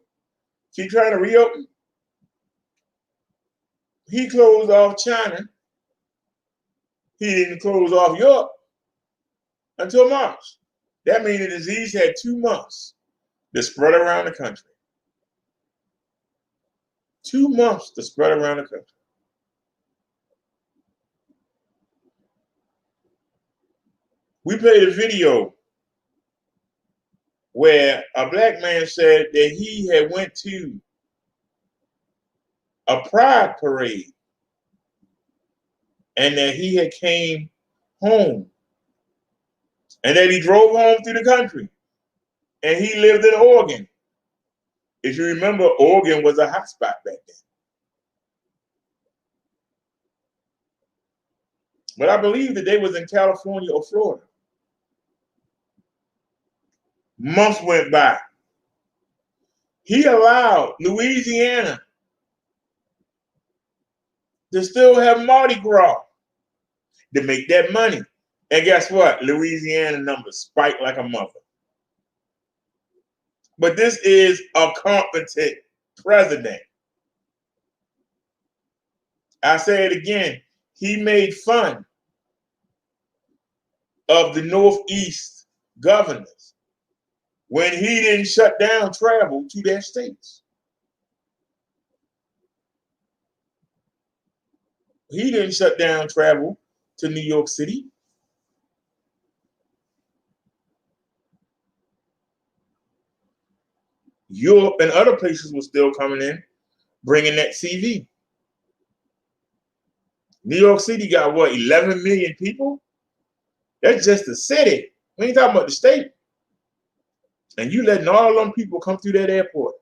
keep trying to reopen. He closed off China. He didn't close off Europe until March. That means the disease had 2 months to spread around the country. 2 months to spread around the country. We played a video where a black man said that he had went to a pride parade and that he had came home and that he drove home through the country and he lived in Oregon. If you remember, Oregon was a hotspot back then. But I believe that they was in California or Florida. Months went by. He allowed Louisiana to still have Mardi Gras to make that money. And guess what? Louisiana numbers spiked like a mother. But this is a competent president. I say it again. He made fun of the Northeast governors when he didn't shut down travel to their states. He didn't shut down travel to New York City. Europe and other places were still coming in, bringing that CV. New York City got what, 11 million people? That's just the city. We ain't talking about the state. And you letting all them people come through that airport,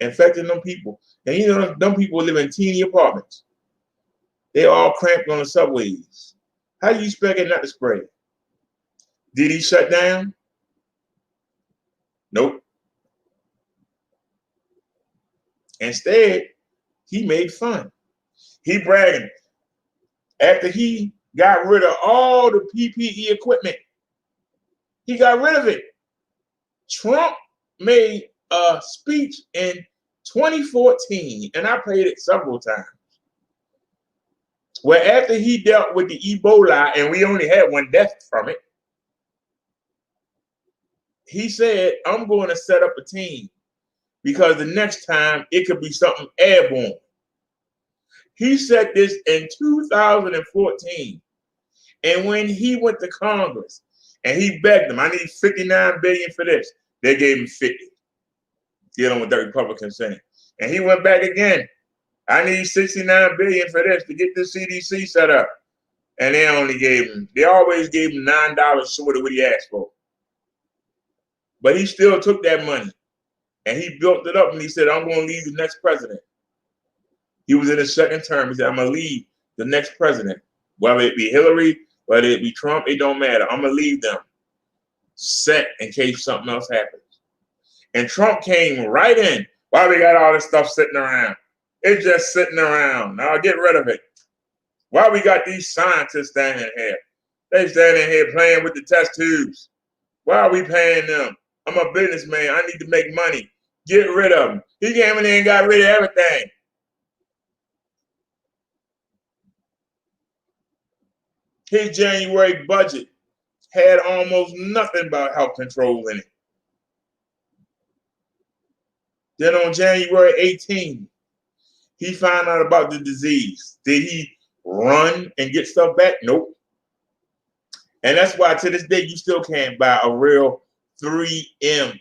infecting them people. And you know, them people live in teeny apartments. They all cramped on the subways. How do you expect it not to spread? Did he shut down? Nope. Instead, he made fun. He bragging. After he got rid of all the PPE equipment, he got rid of it. Trump made a speech in 2014, and I played it several times, where after he dealt with the Ebola, and we only had 1 death from it, he said, I'm going to set up a team because the next time it could be something airborne. He said this in 2014. And when he went to Congress and he begged them, I need $59 billion for this, they gave him 50, dealing with that Republican Senate. And he went back again. I need $69 billion for this to get the CDC set up. And they always gave him $9 short of what he asked for. But he still took that money and he built it up and he said, I'm going to lead the next president. He was in his 2nd term. He said, I'm going to lead the next president. Whether it be Hillary, whether it be Trump, it don't matter. I'm going to leave them set in case something else happens. And Trump came right in. Why we got all this stuff sitting around? It's just sitting around. Now get rid of it. Why we got these scientists standing here? They standing here playing with the test tubes. Why are we paying them? I'm a businessman. I need to make money. Get rid of them. He came in there and got rid of everything. His January budget had almost nothing about health control in it. Then on January 18, he found out about the disease. Did he run and get stuff back? Nope. And that's why to this day you still can't buy a real 3M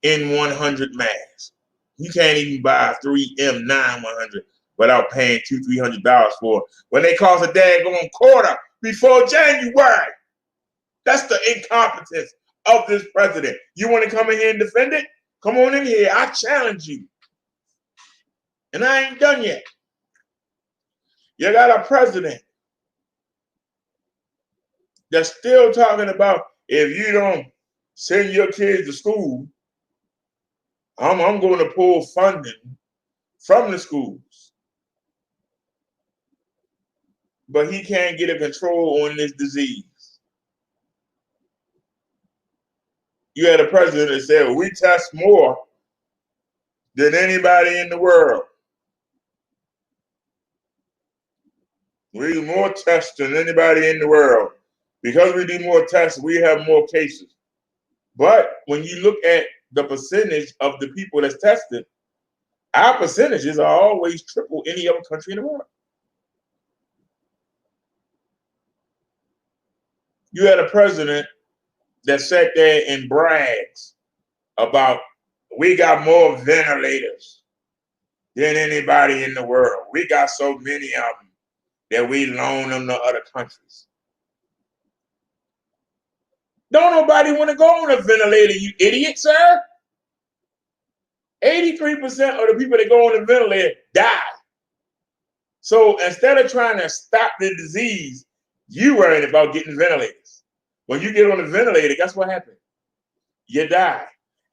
N100 mask. You can't even buy a 3M 9100 without paying $200-300 for it when they cost a daggone quarter before January. That's the incompetence of this president. You want to come in here and defend it? Come on in here. I challenge you. And I ain't done yet. You got a president that's still talking about if you don't send your kids to school, I'm going to pull funding from the schools. But he can't get a control on this disease. You had a president that said, well, we test more than anybody in the world. We do more tests than anybody in the world. Because we do more tests, we have more cases. But when you look at the percentage of the people that's tested, our percentages are always triple any other country in the world. You had a president that sat there and brags about we got more ventilators than anybody in the world. We got so many of them that we loan them to other countries. Don't nobody want to go on a ventilator, you idiot, sir. 83% of the people that go on a ventilator die. So instead of trying to stop the disease, you worrying about getting ventilators. When you get on a ventilator, guess what happened? You die.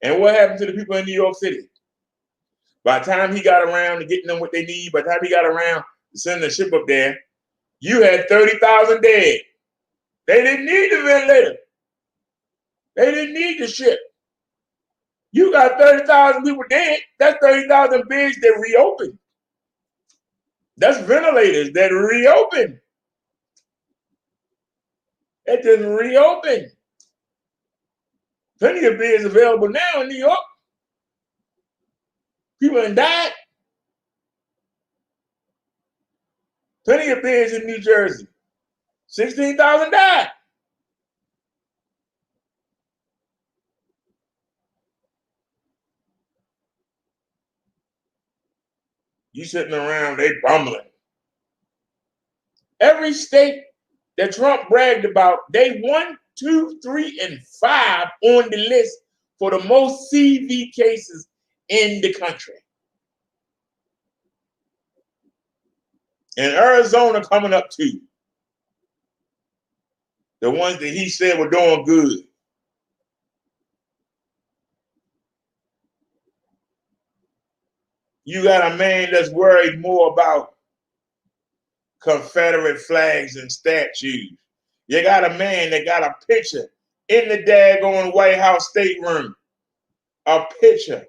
And what happened to the people in New York City? By the time he got around to getting them what they need, by the time he got around to sending the ship up there, you had 30,000 dead. They didn't need the ventilator. They didn't need the ship. You got 30,000 people dead. That's 30,000 beds that reopened. That's ventilators that reopened. It just reopened. Plenty of beds available now in New York. People have died. Plenty of beds in New Jersey. 16,000 died. You sitting around, they bumbling. Every state that Trump bragged about, they 1, 2, 3, and 5 on the list for the most CV cases in the country. And Arizona coming up too. The ones that he said were doing good. You got a man that's worried more about Confederate flags and statues. You got a man that got a picture in the daggone White House stateroom. A picture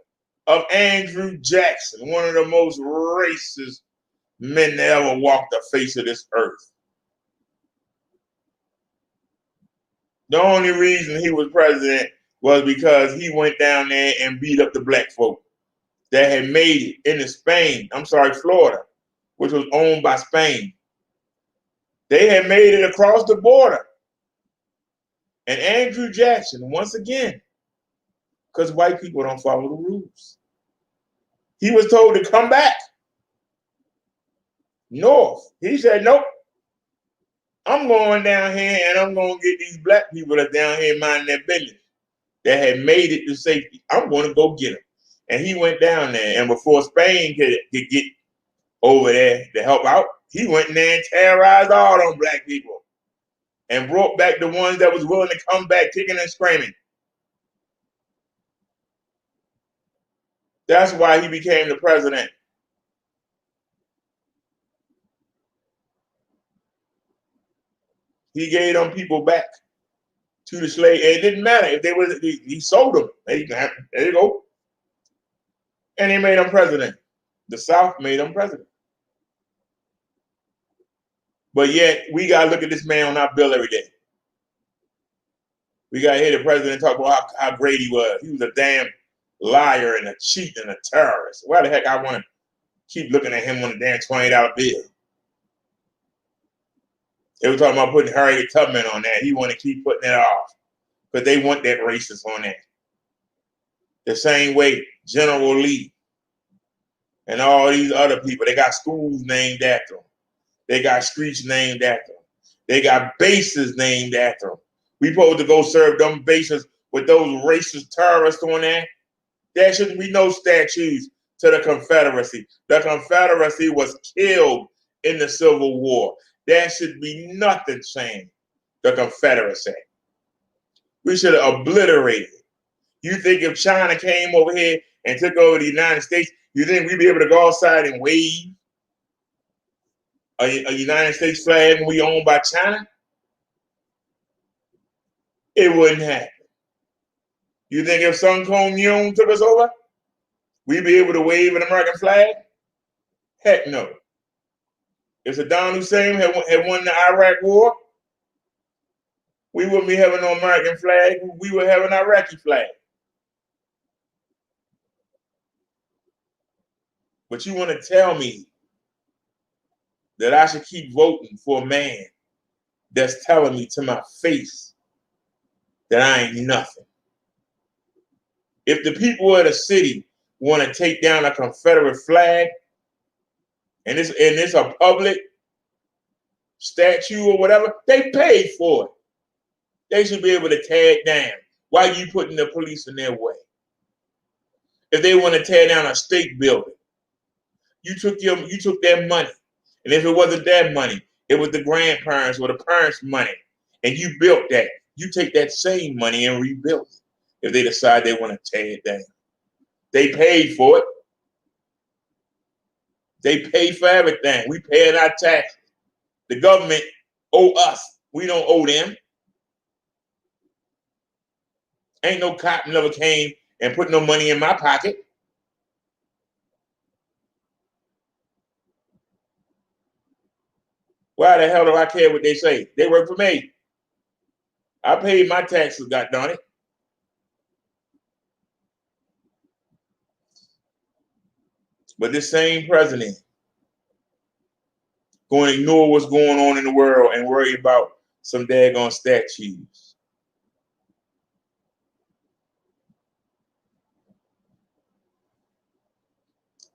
of Andrew Jackson, one of the most racist men that ever walked the face of this earth. The only reason he was president was because he went down there and beat up the black folk that had made it into Florida, which was owned by Spain. They had made it across the border. And Andrew Jackson, once again, because white people don't follow the rules, he was told to come back north. He said, nope, I'm going down here and I'm going to get these black people that's down here minding their business that had made it to safety. I'm going to go get them. And he went down there, and before Spain could get over there to help out, he went in there and terrorized all them black people and brought back the ones that was willing to come back kicking and screaming. That's why he became the president. He gave them people back to the slave. It didn't matter if they was. He sold them. There you go. And he made him president. The South made him president. But yet, we got to look at this man on our bill every day. We got to hear the president talk about how great he was. He was a damn liar and a cheat and a terrorist. Why the heck I want to keep looking at him on a damn $20 bill? They were talking about putting Harriet Tubman on that. He want to keep putting it off because they want that racist on there. The same way General Lee and all these other people, they got schools named after them. They got streets named after them. They got bases named after them. We supposed to go serve them bases with those racist terrorists on there. There shouldn't be no statues to the Confederacy. The Confederacy was killed in the Civil War. There should be nothing saying the Confederacy. We should have obliterated it. You think if China came over here and took over the United States, you think we'd be able to go outside and wave a United States flag when we owned by China? It wouldn't happen. You think if Sun Myung took us over, we'd be able to wave an American flag? Heck no. If Saddam Hussein had won the Iraq War, we wouldn't be having no American flag. We would have an Iraqi flag. But you want to tell me that I should keep voting for a man that's telling me to my face that I ain't nothing. If the people of the city want to take down a Confederate flag, and it's a public statue or whatever, they paid for it. They should be able to tear it down. Why are you putting the police in their way? If they want to tear down a state building, you took their money. And if it wasn't their money, it was the grandparents or the parents' money, and you built that. You take that same money and rebuild it if they decide they want to tear it down. They paid for it. They pay for everything. We pay our taxes. The government owe us. We don't owe them. Ain't no cop never came and put no money in my pocket. Why the hell do I care what they say? They work for me. I paid my taxes, goddamn it. But this same president going to ignore what's going on in the world and worry about some daggone statues.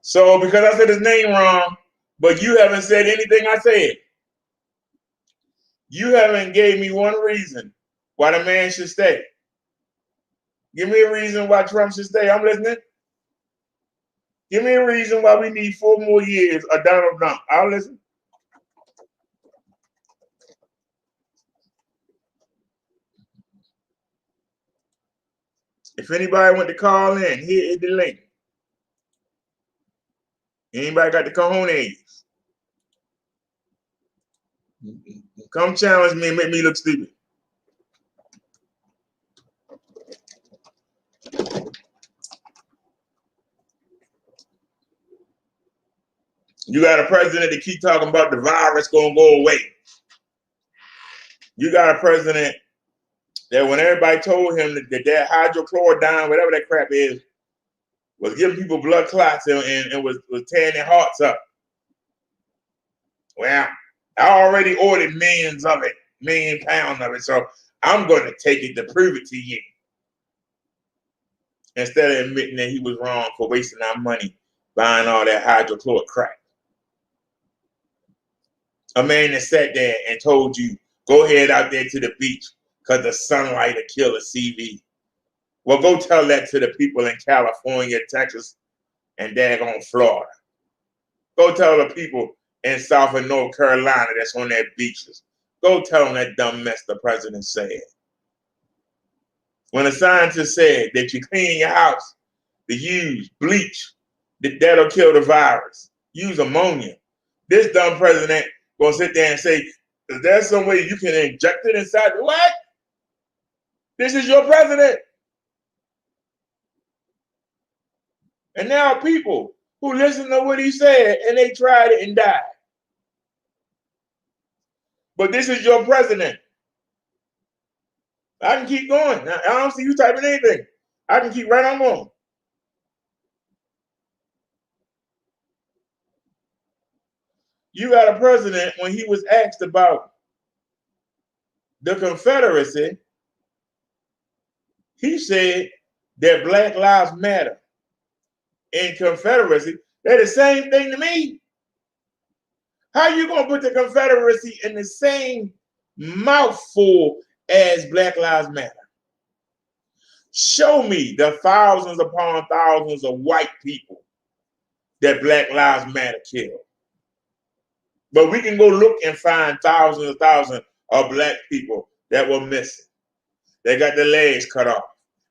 So because I said his name wrong, but you haven't said anything I said. You haven't gave me one reason why the man should stay. Give me a reason why Trump should stay. I'm listening. Give me a reason why we need 4 more years of Donald Trump. I'll listen. If anybody want to call in, here is the link. Anybody got the cojones? Come challenge me and make me look stupid. You got a president that keep talking about the virus gonna go away. You got a president that when everybody told him that hydrochloroquine, whatever that crap is, was giving people blood clots and was tearing their hearts up. Well, I already ordered million pounds of it, so I'm going to take it to prove it to you. Instead of admitting that he was wrong for wasting our money buying all that hydrochloric crap. A man that sat there and told you, go ahead out there to the beach because the sunlight will kill a CV. Well, go tell that to the people in California, Texas, and daggone Florida. Go tell the people in South and North Carolina that's on their beaches. Go tell them that dumb mess the president said. When a scientist said that you clean your house, to use bleach, that'll kill the virus. Use ammonia. This dumb president gonna sit there and say, is there some way you can inject it inside? What? This is your president. And now people who listen to what he said and they tried it and died. But this is your president. I can keep going. I don't see you typing anything. I can keep right on going. You got a president when he was asked about the Confederacy, he said that Black Lives Matter and Confederacy, they're the same thing to me. How you gonna put the Confederacy in the same mouthful as Black Lives Matter? Show me the thousands upon thousands of white people that Black Lives Matter killed. But we can go look and find thousands of black people that were missing. They got their legs cut off.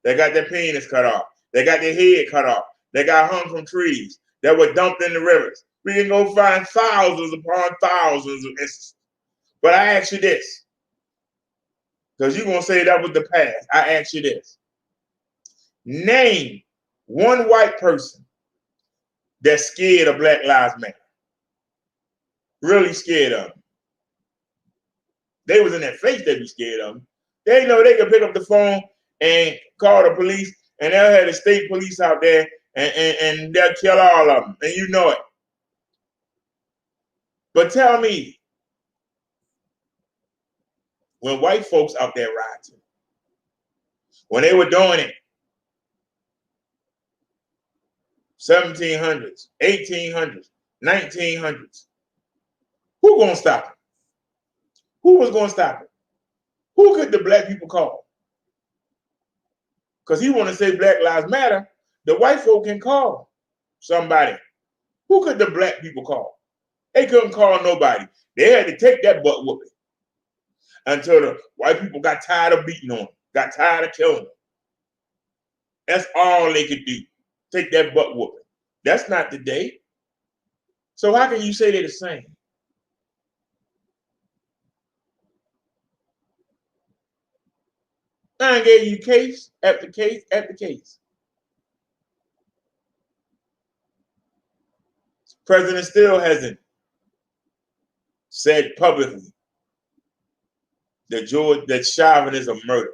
They got their penis cut off. They got their head cut off. They got hung from trees that were dumped in the rivers. We can go find thousands upon thousands of instances. But I ask you this, because you're going to say that was the past. I ask you this. Name one white person that's scared of Black Lives Matter. Really scared of them. They was in their face, they be scared of them. They know they can pick up the phone and call the police, and they'll have the state police out there, and they'll kill all of them, and you know it. But tell me, when white folks out there rioting, when they were doing it, 1700s, 1800s, 1900s, who gonna stop it? Who was gonna stop it? Who could the black people call? Because he want to say Black Lives Matter, the white folk can call somebody. Who could the black people call? They couldn't call nobody. They had to take that butt whooping until the white people got tired of beating on them, got tired of killing them. That's all they could do, take that butt whooping. That's not the day. So how can you say they're the same? I gave you case after case after case. President still hasn't said publicly that Chauvin is a murderer.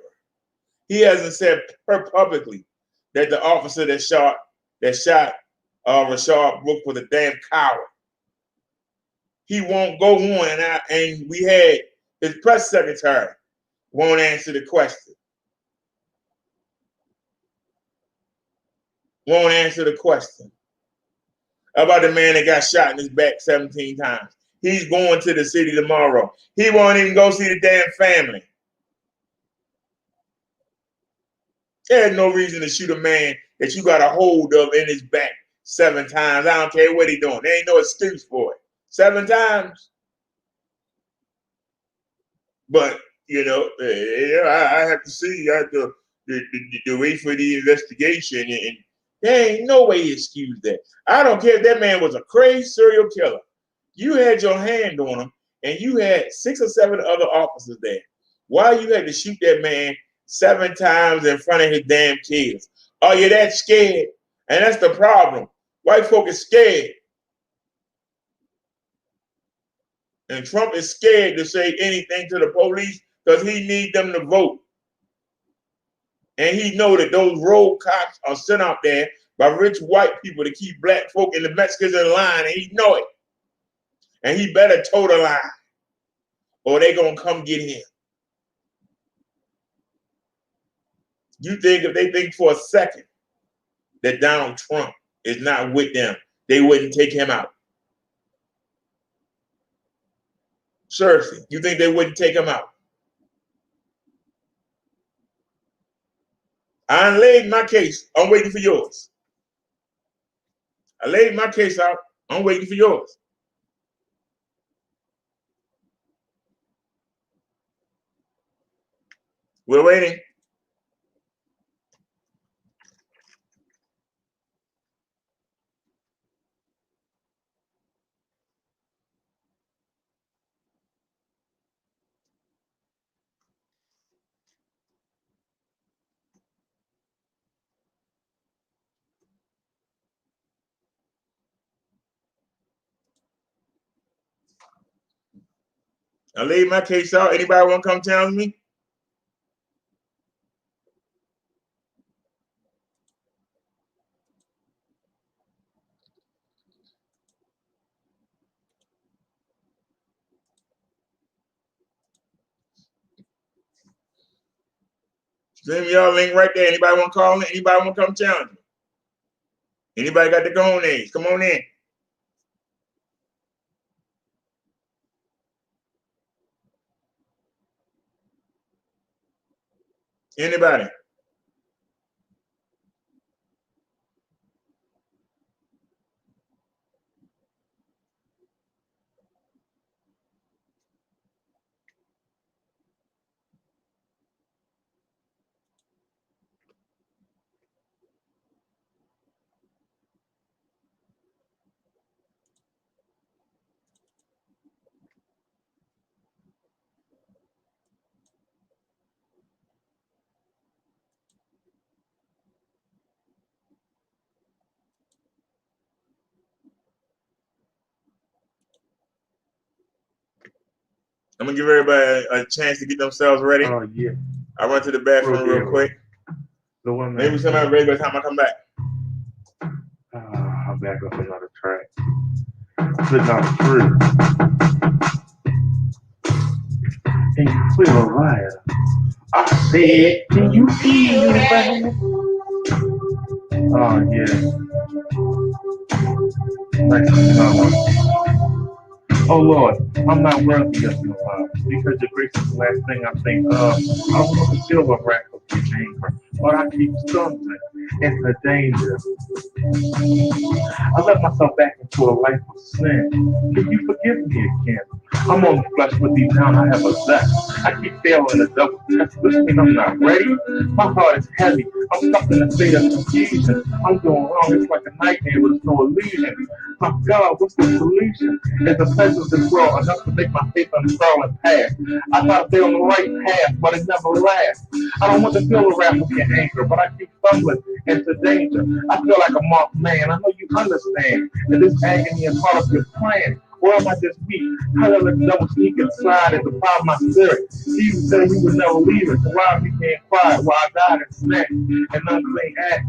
He hasn't said publicly that the officer that shot Rayshard Brooks was a damn coward. He won't go on, and we had his press secretary won't answer the question. Won't answer the question about the man that got shot in his back 17 times. He's going to the city tomorrow. He won't even go see the damn family. There's no reason to shoot a man that you got a hold of in his back 7 times. I don't care what he's doing. There ain't no excuse for it. 7 times. But, I have to see. I have to wait for the investigation, and there ain't no way he excused that. I don't care if that man was a crazy serial killer. You had your hand on him, and you had 6 or 7 other officers there. Why you had to shoot that man 7 times in front of his damn kids? Are you that scared? And that's the problem. White folk is scared. And Trump is scared to say anything to the police because he needs them to vote. And he know that those road cops are sent out there by rich white people to keep black folk and the Mexicans in line, and he know it. And he better toe the line, or they gonna come get him. You think if they think for a second that Donald Trump is not with them, they wouldn't take him out? Seriously, you think they wouldn't take him out? I laid my case. I'm waiting for yours. I laid my case out. I'm waiting for yours. We're waiting. I laid my case out. Anybody want to come challenge me? Send me y'all link right there. Anybody want to call in? Anybody want to come challenge me? Anybody got the gone age? Come on in. Anybody? I'm gonna give everybody a chance to get themselves ready. Oh yeah. I run to the bathroom real quick. Maybe somebody ready by the time I come back. I'm back up another track. Click on through. And you feel right. I said, can you feel that? Oh yeah. Thanks for coming. Oh Lord, I'm not worthy of your love, because your grace is the last thing I think of. I want to feel the wrath of your anger, but I keep stumbling into danger. I let myself back into a life of sin. Can you forgive me again? I'm on the flesh, but deep down I have a zest. I keep failing the double test. This means I'm not ready. My heart is heavy. I'm stuck in a state of confusion. I'm doing wrong. It's like a nightmare with no illusion. My God, what's the solution? Is the pleasure of this world enough to make my faith unfurl and pass? I thought to stay on the right path, but it never lasts. I don't want to feel the wrath of your anger, but I keep stumbling into danger. I feel like a marked man. I know you understand that this agony is part of your plan. Or am I just weak? How does the devil sneak inside and defile my spirit? Jesus said he would never leave us. So why became quiet while I died and snapped and unclean act?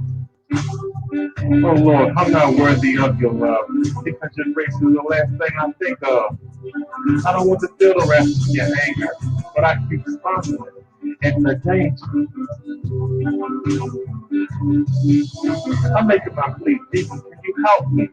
Oh Lord, I'm not worthy of your love, because your grace is the last thing I think of. I don't want to feel the rest of your anger, but I keep stumbling into danger. I'm making my plea. Jesus, can you help me?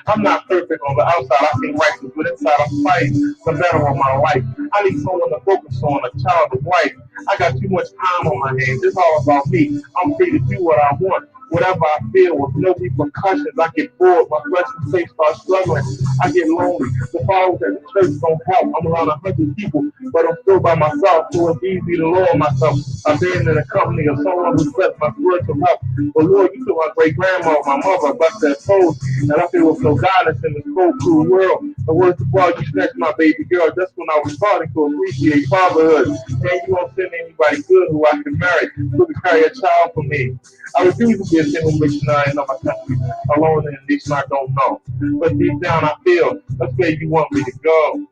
I'm not perfect on the outside. I seem righteous, but inside I'm fighting the battle of my life. I need someone to focus on, a child, a wife. I got too much time on my hands. It's all about me. I'm free to do what I want. Whatever I feel with no repercussions, I get bored, my flesh and faith start struggling, I get lonely, the followers at the church don't help, I'm around 100 people, but I'm still by myself, so it's easy to lower myself. I've been in the company of someone who sets my spiritual health, but Lord, you took my great-grandma, my mother, but that soul, and I feel with no guidance in this cold, cruel world. The worst of all, you snatched my baby girl, just when I was starting to appreciate fatherhood, and you won't send anybody good who I can marry, who can carry a child for me. I refuse to be a single missionary in my country, alone in a nation I don't know. But deep down I feel that's where you want me to go.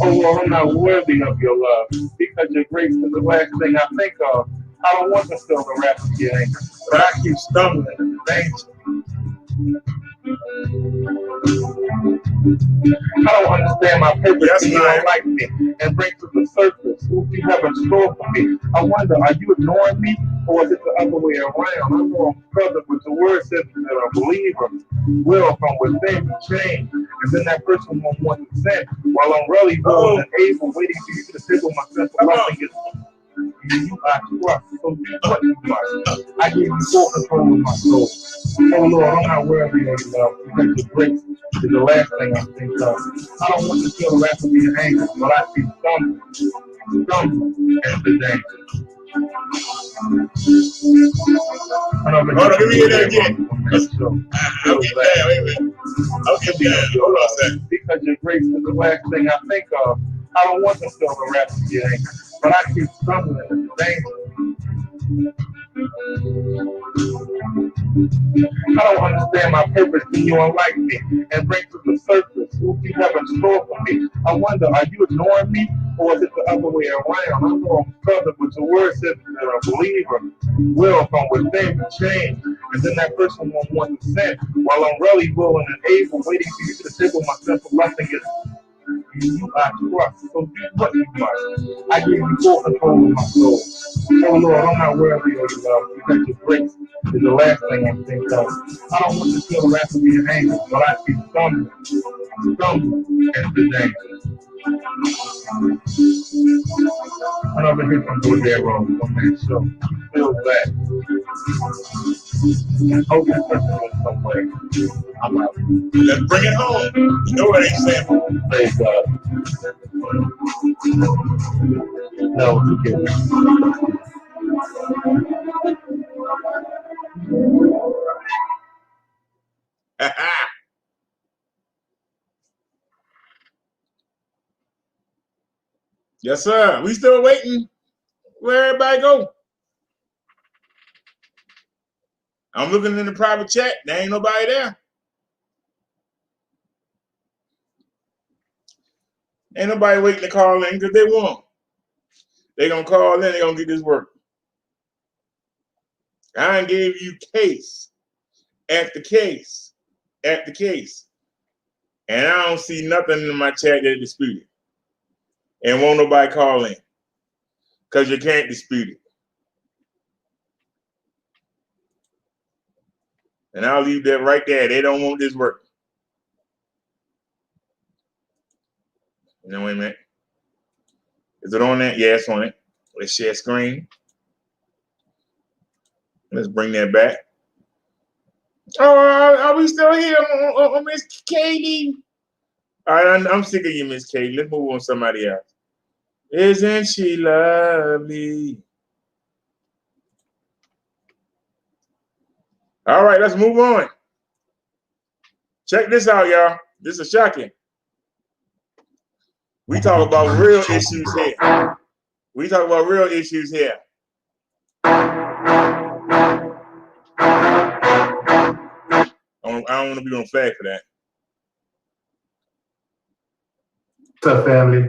Oh Lord, I'm not worthy of your love, because your grace is the last thing I think of. I don't want to feel the wrath of your anger, but I keep stumbling in danger. I don't understand my purpose when you don't like me and bring to the surface what you have in store for me. I wonder, are you ignoring me, or is it the other way around? I know I'm present, but the word says that a believer will from within be changed, and then that person won't want to sin, while I'm really willing and able, waiting for you to tickle my simple loving is you are trust, so do what you must. I give you full control of my soul. Oh Lord, I'm not worthy of your love, because your grace is the last thing I think of. I don't want to feel the wrath of your anger, but I keep stumbling into danger. Hold on, let me hear that again. I'll get that. Hold on a second. Because your grace is the last thing I think of. I don't want to feel the wrath of your anger, but I keep stumbling into danger. I don't understand my purpose when you unlike me and bring to the surface what you have in store for me. I wonder, are you ignoring me, or is it the other way around? I know I'm present, but the word says that a believer will from within be changed, and then that person won't want to sin, while I'm really willing and able, waiting for you to tickle my simple blessing is and you are trust. So do what you must. I give you full control of my soul. Oh Lord, I'm not worthy of your love because your grace is the last thing I think of. I don't want to feel wrath of your anger, but I keep stumbling every day. I never hear from Cordero on that show. Feel bad. Hope this person goes somewhere. I'm out. Let's bring it home. You know what they say. Praise God. No, you kidding. Yes, sir. We still waiting. Where everybody go? I'm looking in the private chat. There ain't nobody there. Ain't nobody waiting to call in because they won't. They gonna call in. They gonna get this work. I gave you case after case after case, and I don't see nothing in my chat that disputed. And won't nobody call in because you can't dispute it. And I'll leave that right there. They don't want this work. No, wait a minute. Is it on that? Yeah, it's on it. Let's share screen. Let's bring that back. Oh, are we still here, Miss Katie? All right, I'm sick of you, Miss Katie. Let's move on to somebody else. Isn't she lovely? All right, let's move on. Check this out, y'all. This is shocking. We talk about real issues here. We talk about real issues here. I don't want to be on flag for that. What's up, family?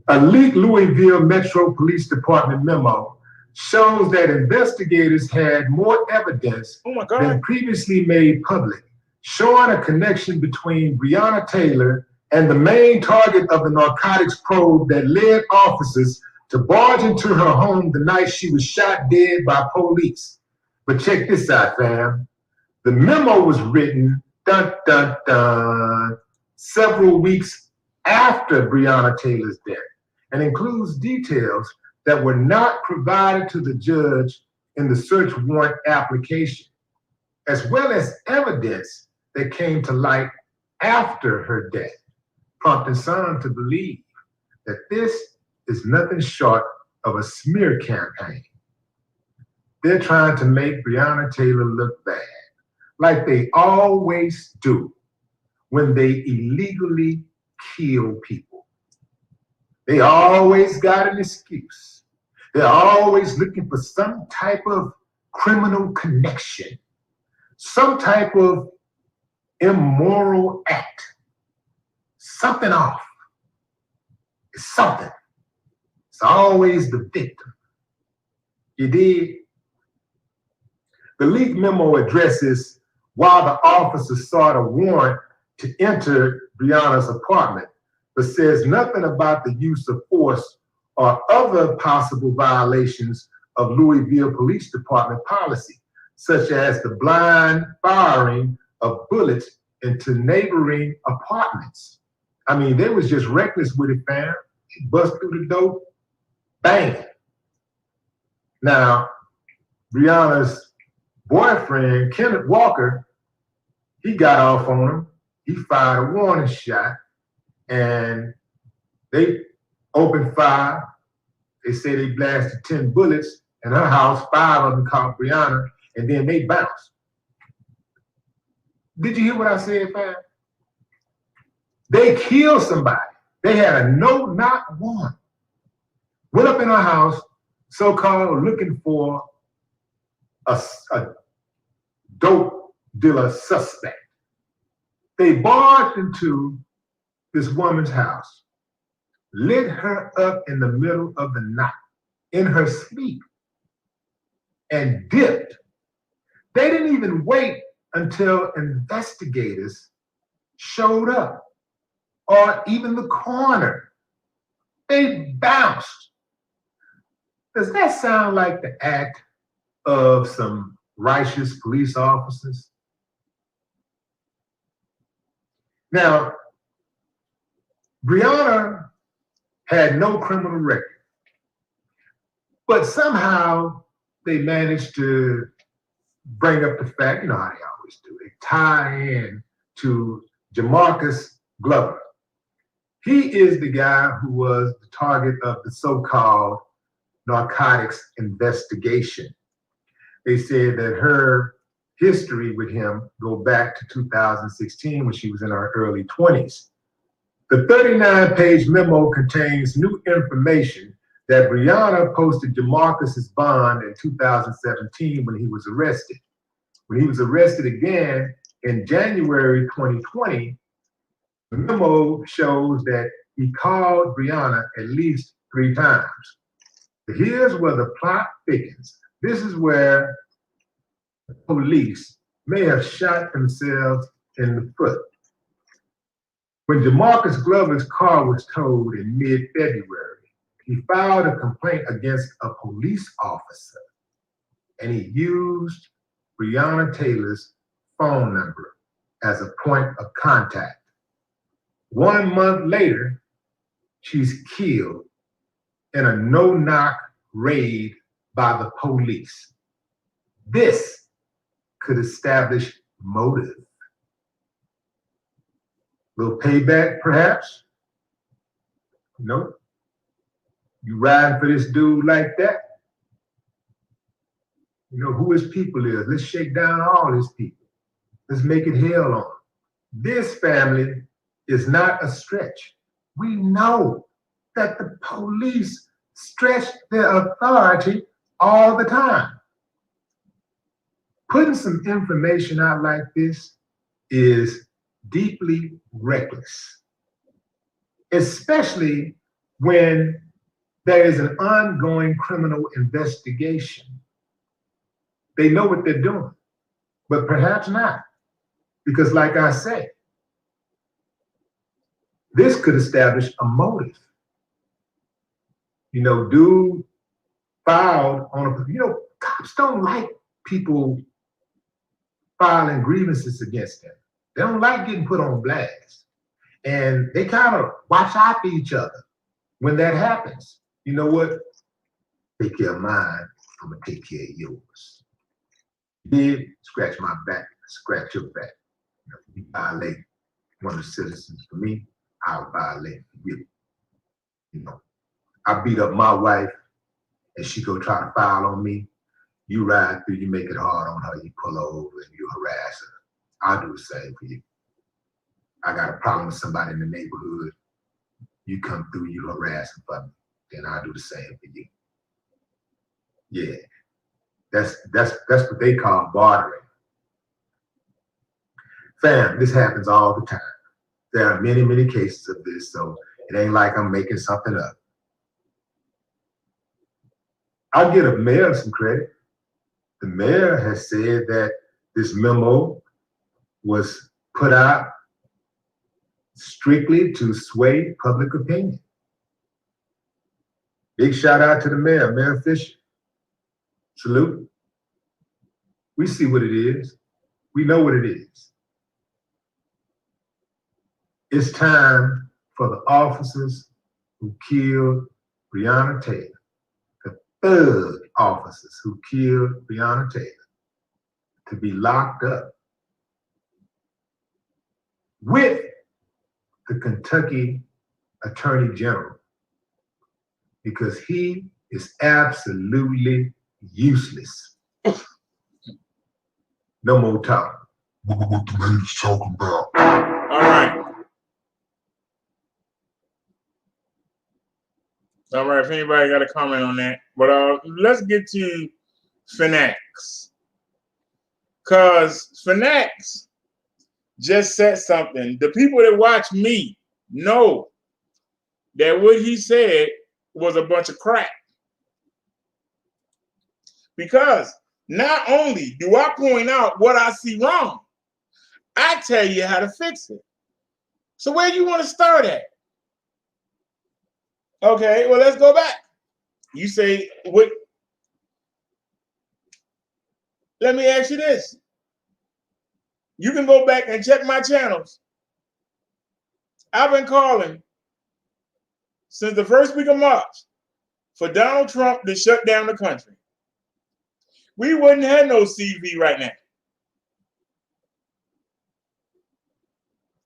A leaked Louisville Metro Police Department memo shows that investigators had more evidence than previously made public, showing a connection between Breonna Taylor and the main target of the narcotics probe that led officers to barge into her home the night she was shot dead by police. But check this out, fam. The memo was written, several weeks after Breonna Taylor's death, and includes details that were not provided to the judge in the search warrant application, as well as evidence that came to light after her death, prompting some to believe that this is nothing short of a smear campaign. They're trying to make Breonna Taylor look bad, like they always do when they illegally kill people. They always got an excuse. They're always looking for some type of criminal connection, some type of immoral act, something off. It's something. It's always the victim. You did? The leaked memo addresses why the officers sought a warrant to enter Breonna's apartment, but says nothing about the use of force or other possible violations of Louisville Police Department policy, such as the blind firing of bullets into neighboring apartments. I mean, they was just reckless with it, fam. Bust through the door, bang. Now, Breonna's boyfriend, Kenneth Walker, he got off on him. He fired a warning shot, and they opened fire. They say they blasted 10 bullets in her house, 5 of them caught Breonna, and then they bounced. Did you hear what I said, fam? They killed somebody. They had a no knock warrant. Went up in her house, so-called looking for a dope dealer suspect. They barged into this woman's house, lit her up in the middle of the night, in her sleep, and dipped. They didn't even wait until investigators showed up or even the coroner. They bounced. Does that sound like the act of some righteous police officers? Now, Breonna had no criminal record, but somehow they managed to bring up the fact, you know how they always do, they tie in to Jamarcus Glover. He is the guy who was the target of the so-called narcotics investigation. They said that her history with him go back to 2016 when she was in her early 20s. The 39-page memo contains new information that Breonna posted Jamarcus's bond in 2017 when he was arrested. When he was arrested again in January 2020, the memo shows that he called Breonna at least 3 times. But here's where the plot thickens. This is where the police may have shot themselves in the foot. When Jamarcus Glover's car was towed in mid-February, he filed a complaint against a police officer, and he used Breonna Taylor's phone number as a point of contact. 1 month later, she's killed in a no-knock raid by the police. This could establish motive. Little payback, perhaps? No? You riding for this dude like that? You know who his people is. Let's shake down all his people. Let's make it hell on him. This family is not a stretch. We know that the police stretch their authority all the time. Putting some information out like this is deeply reckless, especially when there is an ongoing criminal investigation. They know what they're doing, but perhaps not. Because like I say, this could establish a motive. You know, dude filed on a, you know, cops don't like people filing grievances against them. They don't like getting put on blast. And they kind of watch out for each other when that happens. You know what? Take care of mine, I'm gonna take care of yours. You did scratch my back, scratch your back. You know, you violate one of the citizens for me, I'll violate for you. You know, I beat up my wife and she go try to file on me. You ride through, you make it hard on her, you pull her over and you harass her. I'll do the same for you. I got a problem with somebody in the neighborhood. You come through, you harass them for me, then I'll do the same for you. Yeah, that's what they call bartering. Fam, this happens all the time. There are many, many cases of this, so it ain't like I'm making something up. I'll give the mayor some credit. The mayor has said that this memo was put out strictly to sway public opinion. Big shout out to the mayor, Mayor Fisher. Salute. We see what it is. We know what it is. It's time for the officers who killed Breonna Taylor, the thug officers who killed Breonna Taylor, to be locked up with the Kentucky Attorney General, because he is absolutely useless. No more talk. What the man's talking about. All right. All right, if anybody got a comment on that. But let's get to Fanatics. Because Fanatics just said something. The people that watch me know that what he said was a bunch of crap. Because not only do I point out what I see wrong, I tell you how to fix it. So where do you want to start at? Okay, well, let's go back. You say, what? Let me ask you this. You can go back and check my channels. I've been calling since the first week of March for Donald Trump to shut down the country. We wouldn't have no CV right now.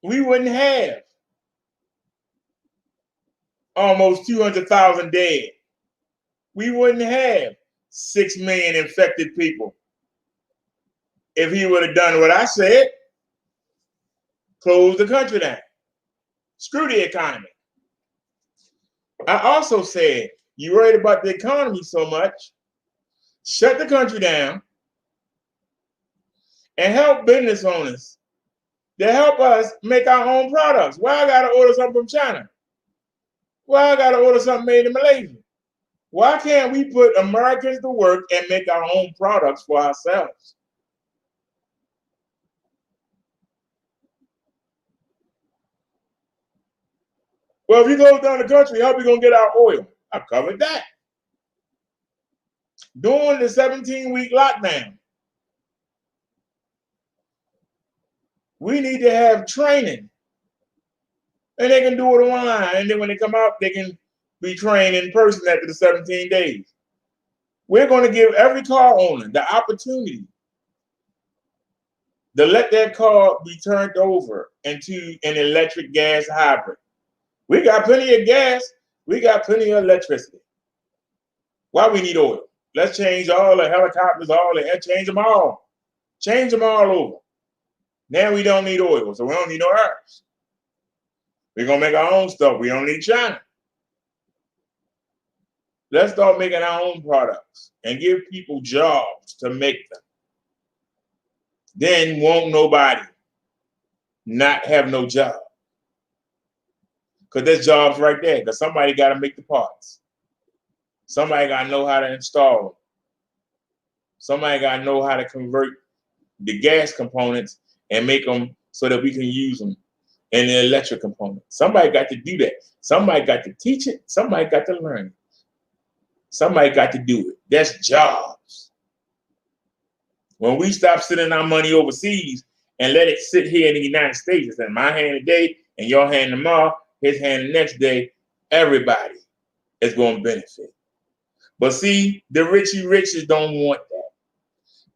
We wouldn't have almost 200,000 dead. We wouldn't have 6 million infected people if he would have done what I said, close the country down, screw the economy. I also said, you worried about the economy so much, shut the country down and help business owners to help us make our own products. Why I gotta order something from China? Why I gotta order something made in Malaysia? Why can't we put Americans to work and make our own products for ourselves? Well, if you go down the country, how are we gonna get our oil? I covered that. During the 17-week lockdown, we need to have training. And they can do it online. And then when they come out, they can be trained in person after the 17 days. We're going to give every car owner the opportunity to let that car be turned over into an electric gas hybrid. We got plenty of gas. We got plenty of electricity. Why we need oil? Let's change all the helicopters, change them all. Change them all over. Now we don't need oil, so we don't need no herbs. We're going to make our own stuff. We don't need China. Let's start making our own products and give people jobs to make them. Then won't nobody not have no job. Because there's jobs right there. Because somebody got to make the parts. Somebody got to know how to install them. Somebody got to know how to convert the gas components and make them so that we can use them in the electric component. Somebody got to do that. Somebody got to teach it. Somebody got to learn it. Somebody got to do it. That's jobs. When we stop sending our money overseas and let it sit here in the United States, it's in my hand today and your hand tomorrow, his hand the next day, everybody is going to benefit. But see, the richy riches don't want that.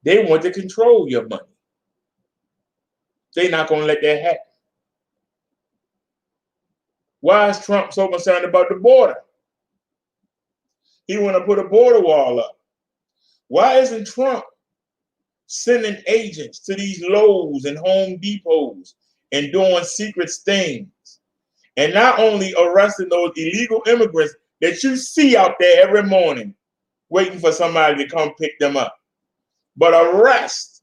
They want to control your money. They're not going to let that happen. Why is Trump so concerned about the border? He want to put a border wall up. Why isn't Trump sending agents to these Lowe's and Home Depots and doing secret stings? And not only arresting those illegal immigrants that you see out there every morning waiting for somebody to come pick them up, but arrest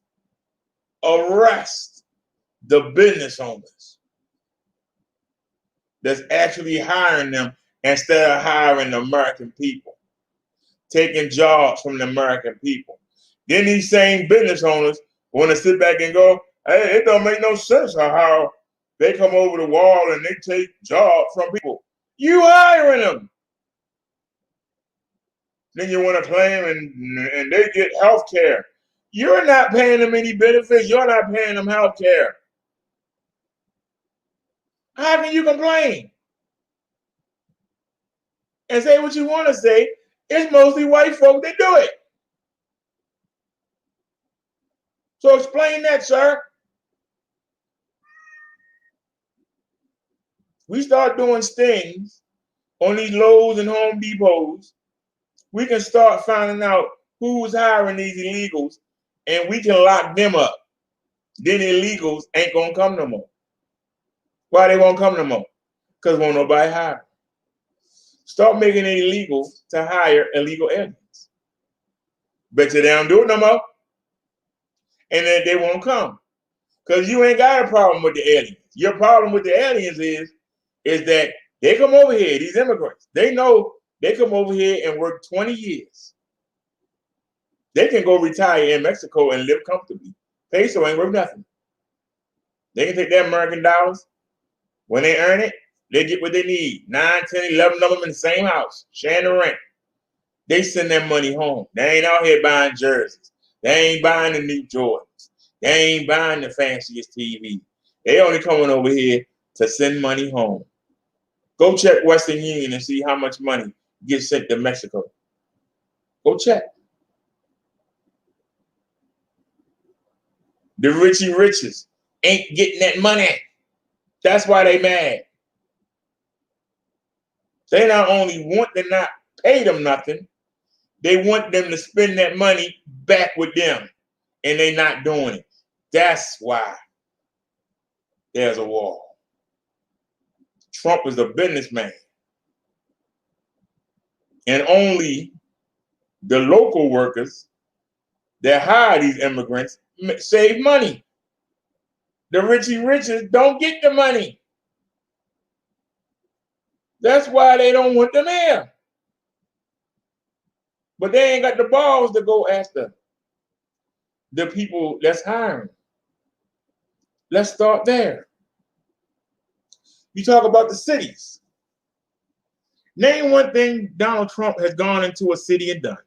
the business owners that's actually hiring them instead of hiring the American people, taking jobs from the American people. Then these same business owners want to sit back and go, hey, it don't make no sense how they come over the wall and they take jobs from people. You hiring them. Then you want to claim and they get health care. You're not paying them any benefits. You're not paying them health care. How can you complain? And say what you want to say? It's mostly white folk that do it. So explain that, sir. We start doing stings on these Lowe's and Home Depots. We can start finding out who's hiring these illegals and we can lock them up. Then illegals ain't gonna come no more. Why they won't come no more? Because won't nobody hire. Start making it illegal to hire illegal aliens. Bet you they don't do it no more. And then they won't come. Because you ain't got a problem with the aliens. Your problem with the aliens is that they come over here, these immigrants. They know they come over here and work 20 years. They can go retire in Mexico and live comfortably. Peso ain't worth nothing. They can take their American dollars When they earn it, they get what they need. 9, 10, 11 of them in the same house, sharing the rent. They send their money home. They ain't out here buying jerseys. They ain't buying the new Jordans. They ain't buying the fanciest TV. They only coming over here to send money home. Go check Western Union and see how much money gets sent to Mexico. Go check. The Richie Riches ain't getting that money. That's why they mad. They not only want to not pay them nothing, they want them to spend that money back with them, and they not doing it. That's why there's a war. Trump is a businessman, and only the local workers that hire these immigrants save money. The Richie Riches don't get the money. That's why they don't want them here. But they ain't got the balls to go after the people that's hiring. Let's start there. You talk about the cities. Name one thing Donald Trump has gone into a city and done.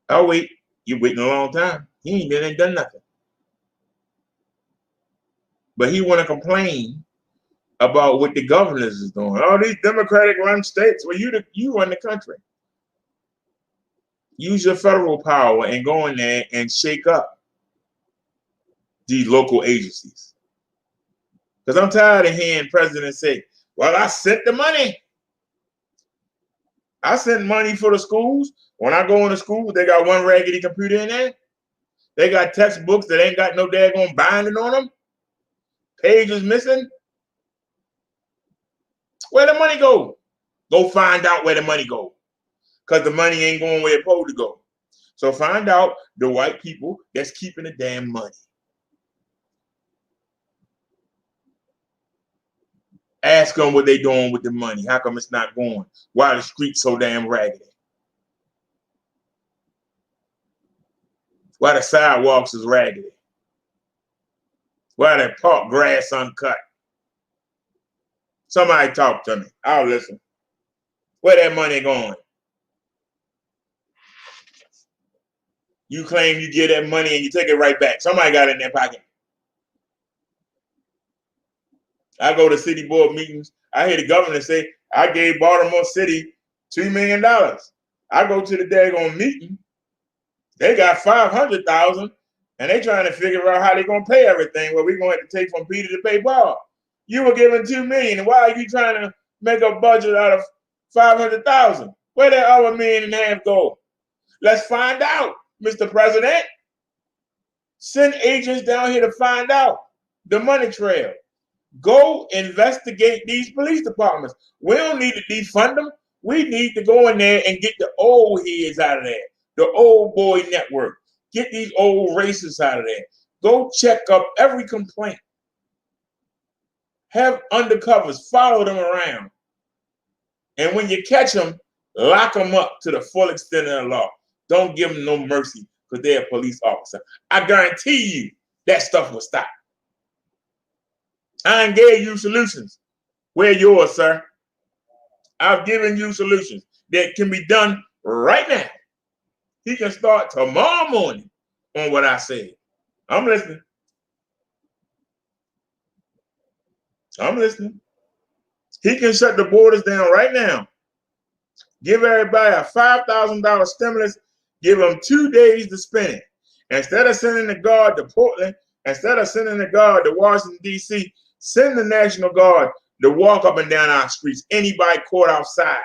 Oh, wait. You're waiting a long time. He ain't done nothing. But he want to complain about what the governors is doing. All these Democratic-run states, well, you run the country. Use your federal power and go in there and shake up these local agencies. Because I'm tired of hearing presidents say, well, I sent the money. I sent money for the schools. When I go into school, they got one raggedy computer in there. They got textbooks that ain't got no daggone binding on them. Pages missing. Where the money go? Go find out where the money go. Because the money ain't going where it's supposed to go. So find out the white people that's keeping the damn money. Ask them what they doing with the money. How come it's not going? Why the streets so damn raggedy? Why the sidewalks is raggedy? Why the park grass uncut? Somebody talk to me. I'll listen. Where that money going? You claim you get that money and you take it right back. Somebody got it in their pocket. I go to city board meetings. I hear the governor say, I gave Baltimore City $2 million. I go to the daggone meeting. They got $500,000 and they trying to figure out how they're going to pay everything. Well, we're going to have to take from Peter to pay Paul. You were given $2 million. And why are you trying to make a budget out of $500,000? Where that other $1.5 million go? Let's find out, Mr. President. Send agents down here to find out the money trail. Go investigate these police departments. We don't need to defund them. We need to go in there and get the old heads out of there. The old boy network. Get these old racists out of there. Go check up every complaint. Have undercovers follow them around. And when you catch them, lock them up to the full extent of the law. Don't give them no mercy because they're a police officer. I guarantee you that stuff will stop. I ain't gave you solutions. Where yours, sir? I've given you solutions that can be done right now. He can start tomorrow morning on what I said. I'm listening. I'm listening. He can shut the borders down right now. Give everybody a $5,000 stimulus. Give them 2 days to spend it. Instead of sending the guard to Portland, instead of sending the guard to Washington, D.C., send the National Guard to walk up and down our streets. Anybody caught outside,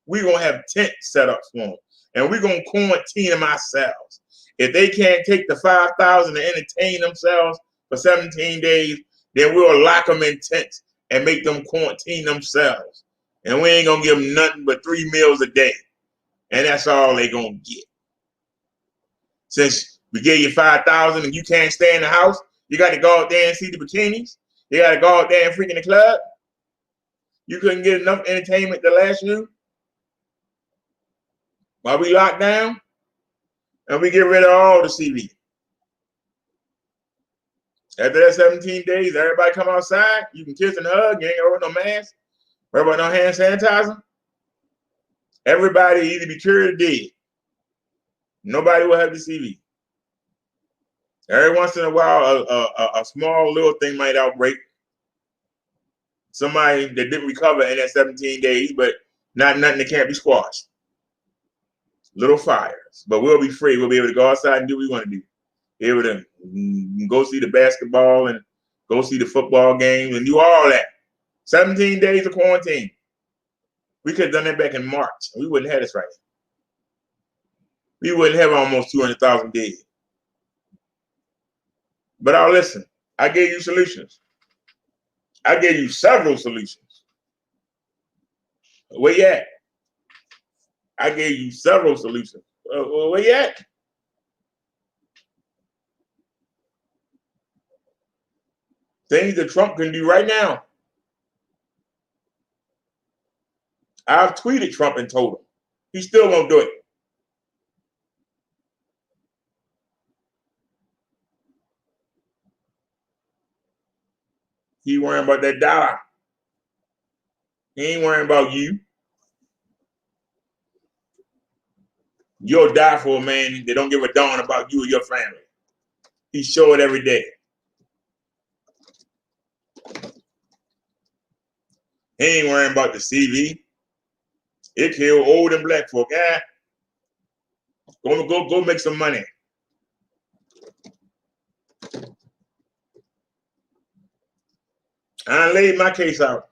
we're going to have tents set up for them. And we're going to quarantine them ourselves. If they can't take the $5,000 to entertain themselves for 17 days, then we'll lock them in tents and make them quarantine themselves. And we ain't going to give them nothing but 3 meals a day. And that's all they going to get. Since we gave you $5,000 and you can't stay in the house, you got to go out there and see the bikinis. You got to go out there and freak in the club. You couldn't get enough entertainment to last you while we locked down, and we get rid of all the CV. After that 17 days, everybody come outside. You can kiss and hug. You ain't got to wear no mask. Worry about no hand sanitizer. Everybody either be cured or dead. Nobody will have the CV. Every once in a while, a small little thing might outbreak. Somebody that didn't recover in that 17 days, but not nothing that can't be squashed. Little fires. But we'll be free. We'll be able to go outside and do what we want to do. Be able to go see the basketball and go see the football games and do all that. 17 days of quarantine. We could have done that back in March. We wouldn't have this right now. We wouldn't have almost 200,000 dead. But I'll listen. I gave you solutions. I gave you several solutions. Where you at? I gave you several solutions. Where you at? Things that Trump can do right now. I've tweeted Trump and told him. He still won't do it. He worrying about that dollar. He ain't worrying about you. You'll die for a man that don't give a darn about you or your family. He show it every day. He ain't worrying about the CV. It kill old and black folk. Go make some money. I laid my case out.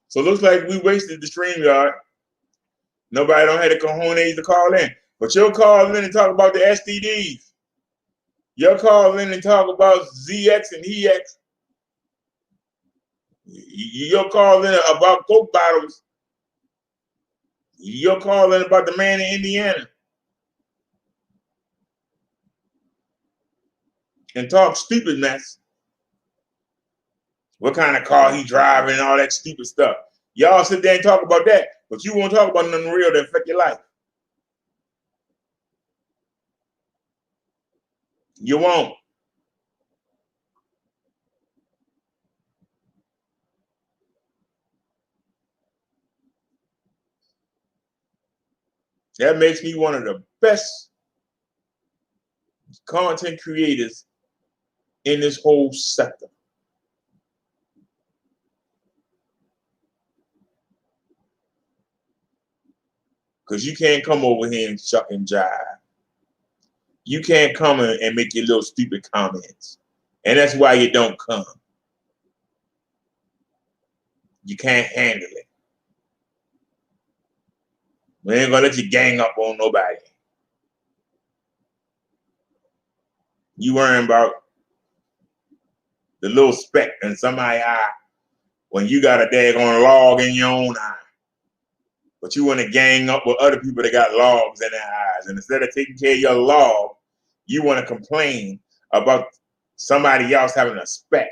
So it looks like we wasted the StreamYard. Nobody don't have the cojones to call in. But you'll call in and talk about the STDs. You'll call in and talk about ZX and EX. You'll call in about Coke bottles. You'll call in about the man in Indiana. And talk stupid mess. What kind of car he driving and all that stupid stuff. Y'all sit there and talk about that, but you won't talk about nothing real that affect your life. You won't. That makes me one of the best content creators in this whole sector. Because you can't come over here and shuck and jive. You can't come in and make your little stupid comments. And that's why you don't come. You can't handle it. We ain't gonna let you gang up on nobody. You worrying about the little speck in somebody's eye when you got a daggone log in your own eye. But you want to gang up with other people that got logs in their eyes. And instead of taking care of your log, you want to complain about somebody else having a speck.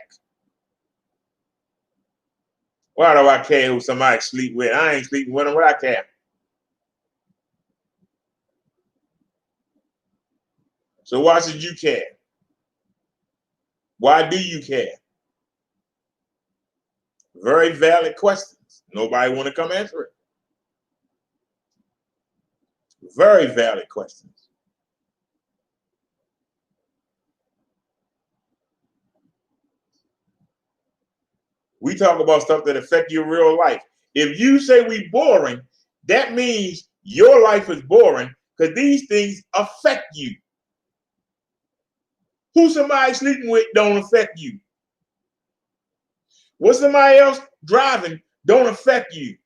Why do I care who somebody sleep with? I ain't sleeping with them. What I care? So why should you care? Why do you care? Very valid questions. Nobody want to come answer it. Very valid questions. We talk about stuff that affect your real life. If you say we boring, that means your life is boring because these things affect you. Who somebody sleeping with don't affect you. What somebody else driving don't affect you.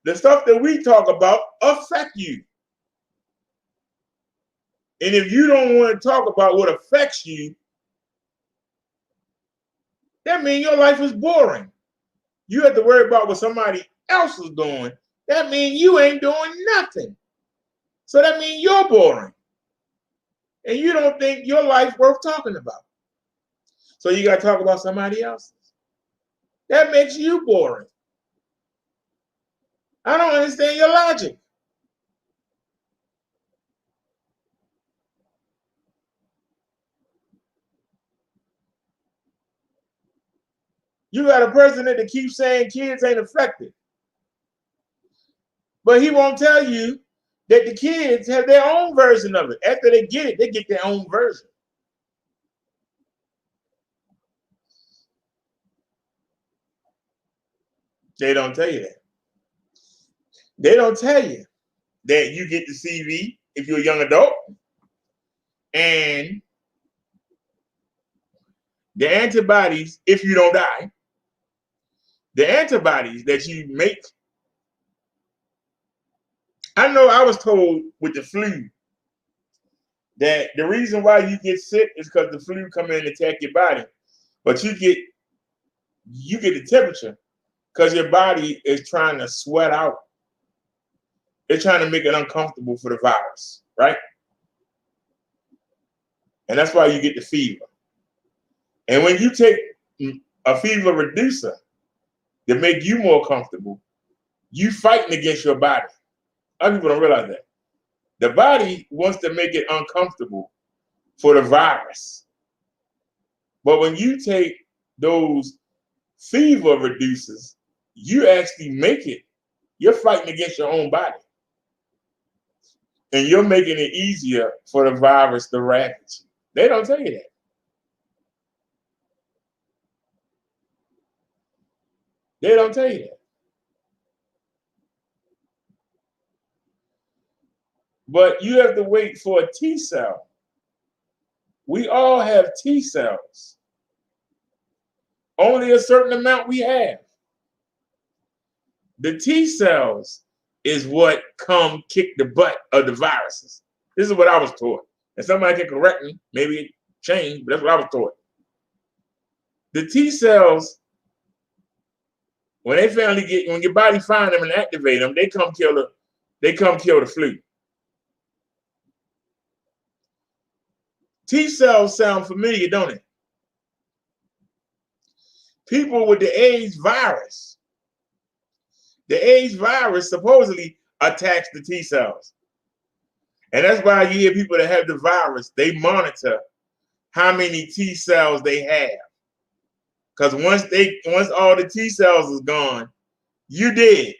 The stuff that we talk about affect you. And if you don't want to talk about what affects you, that means your life is boring. You have to worry about what somebody else is doing. That means you ain't doing nothing. So that means you're boring. And you don't think your life worth talking about. So you got to talk about somebody else's. That makes you boring. I don't understand your logic. You got a president that keeps saying kids ain't affected. But he won't tell you that the kids have their own version of it. After they get it, they get their own version. They don't tell you that. They don't tell you that you get the CV if you're a young adult, and the antibodies if you don't die. The antibodies that you make. I know I was told with the flu that the reason why you get sick is because the flu come in and attack your body, but you get the temperature because your body is trying to sweat out. They're trying to make it uncomfortable for the virus, right? And that's why you get the fever. And when you take a fever reducer to make you more comfortable, you fighting against your body. Other people don't realize that. The body wants to make it uncomfortable for the virus. But when you take those fever reducers, you actually make it, you're fighting against your own body. And you're making it easier for the virus to ravage. They don't tell you that. They don't tell you that. But you have to wait for a T cell. We all have T cells. Only a certain amount we have. The T cells is what come kick the butt of the viruses. This is what I was taught. And somebody can correct me, maybe it changed, but that's what I was taught. The T cells, when your body find them and activate them, they come kill the flu. T cells sound familiar, don't it? People with the AIDS virus. The AIDS virus supposedly attacks the T cells. And that's why you hear people that have the virus, they monitor how many T cells they have. Because once all the T cells is gone, you dead.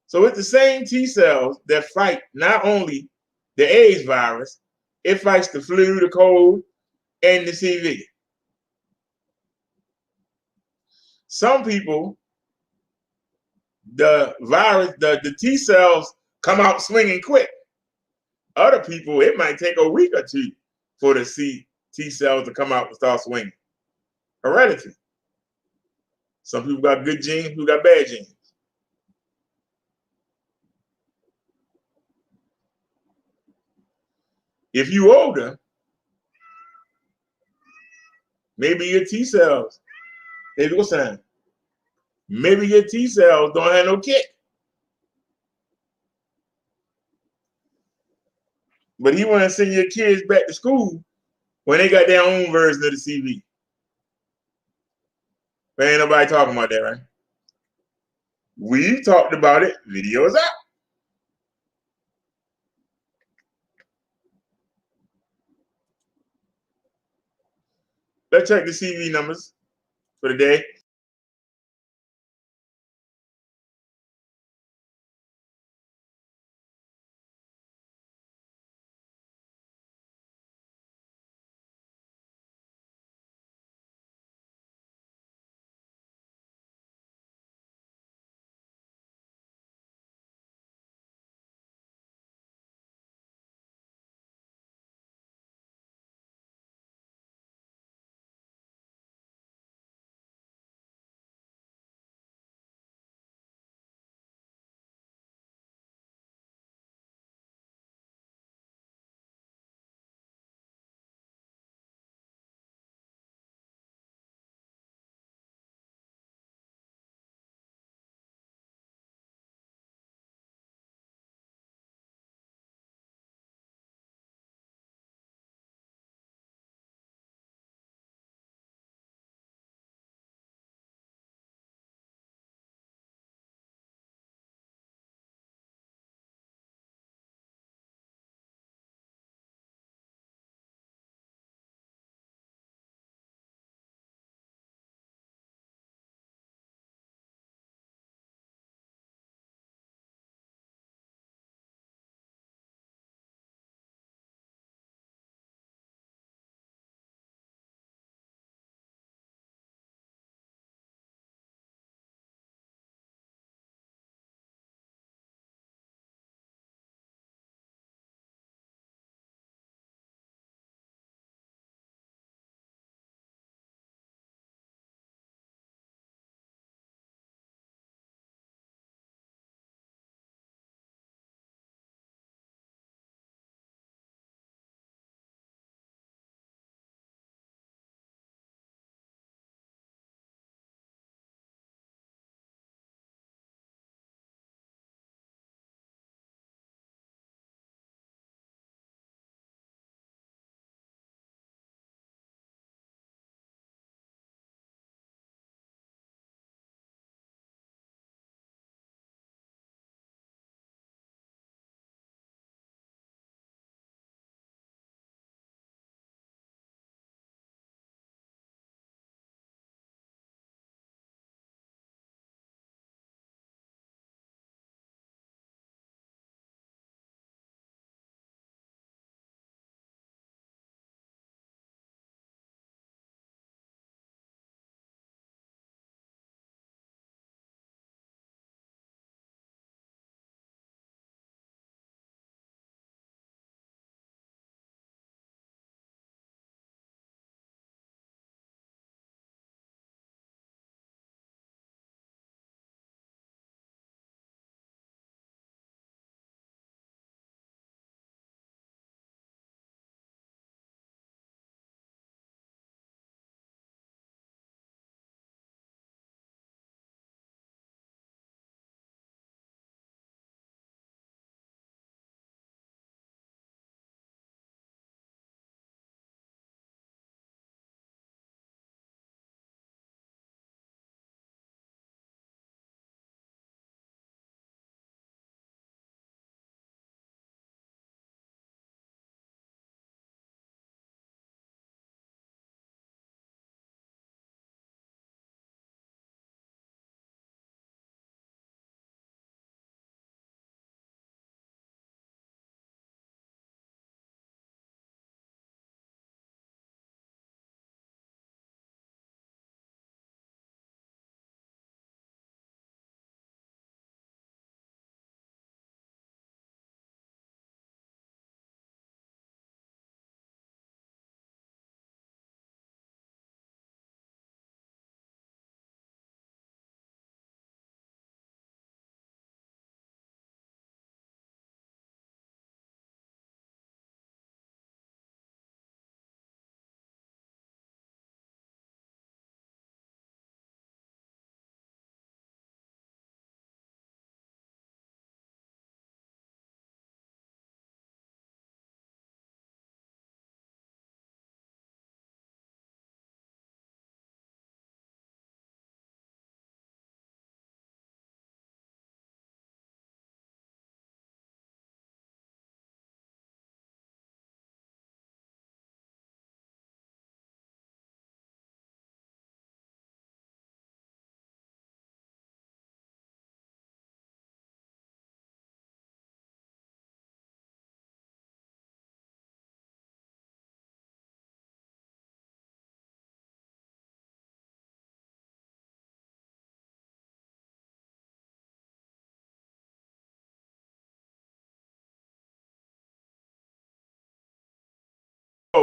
So it's the same T cells that fight not only the AIDS virus, it fights the flu, the cold, and the CV. Some people, the virus, the T cells come out swinging quick. Other people, it might take a week or two for the T cells to come out and start swinging. Heredity. Some people got good genes, people got bad genes. If you older, maybe your T cells, they go sign. Maybe your T cells don't have no kick. But you want to send your kids back to school when they got their own version of the CV. But ain't nobody talking about that, right? We've talked about it. Video's out. Let's check the CV numbers for the day.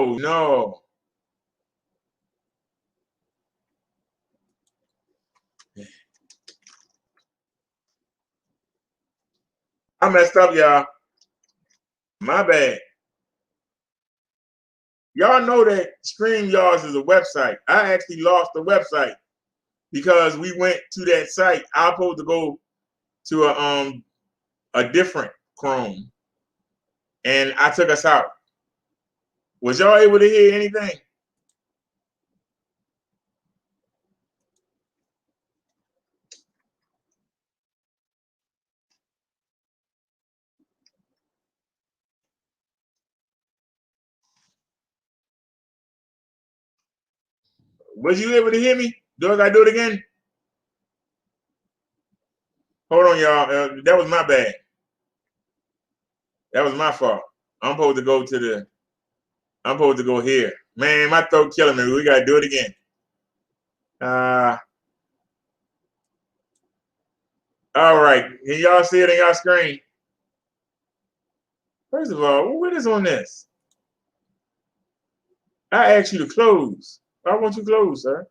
Oh, no. I messed up, y'all. My bad. Y'all know that StreamYards is a website. I actually lost the website because we went to that site. I was supposed to go to a different Chrome, and I took us out. Was y'all able to hear anything? Was you able to hear me? Do I gotta do it again? Hold on, y'all. That was my bad. That was my fault. I'm supposed to go here. Man, my throat killing me. We gotta do it again. All right. Can y'all see it on y'all screen? First of all, what is on this? I asked you to close. Why won't you close, sir?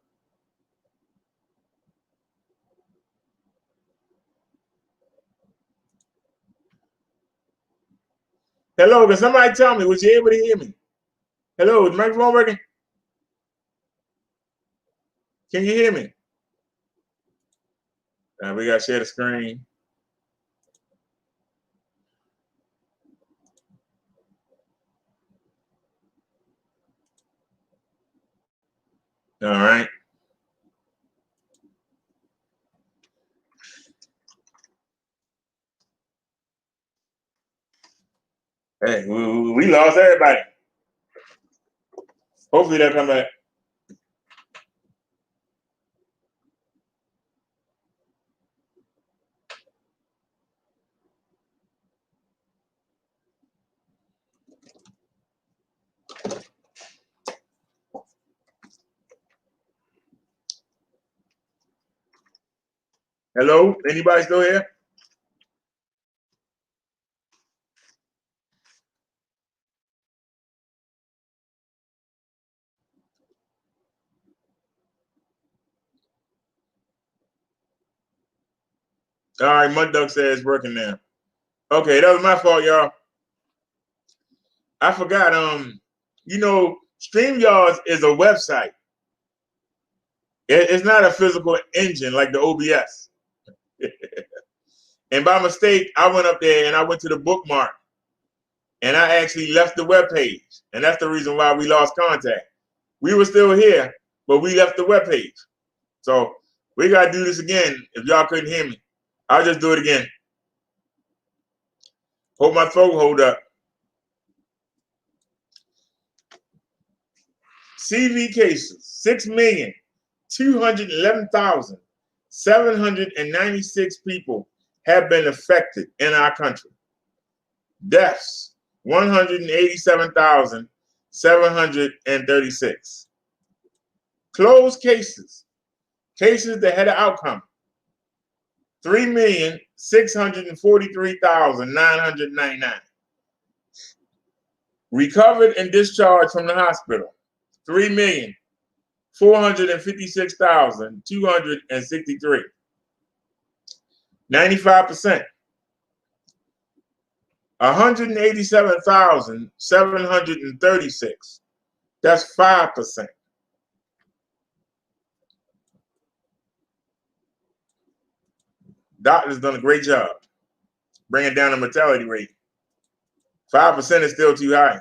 Hello, can somebody tell me? Was you able to hear me? Hello, is the microphone working? Can you hear me? We gotta share the screen. All right. Hey, we lost everybody. Hopefully they'll come back. Hello? Anybody still here? All right, Mud Duck says it's working now. Okay, that was my fault, y'all. I forgot. StreamYards is a website. It's not a physical engine like the OBS. And by mistake, I went up there and I went to the bookmark, and I actually left the web page, and that's the reason why we lost contact. We were still here, but we left the web page. So we gotta do this again. If y'all couldn't hear me, I'll just do it again. Hope my throat hold up. CV cases, 6,211,796 people have been affected in our country. Deaths, 187,736. Closed cases, cases that had an outcome, 3,643,999. Recovered and discharged from the hospital, 3,456,263. 95%. 187,736. That's 5%. Doctors done a great job bringing down the mortality rate. 5% is still too high.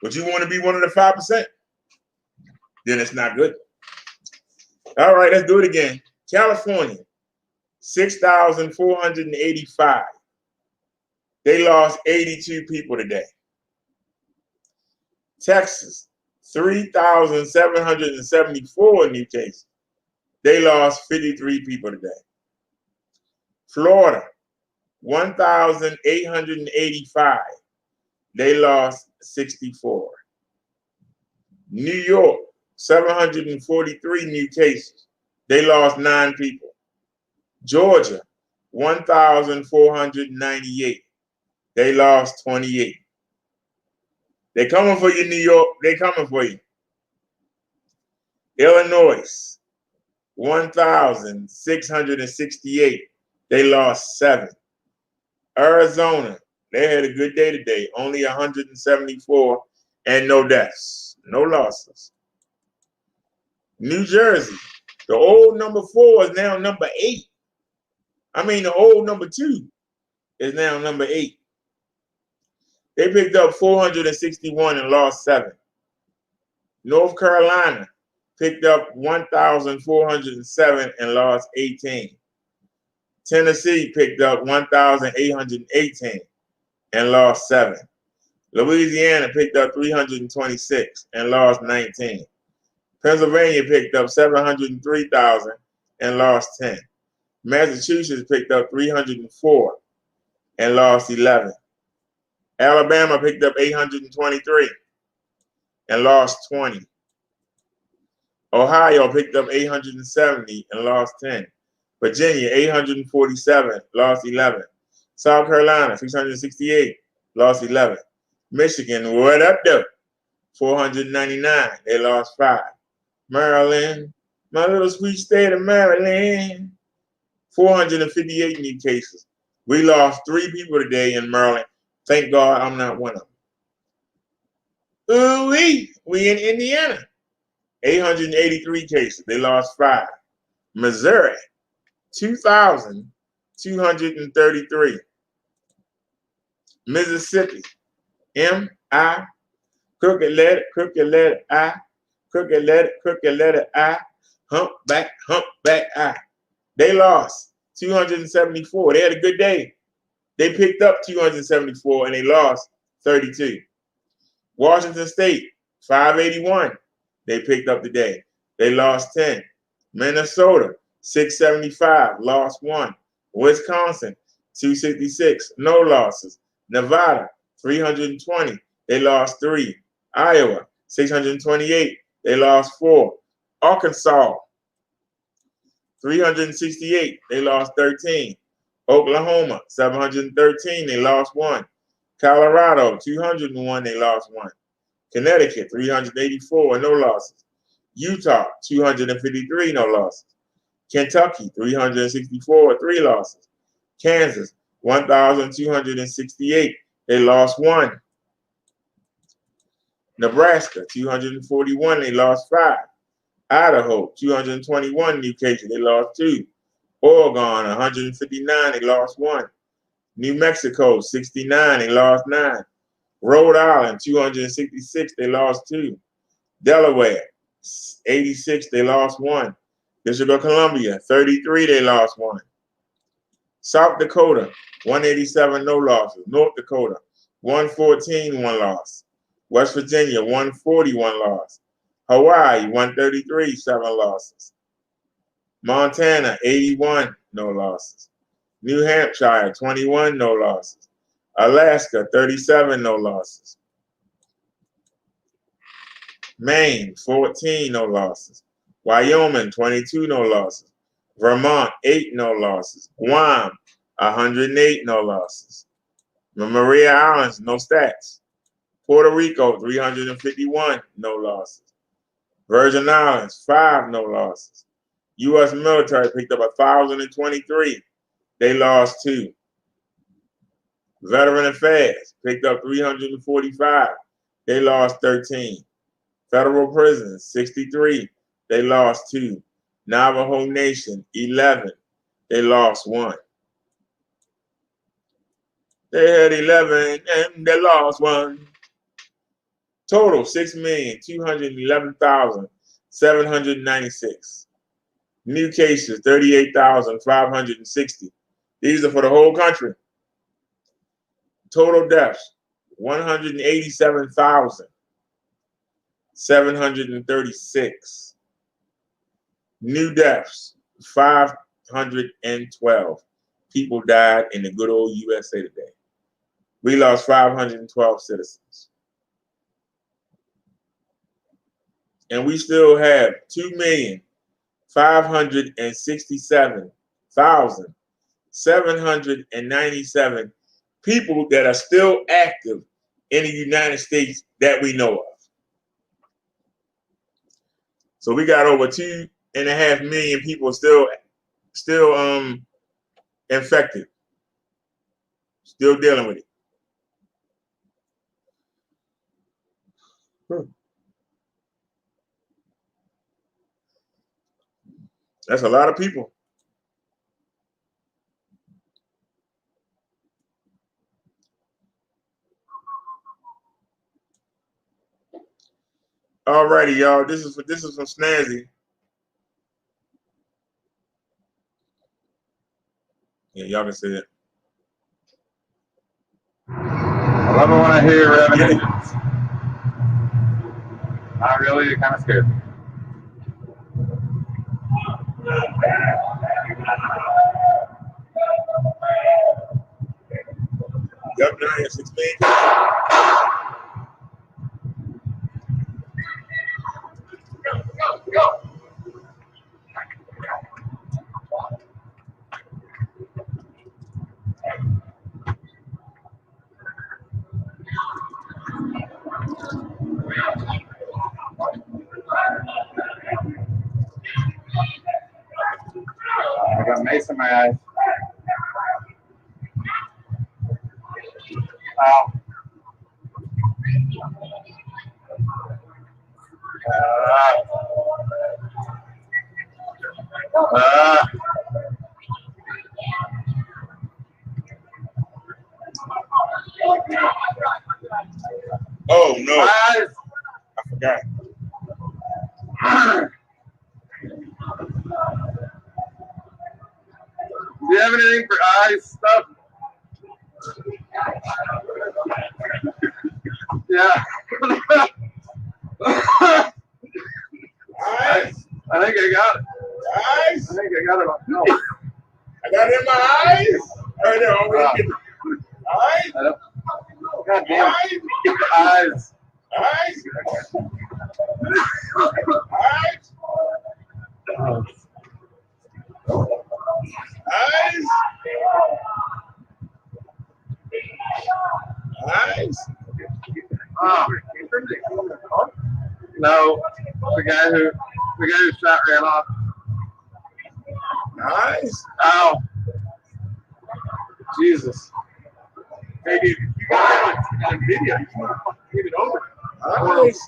But you want to be one of the 5%? Then it's not good. All right, let's do it again. California, 6,485. They lost 82 people today. Texas, 3,774 new cases. They lost 53 people today. Florida, 1,885. They lost 64. New York, 743 new cases. They lost 9 people. Georgia, 1,498. They lost 28. They coming for you, New York. They coming for you. Illinois, 1,668. They lost 7. Arizona, they had a good day today. Only 174 and no deaths, no losses. New Jersey, the old number 4 is now number 8. I mean, the old number 2 is now number 8. They picked up 461 and lost 7. North Carolina picked up 1,407 and lost 18. Tennessee picked up 1,818 and lost 7. Louisiana picked up 326 and lost 19. Pennsylvania picked up 703,000 and lost 10. Massachusetts picked up 304 and lost 11. Alabama picked up 823 and lost 20. Ohio picked up 870 and lost 10. Virginia, 847, lost 11. South Carolina, 668, lost 11. Michigan, what up though? 499, they lost 5. Maryland, my little sweet state of Maryland, 458 new cases. We lost 3 people today in Maryland. Thank God I'm not one of them. Ooh-wee, we in Indiana, 883 cases. They lost 5. Missouri, 2,233. Mississippi, M-I, crooked letter I, crooked letter I, humpback I. They lost 274. They had a good day. They picked up 274 and they lost 32. Washington State, 581. They picked up the day. They lost 10. Minnesota, 675, lost 1. Wisconsin, 266, no losses. Nevada, 320, they lost 3. Iowa, 628, they lost 4. Arkansas, 368, they lost 13. Oklahoma, 713, they lost 1. Colorado, 201, they lost 1. Connecticut, 384, no losses. Utah, 253, no losses. Kentucky, 364, 3 losses. Kansas, 1,268, they lost 1. Nebraska, 241, they lost 5. Idaho, 221 new cases, they lost 2. Oregon, 159, they lost 1. New Mexico, 69, they lost 9. Rhode Island, 266, they lost 2. Delaware, 86, they lost 1. District of Columbia, 33, they lost 1. South Dakota, 187, no losses. North Dakota, 114, 1 loss. West Virginia, 141 loss. Hawaii, 133, 7 losses. Montana, 81, no losses. New Hampshire, 21, no losses. Alaska, 37, no losses. Maine, 14, no losses. Wyoming, 22, no losses. Vermont, 8, no losses. Guam, 108, no losses. Maria Islands, no stats. Puerto Rico, 351, no losses. Virgin Islands, 5, no losses. U.S. military picked up 1,023. They lost 2. Veteran Affairs picked up 345. They lost 13. Federal prisons, 63. They lost 2. Navajo Nation, 11. They lost 1. They had 11 and they lost 1. Total, 6,211,796. New cases, 38,560. These are for the whole country. Total deaths, 187,736. New deaths, 512. People died in the good old USA today. We lost 512 citizens. And we still have 2,567,797 people that are still active in the United States that we know of. So we got over 2.5 million people still infected, still dealing with it. That's a lot of people. Alrighty, y'all. This is from Snazzy. Yeah, y'all can say it. I love it when I hear revelations. Not really, it kind of scares me. Governor has explained. Go. I got mace in my eyes. Ow. Oh no! Eyes. I forgot. Do you have anything for eyes stuff? Yeah. Eyes. I think I got it. Eyes. I think I got it on film. I got it in my eyes. Right there. Eyes. God damn it. Eyes. Eyes. Eyes. Eyes. Eyes. No, the guy who shot ran off. Eyes. Ow. Jesus. Hey, dude, you got it on video. You want to fucking give it over. Eyes.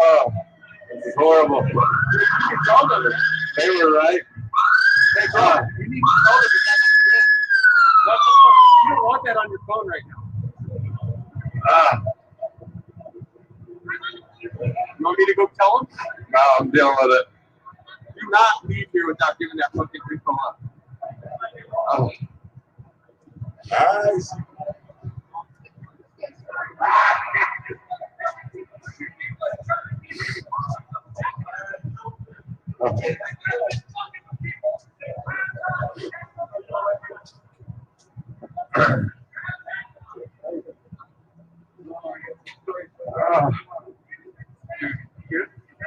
Oh, this is horrible. You told them. They were right. Hey, bro, you need to tell them that. You don't want that on your phone right now. You want me to go tell them? No, I'm dealing with it. Do not leave here without giving that fucking info up. Oh. Eyes. Okay.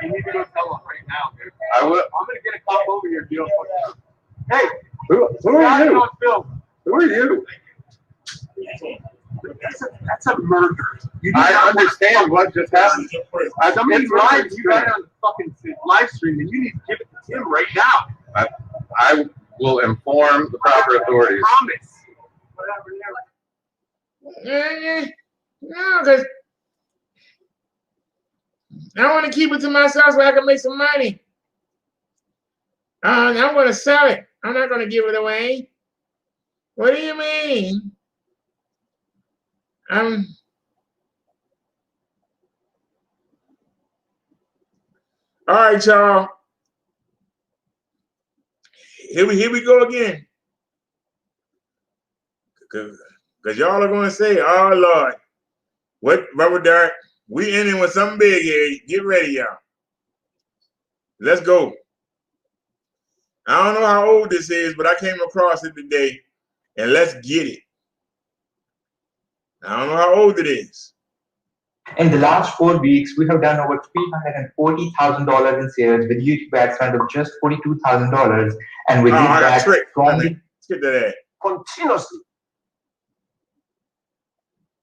You need to go tell them right now, dude. I will. I'm gonna get a cop over here if you don't fucking. Hey, who are you? Who are you? That's a murder. I understand what just happened. Somebody's live. You got it on the fucking live stream, and you need to give it to him right now. I will inform the proper authorities. I promise. No, because I want to keep it to myself so I can make some money. I'm going to sell it. I'm not going to give it away. What do you mean? All right, y'all. Here we go again. Because y'all are going to say, oh, Lord. What, Robert Derek? We ending with something big here. Get ready, y'all. Let's go. I don't know how old this is, but I came across it today. And let's get it. I don't know how old it is. In the last 4 weeks, we have done over $340,000 in sales with YouTube ad spend of just $42,000, and we did that from the Skip that ad. Continuously.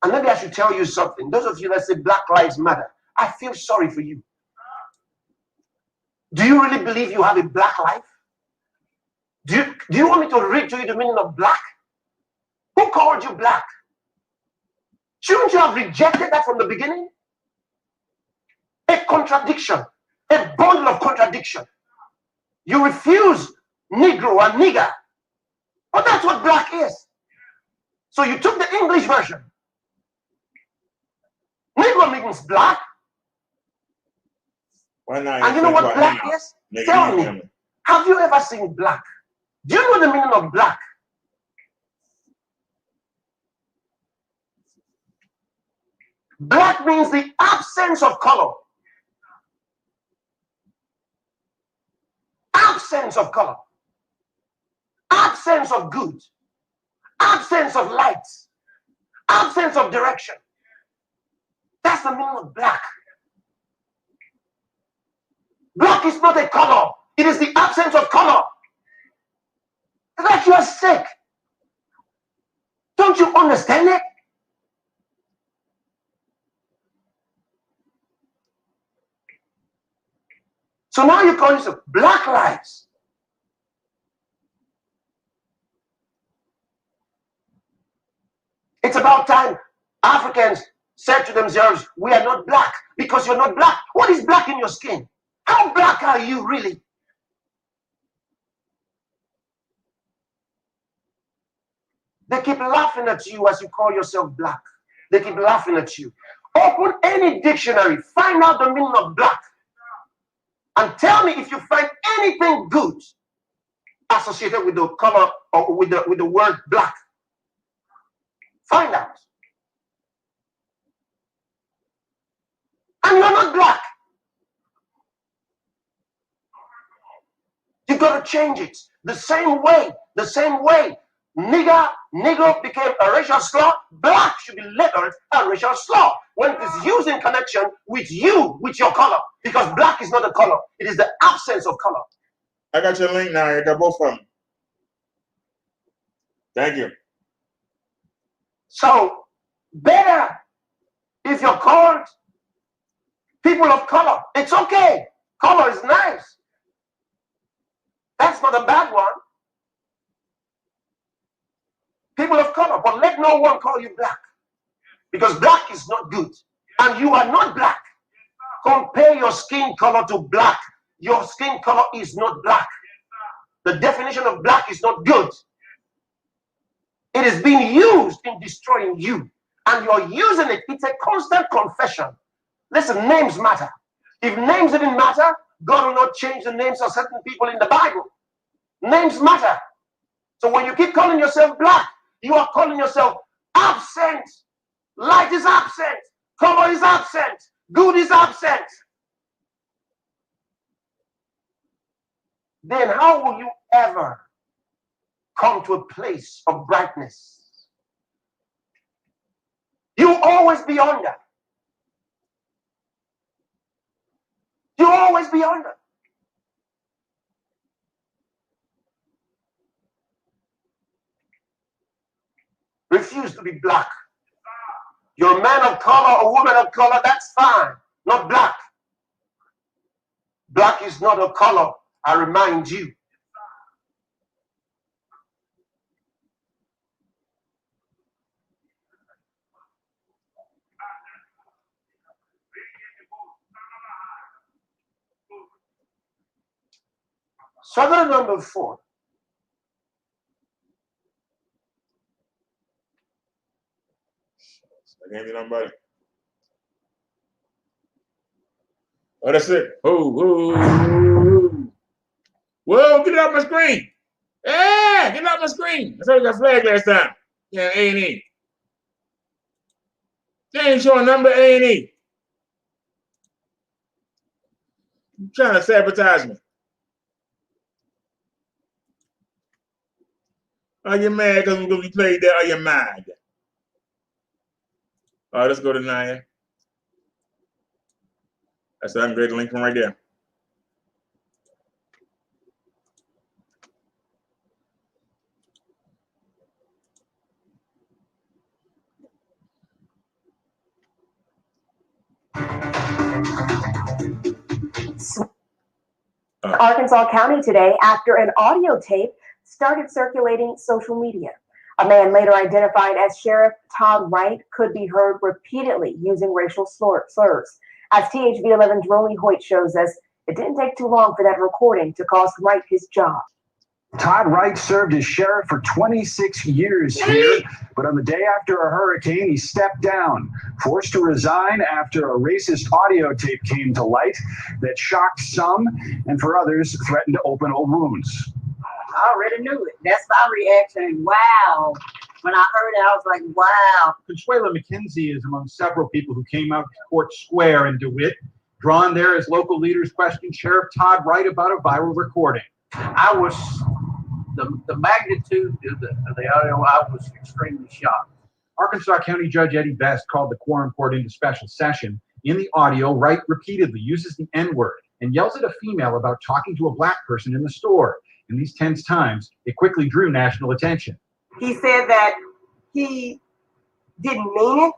And maybe I should tell you something. Those of you that say Black Lives Matter, I feel sorry for you. Do you really believe you have a black life? Do you want me to read to you the meaning of black? Who called you black? Shouldn't you have rejected that from the beginning? A contradiction, a bundle of contradiction. You refuse Negro and nigger. But that's what black is. So you took the English version. Negro means black. Why not? And you know what black is? Tell me, have you ever seen black? Do you know the meaning of black? Black means the absence of color. Absence of color. Absence of good. Absence of light. Absence of direction. That's the meaning of black. Black is not a color. It is the absence of color. It's like you are sick. Don't you understand it? So now you call yourself Black Lives. It's about time Africans said to themselves, we are not black because you're not black. What is black in your skin? How black are you really? They keep laughing at you as you call yourself black. They keep laughing at you. Open any dictionary, find out the meaning of black, and tell me if you find anything good associated with the color or with the word black. Find out. And you're not black. You got to change it. The same way Negro became a racial slur, black should be labeled a racial slur when it is used in connection with you, with your color. Because black is not a color, it is the absence of color. I got your link now. I got both of them. Thank you. So, better if you're called people of color. It's okay. Color is nice. That's not a bad one. People of color, but let no one call you black. Because black is not good. And you are not black. Compare your skin color to black. Your skin color is not black. The definition of black is not good. It is being used in destroying you. And you're using it. It's a constant confession. Listen, names matter. If names didn't matter, God will not change the names of certain people in the Bible. Names matter. So when you keep calling yourself black, you are calling yourself absent. Light is absent. Color is absent. Good is absent. Then how will you ever come to a place of brightness? You always be under. You always be under. Refuse to be black. You're a man of color, a woman of color, that's fine. Not black. Black is not a color, I remind you. Southern number 4. I can't be nobody. Oh, that's it. Whoa, get it off my screen. Yeah, get it off my screen. That's how we got flagged last time. Yeah, A&E. They ain't showing number A&E. You trying to sabotage me. Are you mad because we played that? Are you mad? All right, let's go to Naya. That's the upgrade link from right there. Arkansas County today after an audio tape started circulating social media. A man later identified as Sheriff Todd Wright could be heard repeatedly using racial slurs. As THV 11's Rolly Hoyt shows us, it didn't take too long for that recording to cost Wright his job. Todd Wright served as sheriff for 26 years here, but on the day after a hurricane, he stepped down, forced to resign after a racist audio tape came to light that shocked some and for others threatened to open old wounds. I already knew it. That's my reaction. Wow. When I heard it, I was like, wow. Consuela McKenzie is among several people who came out to Court Square in DeWitt. Drawn there as local leaders questioned Sheriff Todd Wright about a viral recording. I was, the magnitude of the audio, I was extremely shocked. Arkansas County Judge Eddie Best called the quorum court into special session. In the audio, Wright repeatedly uses the N-word and yells at a female about talking to a black person in the store. In these tense times, it quickly drew national attention. He said that he didn't mean it,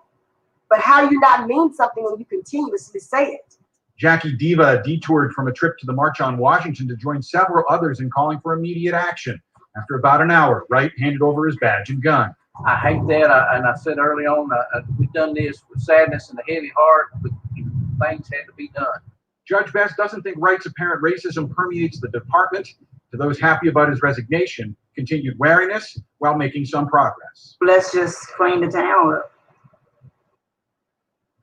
but how do you not mean something when you continuously say it? Jackie Diva detoured from a trip to the March on Washington to join several others in calling for immediate action. After about an hour, Wright handed over his badge and gun. I hate that, and I said early on, we've done this with sadness and a heavy heart, but things had to be done. Judge Best doesn't think Wright's apparent racism permeates the department. To those happy about his resignation, continued wariness while making some progress. Let's just clean the town up.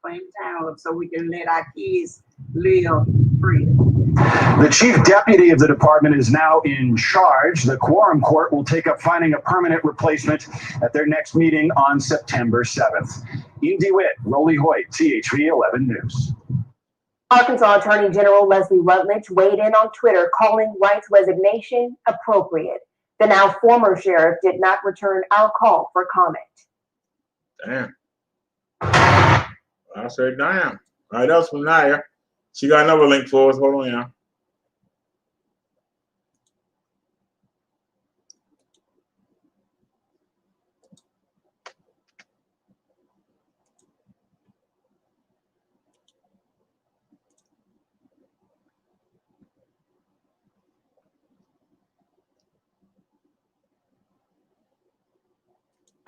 Clean the town up so we can let our kids live free. The chief deputy of the department is now in charge. The quorum court will take up finding a permanent replacement at their next meeting on September 7th. In DeWitt, Rolly Hoyt, THV 11 News. Arkansas Attorney General Leslie Rutledge weighed in on Twitter, calling Wright's resignation appropriate. The now former sheriff did not return our call for comment. Damn. I said, damn. All right, that was from Naya. She got another link for us. Hold on, y'all.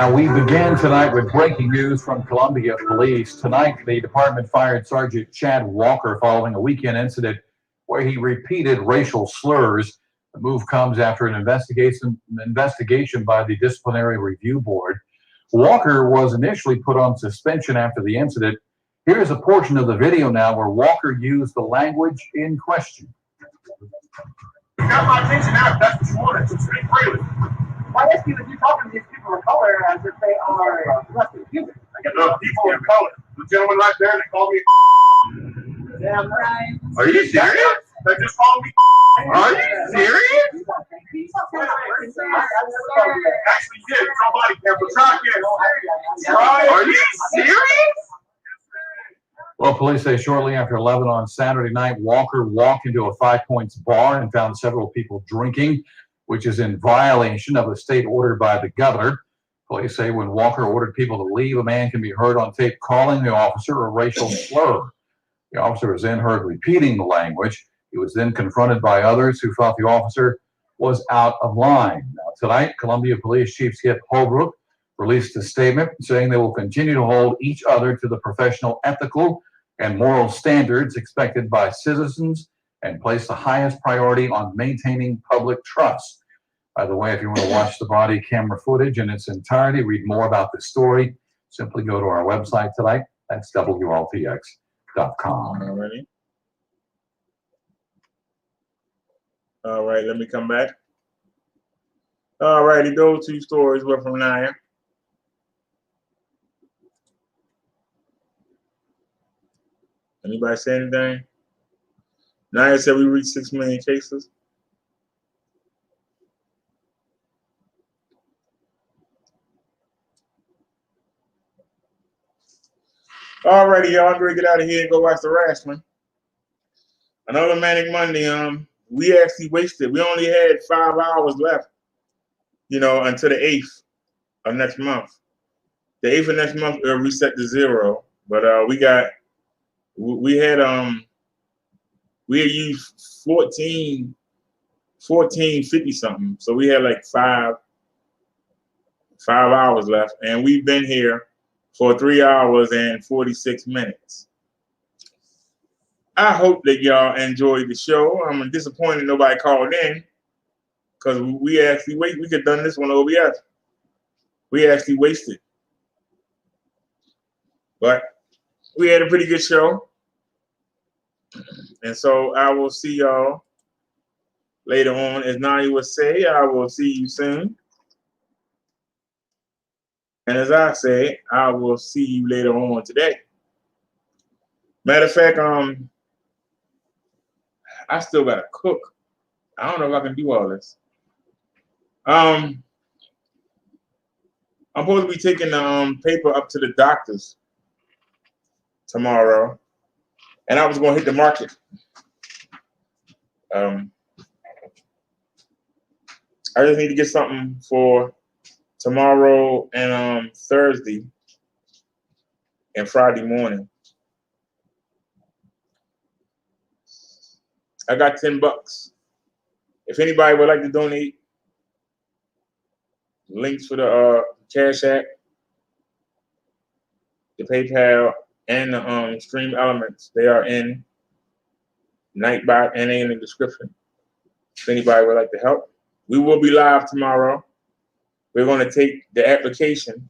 Now, we began tonight with breaking news from Columbia Police. Tonight, the department fired Sergeant Chad Walker following a weekend incident where he repeated racial slurs. The move comes after an investigation by the Disciplinary Review Board. Walker was initially put on suspension after the incident. Here's a portion of the video now where Walker used the language in question. You got my attention now. That's what you wanted. So speak freely. Why ask you if you're talking to these people of color as if they are less than human? The people of color. The gentleman right there that called me. Damn right. Are you serious? They just called me. Are you serious? Actually, did. Somebody can, but try again. Are you serious? Well, police say shortly after 11 on Saturday night, Walker walked into a Five Points bar and found several people drinking, which is in violation of a state order by the governor. Police say when Walker ordered people to leave, a man can be heard on tape calling the officer a racial slur. The officer was then heard repeating the language. He was then confronted by others who thought the officer was out of line. Now, tonight, Columbia Police Chief Skip Holbrook released a statement saying they will continue to hold each other to the professional, ethical, and moral standards expected by citizens and place the highest priority on maintaining public trust. By the way, if you want to watch the body camera footage in its entirety, read more about this story, simply go to our website tonight. That's WRTX.com. Alrighty. All right, let me come back. All righty, those two stories were from Naya. Anybody say anything? Naya said we reached 6 million cases. Alrighty, y'all. I'm gonna get out of here and go watch the wrestling. Another Manic Monday. We actually wasted. We only had 5 hours left, you know, until the 8th of next month. The 8th of next month, we'll reset to 0. But we had we had used 1450 something. So we had like five hours left, and we've been here for 3 hours and 46 minutes. I hope that y'all enjoyed the show. I'm disappointed nobody called in because we actually we could have done this one OBS. We actually wasted. But we had a pretty good show. And so I will see y'all later on. As Nani would say, I will see you soon. And as I say, I will see you later on today. Matter of fact, I still gotta cook. I don't know if I can do all this. I'm supposed to be taking the paper up to the doctors tomorrow, and I was gonna hit the market. I just need to get something for tomorrow and Thursday and Friday morning. I got $10. If anybody would like to donate, links for the Cash App, the PayPal, and the Stream Elements, they are in Nightbot and in the description. If anybody would like to help, we will be live tomorrow. We're going to take the application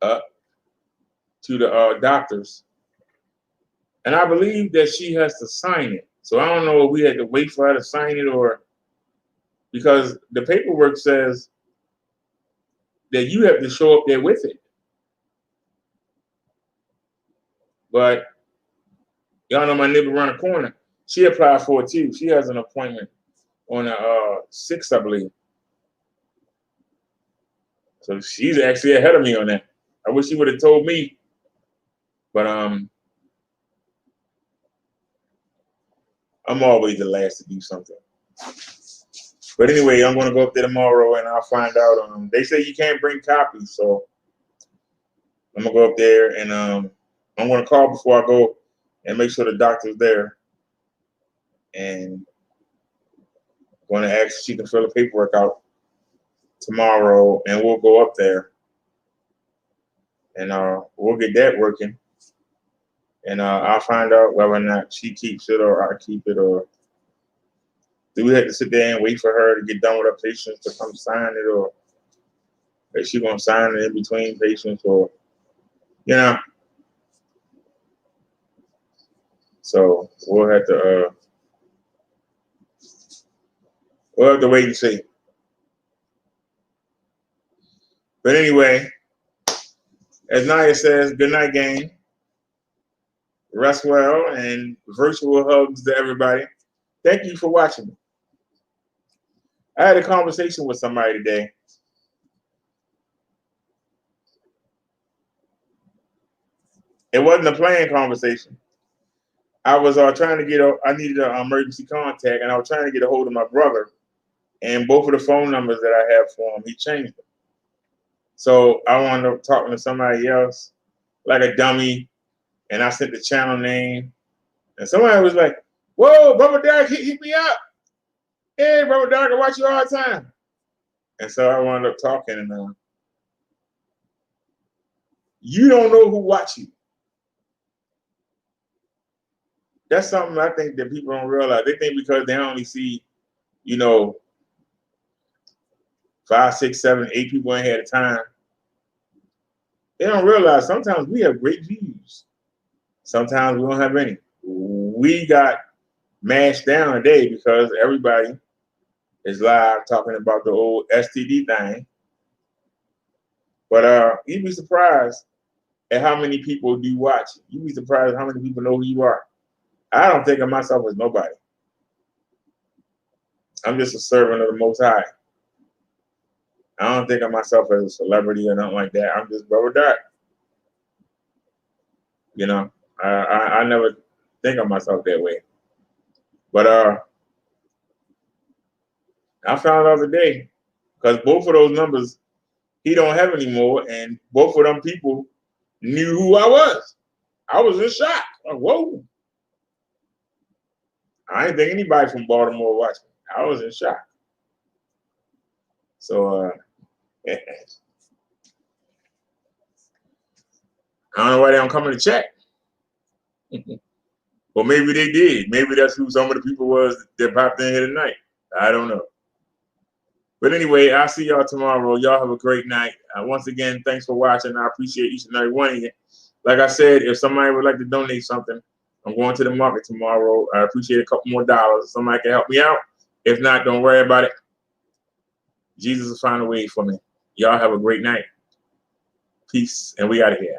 up to the doctors. And I believe that she has to sign it. So I don't know if we had to wait for her to sign it or because the paperwork says that you have to show up there with it. But y'all know my neighbor around the corner. She applied for it too. She has an appointment on the 6th, I believe. So she's actually ahead of me on that. I wish she would have told me. But I'm always the last to do something. But anyway, I'm going to go up there tomorrow and I'll find out. They say you can't bring copies, so I'm going to go up there and I'm going to call before I go and make sure the doctor's there. And I'm going to ask if she can fill the paperwork out tomorrow, and we'll go up there and we'll get that working. And I'll find out whether or not she keeps it or I keep it, or do we have to sit there and wait for her to get done with her patients to come sign it, or is she going to sign it in between patients, or, you know. So we'll have to wait and see. But anyway, as Naya says, good night, gang. Rest well, and virtual hugs to everybody. Thank you for watching. I had a conversation with somebody today. It wasn't a planned conversation. I was trying to get I needed an emergency contact, and I was trying to get a hold of my brother, and both of the phone numbers that I have for him, he changed them. So I wound up talking to somebody else, like a dummy, and I sent the channel name, and somebody was like, "Whoa, Brother Derek, hit me up. Hey, Brother Derek, I watch you all the time." And so I wound up talking, and you don't know who watch you. That's something I think that people don't realize. They think because they only see, 5, 6, 7, 8 people in here at a time. They don't realize sometimes we have great views. Sometimes we don't have any. We got mashed down today because everybody is live talking about the old STD thing. But you'd be surprised at how many people do watch. You'd be surprised how many people know who you are. I don't think of myself as nobody. I'm just a servant of the Most High. I don't think of myself as a celebrity or nothing like that. I'm just Brother Derek. I never think of myself that way. But I found out today, because both of those numbers he don't have anymore, and both of them people knew who I was. I was in shock. Like, whoa. I didn't think anybody from Baltimore watched me. I was in shock. So I don't know why they don't come in to check. Well, maybe they did. Maybe that's who some of the people was that popped in here tonight. I don't know. But anyway, I'll see y'all tomorrow. Y'all have a great night. Once again, thanks for watching. I appreciate each and every one of you. Like I said, if somebody would like to donate something, I'm going to the market tomorrow. I appreciate a couple more dollars. Somebody can help me out. If not, don't worry about it. Jesus will find a way for me. Y'all have a great night. Peace, and we out of here.